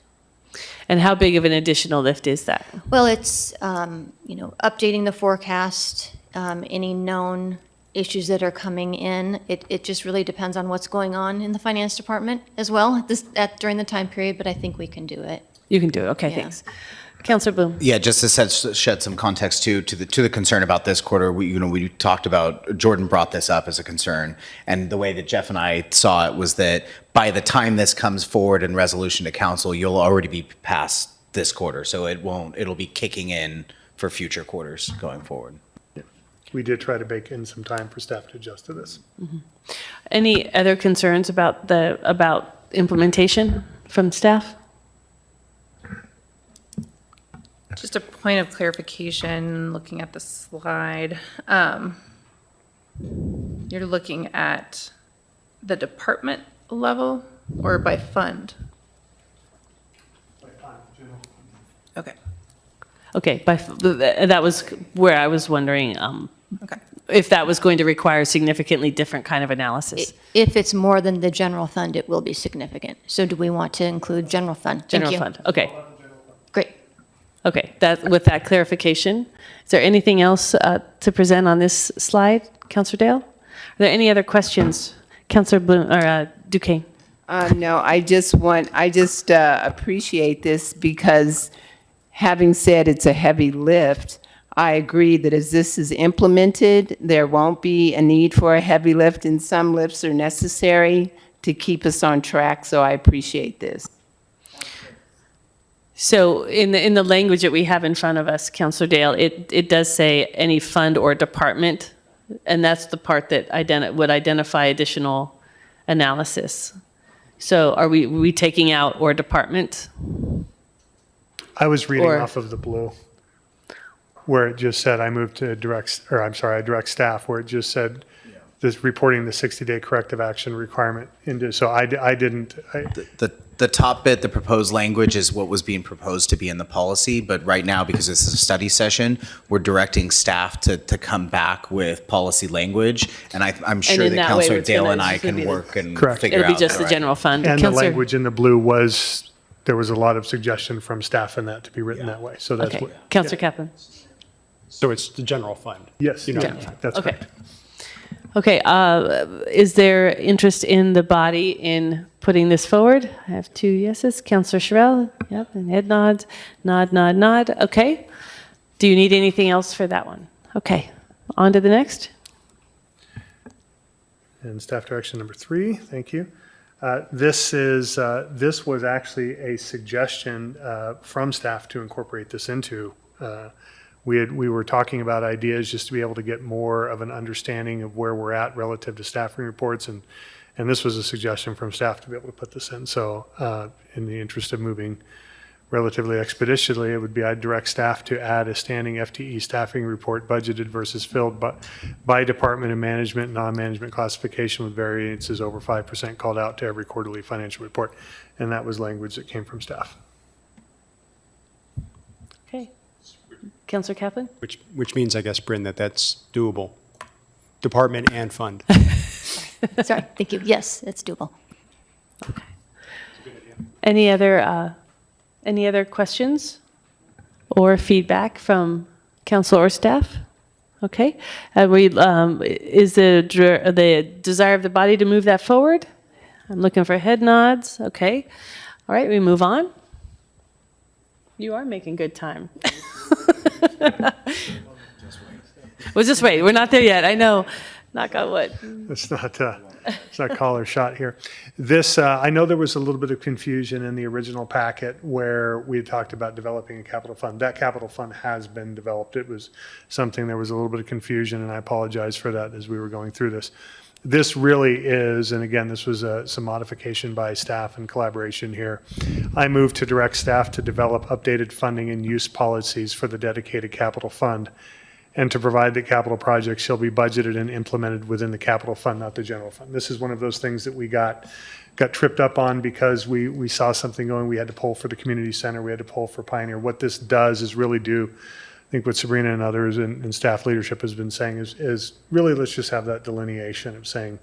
Speaker 1: And how big of an additional lift is that?
Speaker 17: Well, it's, updating the forecast, any known issues that are coming in. It just really depends on what's going on in the finance department as well during the time period, but I think we can do it.
Speaker 1: You can do it. Okay,
Speaker 17: Yeah.
Speaker 1: thanks. Councillor Bloom.
Speaker 3: Yeah, just to shed some context to the concern about this quarter, we talked about, Jordan brought this up as a concern, and the way that Jeff and I saw it was that by the time this comes forward in resolution to council, you'll already be past this quarter, so it'll be kicking in for future quarters going forward.
Speaker 16: We did try to bake in some time for staff to adjust to this.
Speaker 1: Any other concerns about implementation from staff?
Speaker 2: Just a point of clarification, looking at the slide. You're looking at the department level or by fund? Okay.
Speaker 1: Okay, that was where I was wondering
Speaker 2: Okay.
Speaker 1: if that was going to require significantly different kind of analysis.
Speaker 17: If it's more than the general fund, it will be significant. So do we want to include general fund? Thank
Speaker 1: General
Speaker 17: you.
Speaker 1: fund, okay.
Speaker 17: Great.
Speaker 1: Okay, with that clarification, is there anything else to present on this slide, Councillor Dale? Are there any other questions? Councillor Bloom, or Duquesne?
Speaker 5: No, I just appreciate this because having said it's a heavy lift, I agree that as this is implemented, there won't be a need for a heavy lift, and some lifts are necessary to keep us on track, so I appreciate this.
Speaker 1: So in the language that we have in front of us, Councillor Dale, it does say any fund or department, and that's the part that would identify additional analysis. So are we taking out or department?
Speaker 16: I was reading
Speaker 1: Or-
Speaker 16: off of the blue, where it just said I direct staff, where it just said this reporting the 60-day corrective action requirement into, so I didn't.
Speaker 3: The top bit, the proposed language is what was being proposed to be in the policy, but right now, because this is a study session, we're directing staff to come back with policy language, and I'm sure
Speaker 1: in
Speaker 3: that
Speaker 1: that way,
Speaker 3: Councillor
Speaker 1: it's
Speaker 3: Dale
Speaker 1: gonna-
Speaker 3: and I
Speaker 1: it's gonna
Speaker 3: can
Speaker 1: be the-
Speaker 3: work and
Speaker 16: Correct.
Speaker 3: figure out.
Speaker 1: It'll be just the
Speaker 3: right.
Speaker 1: general fund.
Speaker 16: And the
Speaker 1: Councillor-
Speaker 16: language in the blue there was a lot of suggestion from staff in that to be written that way, so that's
Speaker 1: Okay,
Speaker 16: what.
Speaker 1: Councillor Kaplan?
Speaker 4: So it's the general fund.
Speaker 16: Yes,
Speaker 1: General.
Speaker 16: that's
Speaker 1: Okay.
Speaker 16: correct.
Speaker 1: Okay, is there interest in the body in putting this forward? I have 2 yeses. Councillor Sherrill, yep, and head nods, nod. Okay. Do you need anything else for that one? Okay, on to the next.
Speaker 16: And staff direction number 3, thank you. This was actually a suggestion from staff to incorporate this into. We were talking about ideas just to be able to get more of an understanding of where we're at relative to staffing reports, and this was a suggestion from staff to be able to put this in. So in the interest of moving relatively expeditiously, it would be I'd direct staff to add a standing FTE staffing report budgeted versus filled by department and management, non-management classification with variances over 5% called out to every quarterly financial report. And that was language that came from staff.
Speaker 1: Okay. Councillor Kaplan?
Speaker 4: Which means, I guess, Bryn, that's doable. Department and fund.
Speaker 17: Sorry, thank you. Yes, it's doable.
Speaker 1: Any other questions or feedback from council or staff? Okay. Is the desire of the body to move that forward? I'm looking for head nods. Okay. All right, we move on. You are making good time. Well, just wait. We're not there yet. I know. Knock on wood.
Speaker 16: It's not call or shot here. This, I know there was a little bit of confusion in the original packet where we had talked about developing a capital fund. That capital fund has been developed. It was something, there was a little bit of confusion, and I apologize for that as we were going through this. This really is, and again, this was some modification by staff and collaboration here. I move to direct staff to develop updated funding and use policies for the dedicated capital fund, and to provide that capital projects shall be budgeted and implemented within the capital fund, not the general fund. This is one of those things that we got tripped up on because we saw something going. We had to pull for the community center. We had to pull for Pioneer. What this does is really do, I think what Sabrina and others and staff leadership has been saying is really let's just have that delineation of saying,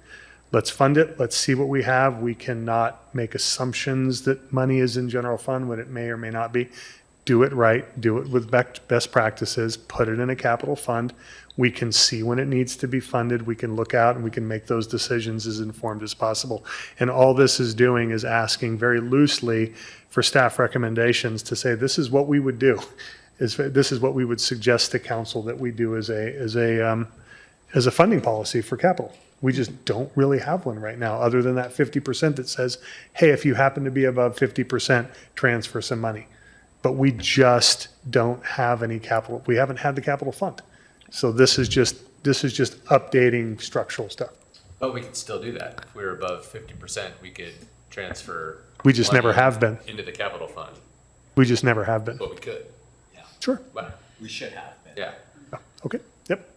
Speaker 16: let's fund it. Let's see what we have. We cannot make assumptions that money is in general fund when it may or may not be. Do it right, do it with best practices, put it in a capital fund. We can see when it needs to be funded. We can look out and we can make those decisions as informed as possible. And all this is doing is asking very loosely for staff recommendations to say, this is what we would do. This is what we would suggest to council that we do as a funding policy for capital. We just don't really have one right now, other than that 50% that says, hey, if you happen to be above 50%, transfer some money. But we just don't have any capital. We haven't had the capital fund. So this is just updating structural stuff.
Speaker 6: But we could still do that. If we were above 50%, we could transfer.
Speaker 16: We just never have been.
Speaker 6: Into the capital fund.
Speaker 16: We just never have been.
Speaker 6: But we could. Yeah.
Speaker 16: Sure.
Speaker 6: But we should have been. Yeah.
Speaker 16: Okay. Yep.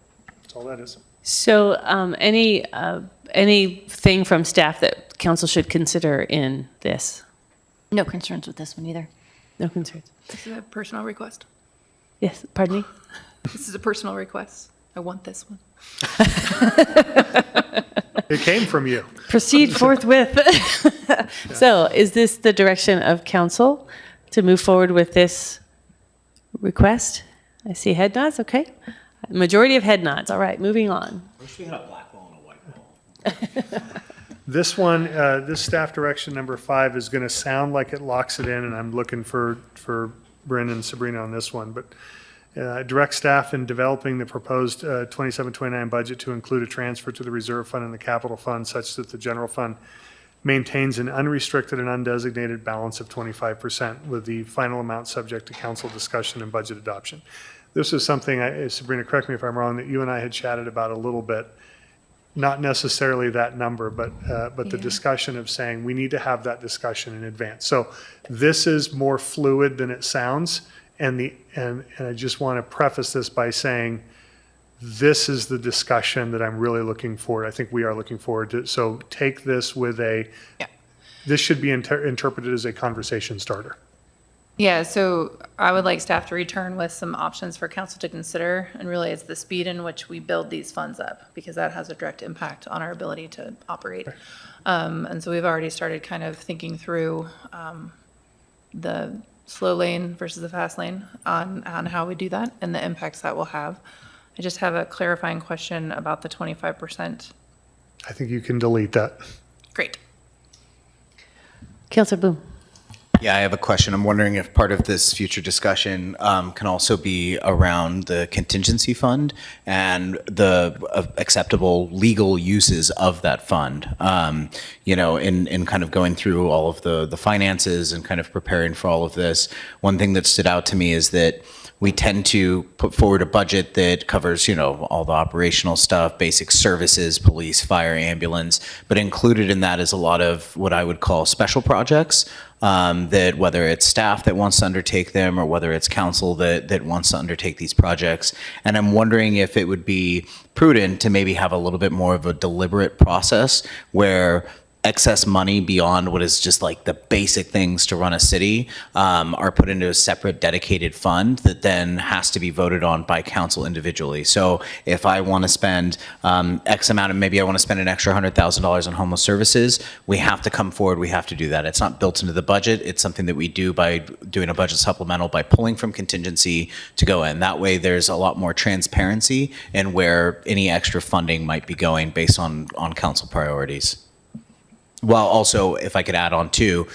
Speaker 16: That's all that is.
Speaker 1: So anything from staff that council should consider in this?
Speaker 17: No concerns with this one either.
Speaker 1: No concerns.
Speaker 2: This is a personal request.
Speaker 1: Yes, pardon me?
Speaker 2: This is a personal request. I want this one.
Speaker 16: It came from you.
Speaker 1: Proceed forthwith. So is this the direction of council to move forward with this request? I see head nods, okay. Majority of head nods, all right, moving on.
Speaker 3: Wish we had a black ball and a white ball.
Speaker 16: This one, this staff direction number 5 is going to sound like it locks it in, and I'm looking for Bryn and Sabrina on this one, but direct staff in developing the proposed 27-29 budget to include a transfer to the reserve fund and the capital fund such that the general fund maintains an unrestricted and undesignated balance of 25% with the final amount subject to council discussion and budget adoption. This is something, Sabrina, correct me if I'm wrong, that you and I had chatted about a little bit. Not necessarily that number, but the discussion of saying we need to have that discussion in advance. So this is more fluid than it sounds, and I just want to preface this by saying this is the discussion that I'm really looking forward. I think we are looking forward to. So take this with this should be interpreted as a conversation starter.
Speaker 2: Yeah, so I would like staff to return with some options for council to consider, and really it's the speed in which we build these funds up, because that has a direct impact on our ability to operate. And so we've already started kind of thinking through the slow lane versus the fast lane on how we do that and the impacts that will have. I just have a clarifying question about the 25%.
Speaker 16: I think you can delete that.
Speaker 2: Great.
Speaker 1: Councilor Bloom.
Speaker 3: Yeah, I have a question. I'm wondering if part of this future discussion can also be around the contingency fund and the acceptable legal uses of that fund. In kind of going through all of the finances and kind of preparing for all of this, one thing that stood out to me is that we tend to put forward a budget that covers, all the operational stuff, basic services, police, fire, ambulance, but included in that is a lot of what I would call special projects, that whether it's staff that wants to undertake them or whether it's council that wants to undertake these projects. And I'm wondering if it would be prudent to maybe have a little bit more of a deliberate process where excess money beyond what is just like the basic things to run a city are put into a separate dedicated fund that then has to be voted on by council individually. So if I want to spend X amount of, maybe I want to spend an extra $100,000 on homeless services, we have to come forward, we have to do that. It's not built into the budget. It's something that we do by doing a budget supplemental, by pulling from contingency to go in. That way there's a lot more transparency in where any extra funding might be going based on council priorities. Well, also, if I could add on too,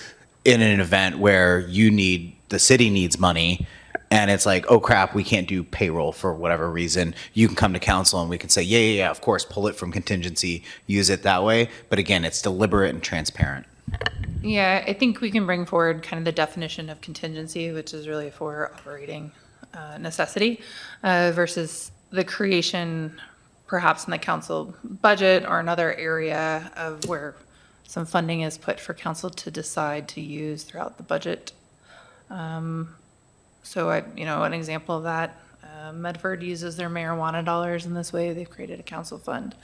Speaker 3: in an event where the city needs money and it's like, oh crap, we can't do payroll for whatever reason, you can come to council and we can say, yeah, of course, pull it from contingency, use it that way. But again, it's deliberate and transparent.
Speaker 2: Yeah, I think we can bring forward kind of the definition of contingency, which is really for operating necessity versus the creation perhaps in the council budget or another area of where some funding is put for council to decide to use throughout the budget. So an example of that, Medford uses their marijuana dollars in this way. They've created a council fund,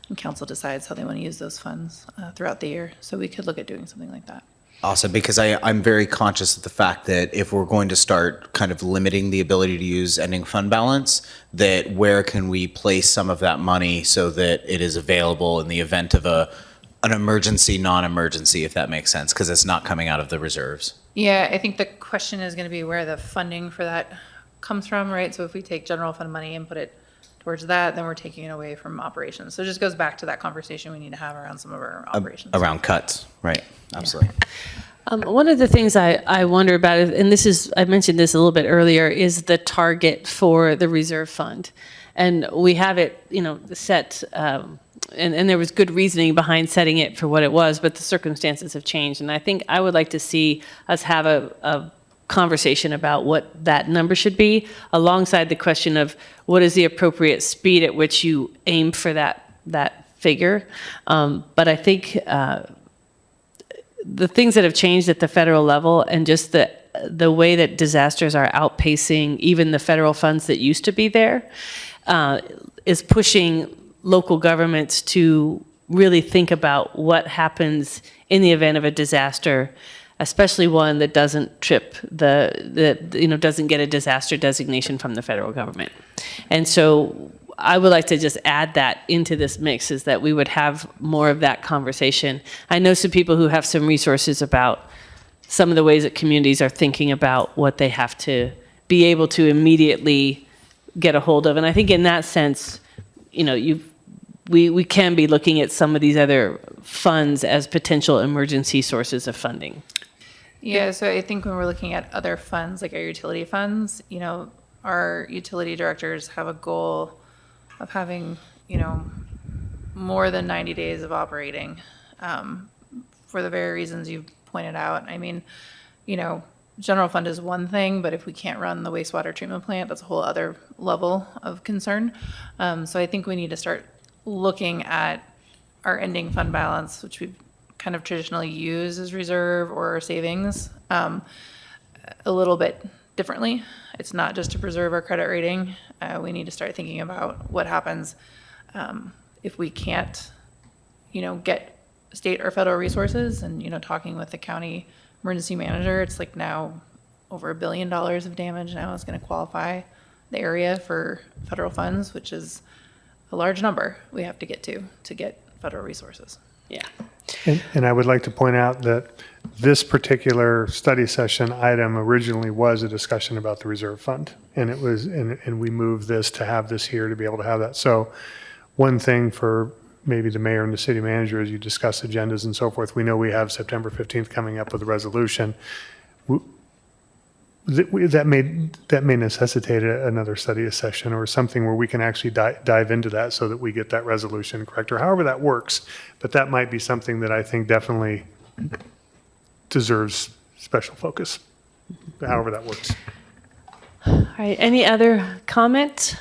Speaker 2: and council decides how they want to use those funds throughout the year. So we could look at doing something like that.
Speaker 3: Awesome, because I'm very conscious of the fact that if we're going to start kind of limiting the ability to use ending fund balance, that where can we place some of that money so that it is available in the event of an emergency, non-emergency, if that makes sense, because it's not coming out of the reserves.
Speaker 2: Yeah, I think the question is going to be where the funding for that comes from, right? So if we take general fund money and put it towards that, then we're taking it away from operations. So it just goes back to that conversation we need to have around some of our operations.
Speaker 3: Around cuts, right, absolutely.
Speaker 1: One of the things I wonder about, and I mentioned this a little bit earlier, is the target for the reserve fund. And we have it, set, and there was good reasoning behind setting it for what it was, but the circumstances have changed. And I think I would like to see us have a conversation about what that number should be, alongside the question of what is the appropriate speed at which you aim for that figure. But I think the things that have changed at the federal level and just the way that disasters are outpacing even the federal funds that used to be there is pushing local governments to really think about what happens in the event of a disaster, especially one that doesn't doesn't get a disaster designation from the federal government. And so I would like to just add that into this mix, is that we would have more of that conversation. I know some people who have some resources about some of the ways that communities are thinking about what they have to be able to immediately get a hold of. And I think in that sense, we can be looking at some of these other funds as potential emergency sources of funding.
Speaker 2: Yeah, so I think when we're looking at other funds, like our utility funds, our utility directors have a goal of having, more than 90 days of operating for the very reasons you've pointed out. I mean, general fund is one thing, but if we can't run the wastewater treatment plant, that's a whole other level of concern. So I think we need to start looking at our ending fund balance, which we've kind of traditionally used as reserve or savings, a little bit differently. It's not just to preserve our credit rating. We need to start thinking about what happens if we can't, get state or federal resources. And, talking with the county emergency manager, it's like now over $1 billion of damage now is going to qualify the area for federal funds, which is a large number we have to get federal resources.
Speaker 1: Yeah.
Speaker 16: And I would like to point out that this particular study session item originally was a discussion about the reserve fund. And it was, and we moved this to have this here to be able to have that. So one thing for maybe the mayor and the city manager, as you discuss agendas and so forth, we know we have September 15th coming up with a resolution. that may necessitate another study session or something where we can actually dive into that so that we get that resolution correct, or however that works. But that might be something that I think definitely deserves special focus, however that works.
Speaker 1: All right, any other comment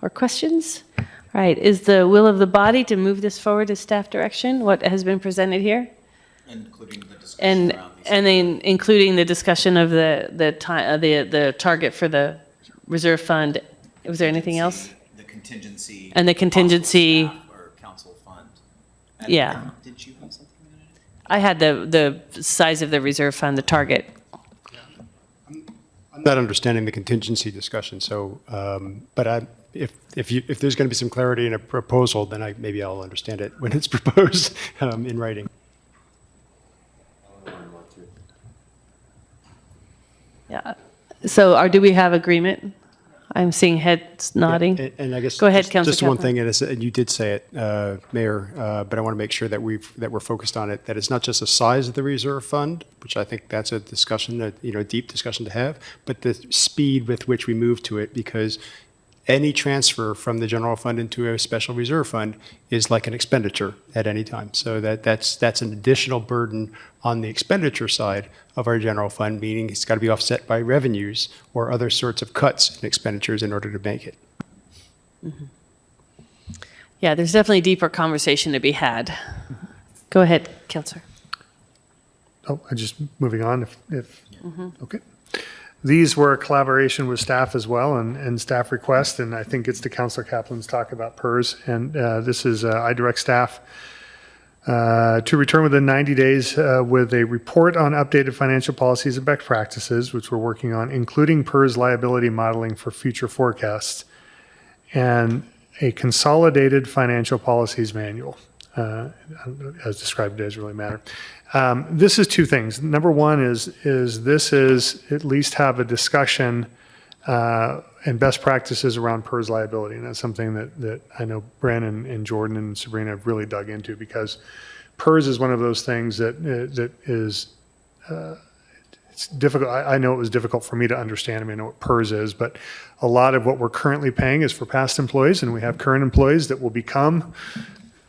Speaker 1: or questions? All right, is the will of the body to move this forward to staff direction, what has been presented here?
Speaker 3: Including the discussion around these.
Speaker 1: And then including the discussion of the target for the reserve fund. Was there anything else?
Speaker 3: The contingency.
Speaker 1: And the contingency.
Speaker 3: Staff or council fund. And
Speaker 1: Yeah.
Speaker 3: Did you have something?
Speaker 1: I had the size of the reserve fund, the target.
Speaker 4: I'm not understanding the contingency discussion, so, but if there's going to be some clarity in a proposal, then maybe I'll understand it when it's proposed in writing.
Speaker 1: Yeah. So do we have agreement? I'm seeing heads nodding.
Speaker 4: And I guess
Speaker 1: Go ahead,
Speaker 4: just
Speaker 1: Councilor
Speaker 4: one
Speaker 1: Kaplan.
Speaker 4: thing, and you did say it, Mayor, but I want to make sure that we're focused on it. That it's not just the size of the reserve fund, which I think that's a discussion, a deep discussion to have, but the speed with which we move to it, because any transfer from the general fund into a special reserve fund is like an expenditure at any time. So that's an additional burden on the expenditure side of our general fund, meaning it's got to be offset by revenues or other sorts of cuts in expenditures in order to make it.
Speaker 1: Mm-hmm. Yeah, there's definitely deeper conversation to be had. Go ahead, Councilor.
Speaker 16: Oh, I just moving on okay. These were a collaboration with staff as well and staff request, and I think it's to Councilor Kaplan's talk about PERS. And this is, I direct staff to return within 90 days with a report on updated financial policies and best practices, which we're working on, including PERS liability modeling for future forecasts, and a consolidated financial policies manual. As described, it doesn't really matter. This is two things. Number one is at least have a discussion and best practices around PERS liability. And that's something that I know Brandon and Jordan and Sabrina have really dug into, because PERS is one of those things that is, it's difficult. I know it was difficult for me to understand. I mean, I know what PERS is, but a lot of what we're currently paying is for past employees, and we have current employees that will become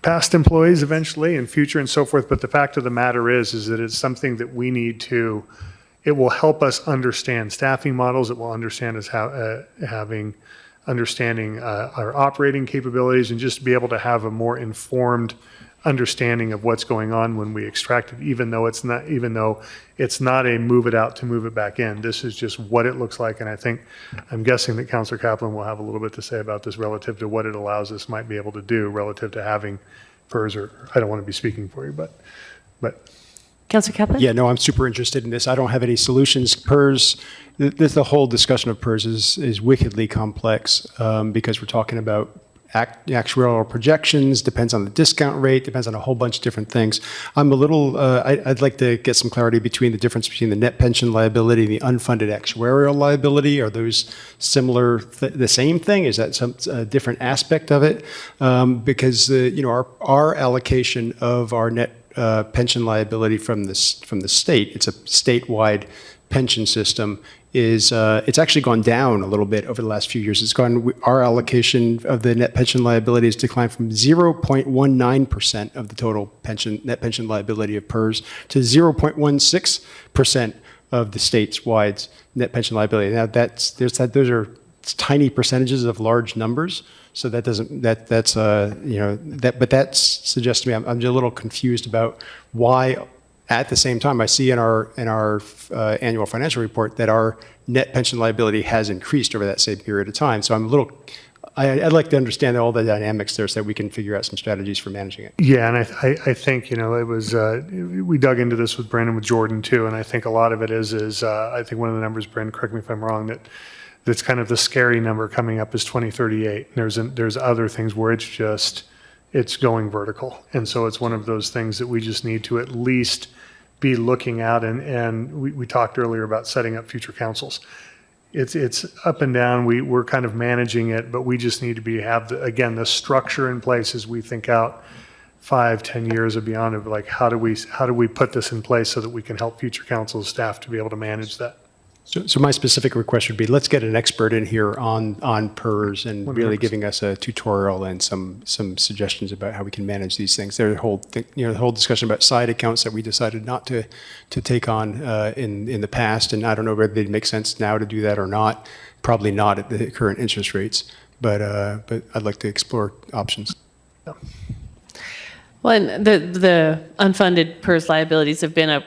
Speaker 16: past employees eventually in future and so forth. But the fact of the matter is that it's something that we need to, it will help us understand staffing models. It will understand us understanding our operating capabilities, and just be able to have a more informed understanding of what's going on when we extract it, even though it's not a move it out to move it back in. This is just what it looks like. And I'm guessing that Councilor Kaplan will have a little bit to say about this relative to what it allows us might be able to do relative to having PERS, or I don't want to be speaking for you, but.
Speaker 1: Councilor Kaplan?
Speaker 4: Yeah, no, I'm super interested in this. I don't have any solutions. PERS, the whole discussion of PERS is wickedly complex, because we're talking about actuarial projections, depends on the discount rate, depends on a whole bunch of different things. I'm a little, I'd like to get some clarity between the difference between the net pension liability and the unfunded actuarial liability. Are those similar, the same thing? Is that some different aspect of it? Because our allocation of our net pension liability from the state, it's a statewide pension system, is it's actually gone down a little bit over the last few years. Our allocation of the net pension liability has declined from 0.19% of the total net pension liability of PERS to 0.16% of the state's wide net pension liability. Now those are tiny percentages of large numbers. So that suggests to me I'm just a little confused about why. At the same time, I see in our annual financial report that our net pension liability has increased over that same period of time. So I'd like to understand all the dynamics there so that we can figure out some strategies for managing it.
Speaker 16: Yeah, and I think, it was, we dug into this with Brandon, with Jordan too, and I think a lot of it is I think one of the numbers, Brandon, correct me if I'm wrong, that's kind of the scary number coming up is 2038. There's other things where it's going vertical. And so it's one of those things that we just need to at least be looking at. And we talked earlier about setting up future councils. It's up and down. We're kind of managing it, but we just need to have the structure in place as we think out 5-10 years or beyond, of like, how do we put this in place so that we can help future council staff to be able to manage that.
Speaker 4: So my specific request would be, let's get an expert in here on PERS and really giving us a tutorial and some suggestions about how we can manage these things. There's a whole the whole discussion about side accounts that we decided not to take on in the past, and I don't know whether they'd make sense now to do that or not. Probably not at the current interest rates, but I'd like to explore options.
Speaker 1: Well, and the unfunded PERS liabilities have been a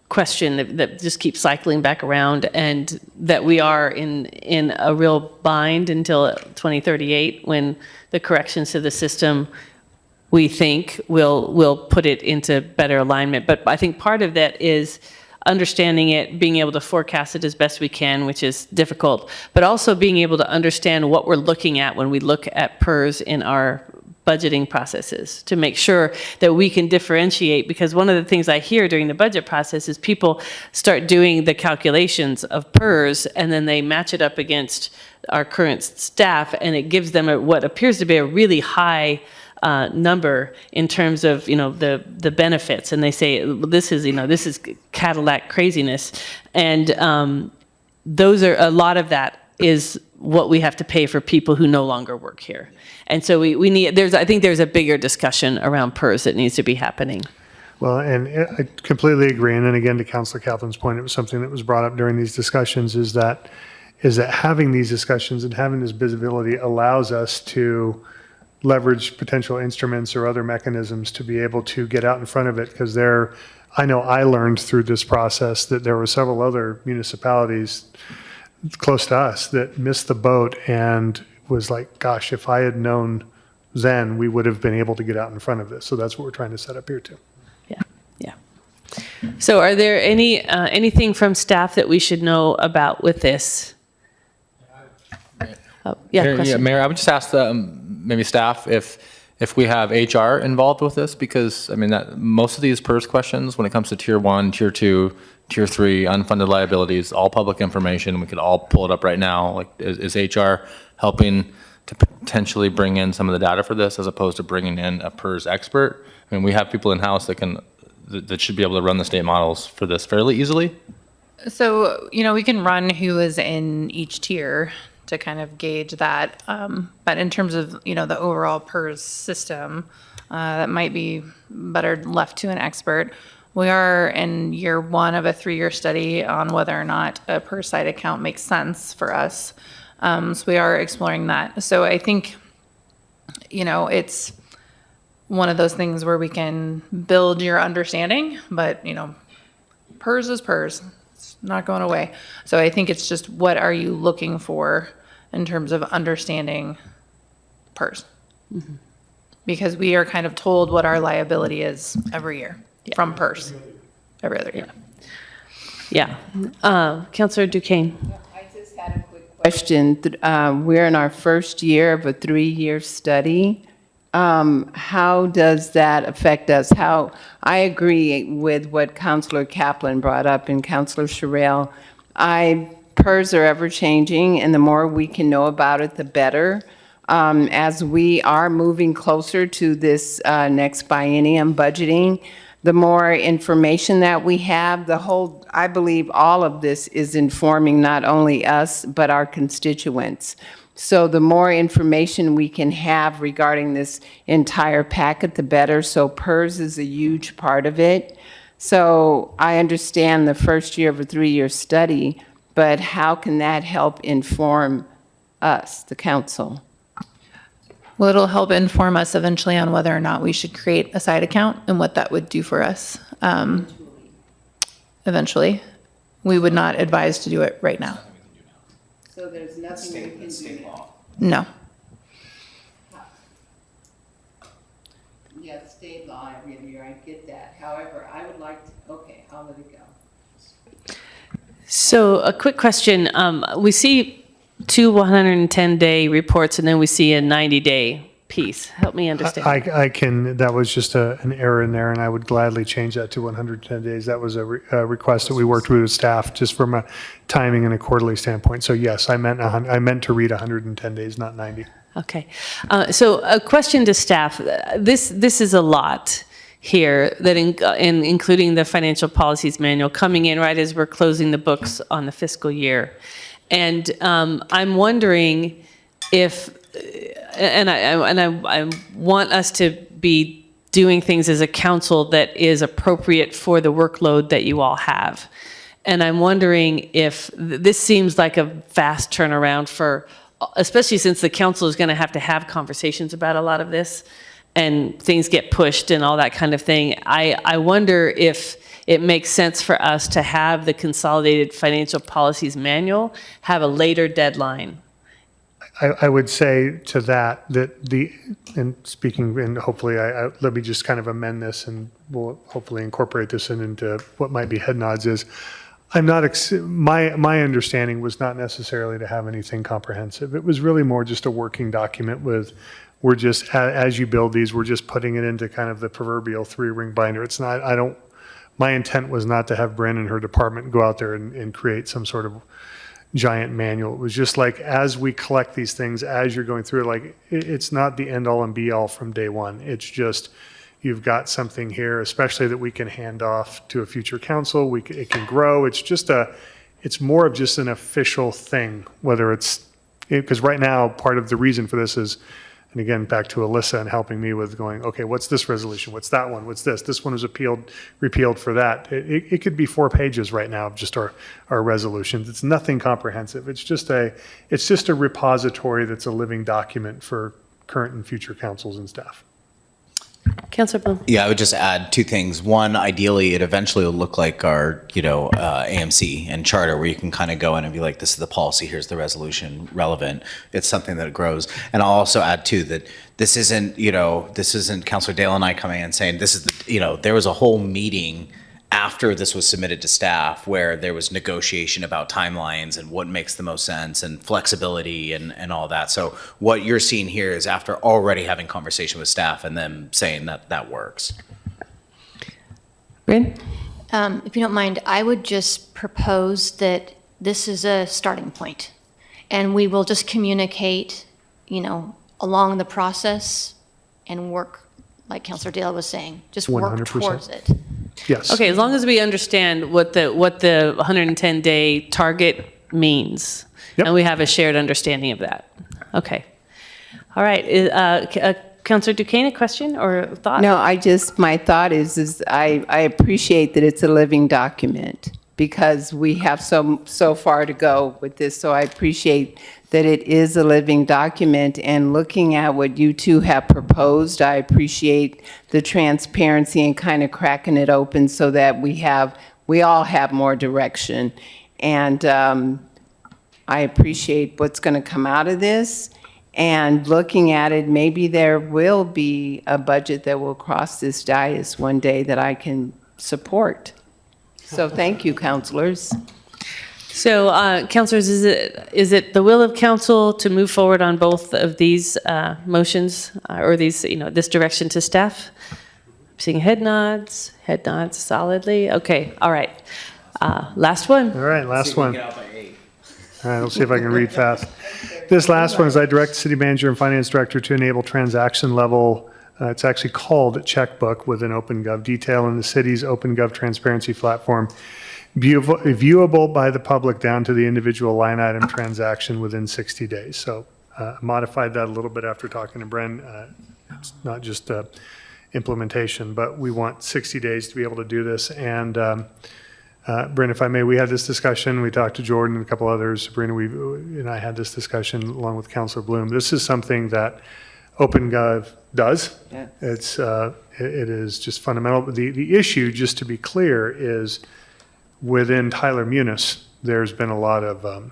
Speaker 1: question that just keeps cycling back around, and that we are in a real bind until 2038, when the corrections to the system, we think, will put it into better alignment. But I think part of that is understanding it, being able to forecast it as best we can, which is difficult, but also being able to understand what we're looking at when we look at PERS in our budgeting processes, to make sure that we can differentiate. Because one of the things I hear during the budget process is people start doing the calculations of PERS, and then they match it up against our current staff, and it gives them what appears to be a really high number in terms of the benefits, and they say this is Cadillac craziness, and those are a lot of that is what we have to pay for people who no longer work here. And so we need, I think there's a bigger discussion around PERS that needs to be happening.
Speaker 16: Well, and I completely agree. And then again, to Councilor Kaplan's point, it was something that was brought up during these discussions, is that having these discussions and having this visibility allows us to leverage potential instruments or other mechanisms to be able to get out in front of it. Because I know I learned through this process that there were several other municipalities close to us that missed the boat and was like, gosh, if I had known then, we would have been able to get out in front of this. So that's what we're trying to set up here too.
Speaker 1: Yeah. So are there anything from staff that we should know about with this?
Speaker 7: Mayor, I would just ask maybe staff if we have HR involved with this, because I mean that most of these PERS questions, when it comes to tier 1, tier 2, tier 3, unfunded liabilities, all public information. We could all pull it up right now. Like, is HR helping to potentially bring in some of the data for this, as opposed to bringing in a PERS expert? I mean, we have people in house that should be able to run the state models for this fairly easily.
Speaker 2: So, we can run who is in each tier to kind of gauge that. But in terms of, the overall PERS system, that might be better left to an expert. We are in year 1 of a 3-year study on whether or not a PERS side account makes sense for us. So we are exploring that. So I think, it's one of those things where we can build your understanding, but, PERS is PERS. It's not going away. So I think it's just, what are you looking for in terms of understanding PERS? Mm-hmm. Because we are kind of told what our liability is every year from PERS, every other year.
Speaker 1: Yeah. Councilor Duquesne.
Speaker 5: I just had a quick question. We're in our first year of a 3-year study. How does that affect us? I agree with what Councilor Kaplan brought up and Councilor Sherrill. PERS are ever changing, and the more we can know about it, the better. As we are moving closer to this next biennium budgeting, the more information that we have, I believe all of this is informing not only us, but our constituents. So the more information we can have regarding this entire packet, the better. So PERS is a huge part of it. So I understand the first year of a 3-year study, but how can that help inform us, the council?
Speaker 2: Well, it'll help inform us eventually on whether or not we should create a side account and what that would do for us. Eventually. We would not advise to do it right now.
Speaker 5: So there's nothing we can do now?
Speaker 2: No.
Speaker 5: Yeah, state law every year, I get that. However, I would like to, okay, I'll let it go.
Speaker 1: So a quick question. We see 2 110-day reports, and then we see a 90-day piece. Help me understand.
Speaker 16: That was just an error in there, and I would gladly change that to 110 days. That was a request that we worked with staff just from a timing and a quarterly standpoint. So yes, I meant to read 110 days, not 90.
Speaker 1: Okay. So a question to staff. This is a lot. here, that in including the financial policies manual coming in right as we're closing the books on the fiscal year. And I'm wondering if, and I want us to be doing things as a council that is appropriate for the workload that you all have. And I'm wondering if this seems like a fast turnaround for, especially since the council is going to have conversations about a lot of this and things get pushed and all that kind of thing. I wonder if it makes sense for us to have the consolidated financial policies manual have a later deadline.
Speaker 16: I would say to that and speaking, and hopefully, let me just kind of amend this, and we'll hopefully incorporate this into what might be head nods is, I'm not, my understanding was not necessarily to have anything comprehensive. It was really more just a working document with, we're just, as you build these, we're just putting it into kind of the proverbial 3-ring binder. It's not, my intent was not to have Bryn and her department go out there and create some sort of giant manual. It was just like, as we collect these things, as you're going through it, like, it's not the end all and be all from day one. It's just, you've got something here, especially that we can hand off to a future council. It can grow. It's just it's more of just an official thing, whether because right now, part of the reason for this is, and again, back to Alyssa and helping me with going, okay, what's this resolution? What's that one? What's this? This one was repealed for that. It could be 4 pages right now of just our resolutions. It's nothing comprehensive. It's just a repository that's a living document for current and future councils and staff.
Speaker 1: Councilor Bloom.
Speaker 3: Yeah, I would just add 2 things. One, ideally, it eventually will look like our, AMC and charter, where you can kind of go in and be like, this is the policy, here's the resolution, relevant. It's something that grows. And I'll also add too that this isn't Councilor Dale and I coming in and saying this is there was a whole meeting after this was submitted to staff where there was negotiation about timelines and what makes the most sense and flexibility and all that. So what you're seeing here is after already having conversation with staff and them saying that works.
Speaker 1: Bryn?
Speaker 17: If you don't mind, I would just propose that this is a starting point, and we will just communicate, along the process and work, like Councilor Dale was saying, just work
Speaker 16: 100%.
Speaker 17: towards it.
Speaker 16: Yes.
Speaker 1: Okay, as long as we understand what the 110-day target means,
Speaker 16: Yep.
Speaker 1: and we have a shared understanding of that. Okay. All right. Councilor Duquesne, a question or a thought?
Speaker 5: No, my thought is I appreciate that it's a living document because we have so far to go with this. So I appreciate that it is a living document, and looking at what you two have proposed, I appreciate the transparency and kind of cracking it open so that we all have more direction. And I appreciate what's going to come out of this. And looking at it, maybe there will be a budget that will cross this dais one day that I can support. So thank you, councilors.
Speaker 1: So, councilors, is it the will of council to move forward on both of these motions or these, this direction to staff? I'm seeing head nods solidly. Okay, all right. Last one.
Speaker 16: All right, last one. All right, let's see if I can read fast. This last one is I direct city manager and finance director to enable transaction level, it's actually called checkbook within OpenGov detail in the city's OpenGov transparency platform, viewable by the public down to the individual line item transaction within 60 days. So modified that a little bit after talking to Bryn. It's not just implementation, but we want 60 days to be able to do this. And Bryn, if I may, we had this discussion. We talked to Jordan and a couple others. Sabrina and I had this discussion along with Councilor Bloom. This is something that OpenGov does.
Speaker 5: Yeah.
Speaker 16: It is just fundamental. The issue, just to be clear, is within Tyler Munis, there's been a lot of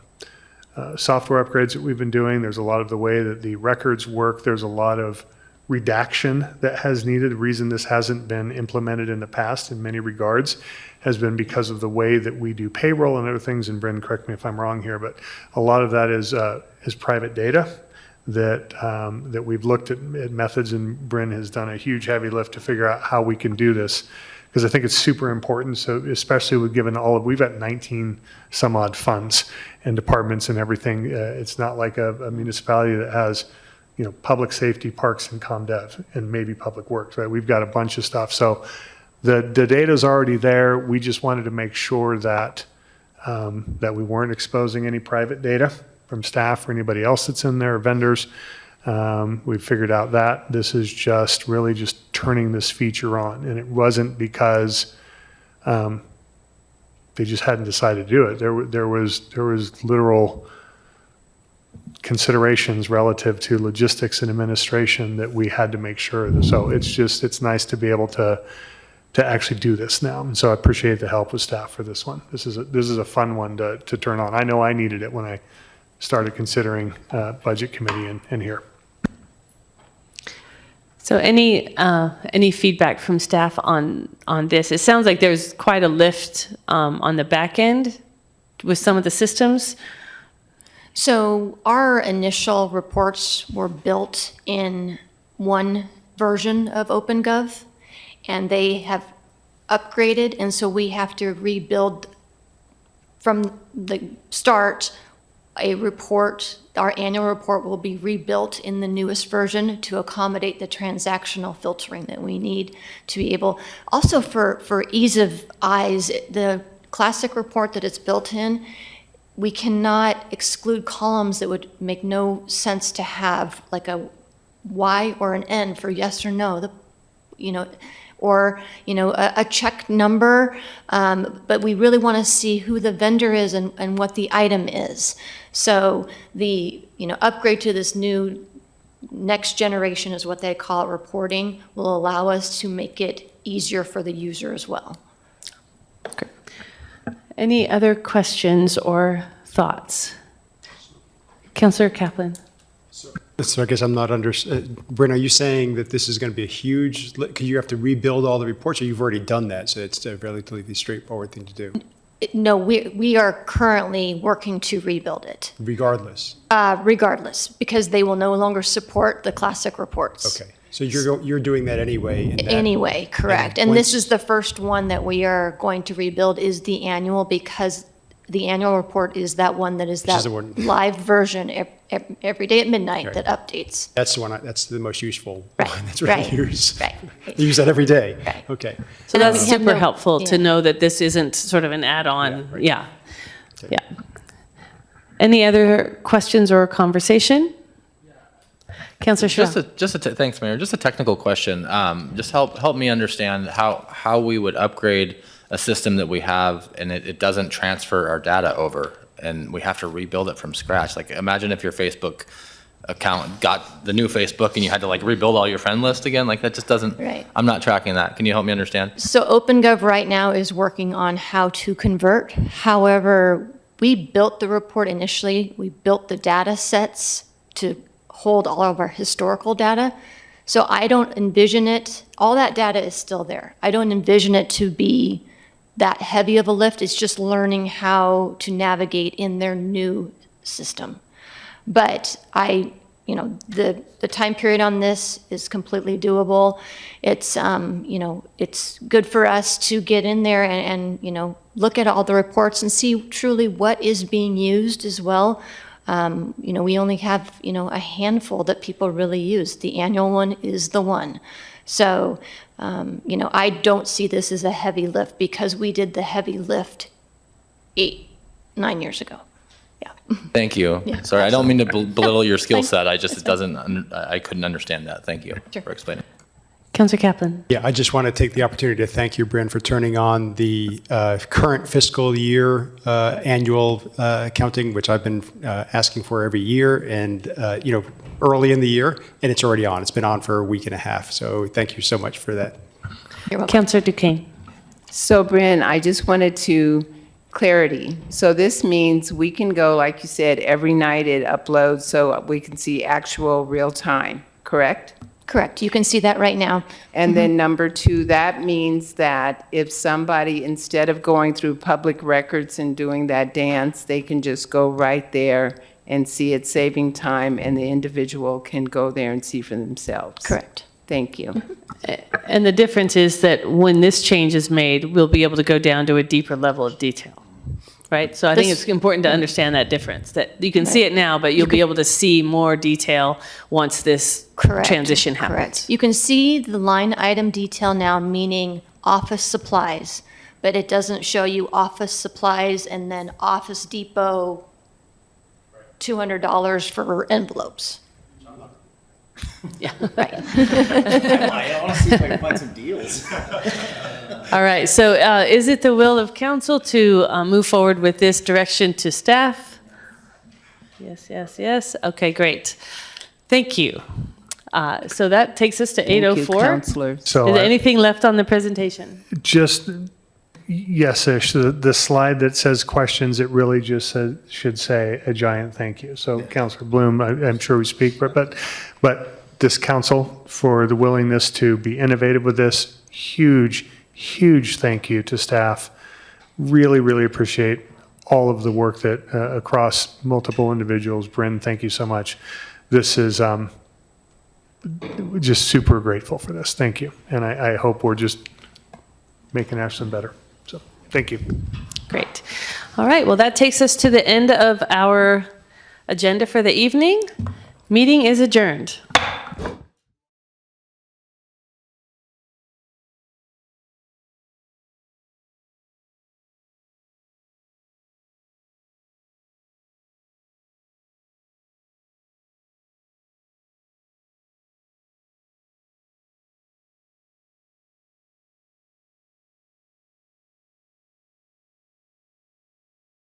Speaker 16: software upgrades that we've been doing. There's a lot of the way that the records work. There's a lot of redaction that has needed. The reason this hasn't been implemented in the past in many regards has been because of the way that we do payroll and other things. And Bryn, correct me if I'm wrong here, but a lot of that is private data that we've looked at methods, and Bryn has done a huge heavy lift to figure out how we can do this, because I think it's super important. So especially with given we've got 19 some odd funds and departments and everything. It's not like a municipality that has public safety, parks, and ComDev, and maybe public works, right? We've got a bunch of stuff. So the data's already there. We just wanted to make sure that that we weren't exposing any private data from staff or anybody else that's in there, or vendors. We figured out that this is just really just turning this feature on, and it wasn't because they just hadn't decided to do it. There was literal considerations relative to logistics and administration that we had to make sure. So it's nice to be able to actually do this now. And so I appreciate the help with staff for this one. This is a fun one to turn on. I know I needed it when I started considering budget committee in here.
Speaker 1: So any feedback from staff on this? It sounds like there's quite a lift on the back end with some of the systems.
Speaker 17: So our initial reports were built in one version of OpenGov, and they have upgraded, and so we have to rebuild from the start a report. Our annual report will be rebuilt in the newest version to accommodate the transactional filtering that we need to be able. Also for ease of eyes, the classic report that it's built in, we cannot exclude columns that would make no sense to have, like a Y or an N for yes or no, a check number, but we really want to see who the vendor is and what the item is. So the upgrade to this new next generation is what they call it, reporting, will allow us to make it easier for the user as well.
Speaker 1: Okay. Any other questions or thoughts? Councillor Kaplan.
Speaker 4: So I guess I'm not Bryn, are you saying that this is going to be a huge, because you have to rebuild all the reports, or you've already done that, so it's a relatively straightforward thing to do?
Speaker 17: No, we are currently working to rebuild it.
Speaker 4: Regardless?
Speaker 17: Regardless, because they will no longer support the classic reports.
Speaker 4: Okay, so you're doing that anyway?
Speaker 17: Anyway, correct. And this is the first one that we are going to rebuild, is the annual, because the annual report is that one that is that live version every day at midnight that updates.
Speaker 4: That's the one. That's the most useful one. That's
Speaker 17: right.
Speaker 4: Right. Use.
Speaker 17: Right.
Speaker 4: You use that every day.
Speaker 17: Right.
Speaker 4: Okay.
Speaker 1: So that's super helpful to know that this isn't sort of an add-on. Yeah. Yeah. Any other questions or conversation? Councillor Shaw.
Speaker 7: Thanks, Mayor. Just a technical question. Just help me understand how we would upgrade a system that we have and it doesn't transfer our data over and we have to rebuild it from scratch. Like, imagine if your Facebook account got the new Facebook and you had to rebuild all your friend list again. Like, that just doesn't,
Speaker 17: right.
Speaker 7: I'm not tracking that. Can you help me understand?
Speaker 17: So OpenGov right now is working on how to convert. However, we built the report initially. We built the data sets to hold all of our historical data. So I don't envision it, all that data is still there. I don't envision it to be that heavy of a lift. It's just learning how to navigate in their new system. But the time period on this is completely doable. It's, it's good for us to get in there and look at all the reports and see truly what is being used as well. We only have, a handful that people really use. The annual one is the one. So, I don't see this as a heavy lift because we did the heavy lift 8-9 years ago. Yeah.
Speaker 7: Thank you.
Speaker 17: Yeah,
Speaker 7: Sorry, I don't mean to belittle your skill set. I just, I couldn't understand that. Thank you for explaining.
Speaker 1: Councillor Kaplan.
Speaker 4: Yeah, I just want to take the opportunity to thank you, Bryn, for turning on the current fiscal year annual accounting, which I've been asking for every year, and early in the year, and it's already on. It's been on for a week and a half, so thank you so much for that.
Speaker 17: You're welcome.
Speaker 1: Councillor Duquesne.
Speaker 5: So, Bryn, I just wanted to clarity. So this means we can go, like you said, every night it uploads so we can see actual real time, correct?
Speaker 17: Correct. You can see that right now.
Speaker 5: And then number 2, that means that if somebody, instead of going through public records and doing that dance, they can just go right there and see it, saving time, and the individual can go there and see for themselves.
Speaker 17: Correct.
Speaker 5: Thank you.
Speaker 1: And the difference is that when this change is made, we'll be able to go down to a deeper level of detail. right? So I think it's important to understand that difference, that you can see it now, but you'll be able to see more detail once this transition happens.
Speaker 17: Correct. You can see the line item detail now, meaning office supplies, but it doesn't show you office supplies and then Office Depot, $200 for envelopes.
Speaker 1: Yeah.
Speaker 17: Right.
Speaker 3: I honestly find some deals.
Speaker 1: All right, so is it the will of council to move forward with this direction to staff? Yes, yes, yes. Okay, great. Thank you. So that takes us to 8:04.
Speaker 5: Counselor.
Speaker 16: So
Speaker 1: Is there anything left on the presentation?
Speaker 16: just, yes, Ish, the slide that says questions, it really just should say a giant thank you. So Councilor Bloom, I'm sure we speak, but this council for the willingness to be innovative with this, huge thank you to staff. Really appreciate all of the work that across multiple individuals. Bryn, thank you so much. This is just super grateful for this. Thank you. And I hope we're just making Ashland better. So thank you.
Speaker 1: Great. All right, well, that takes us to the end of our agenda for the evening. Meeting is adjourned.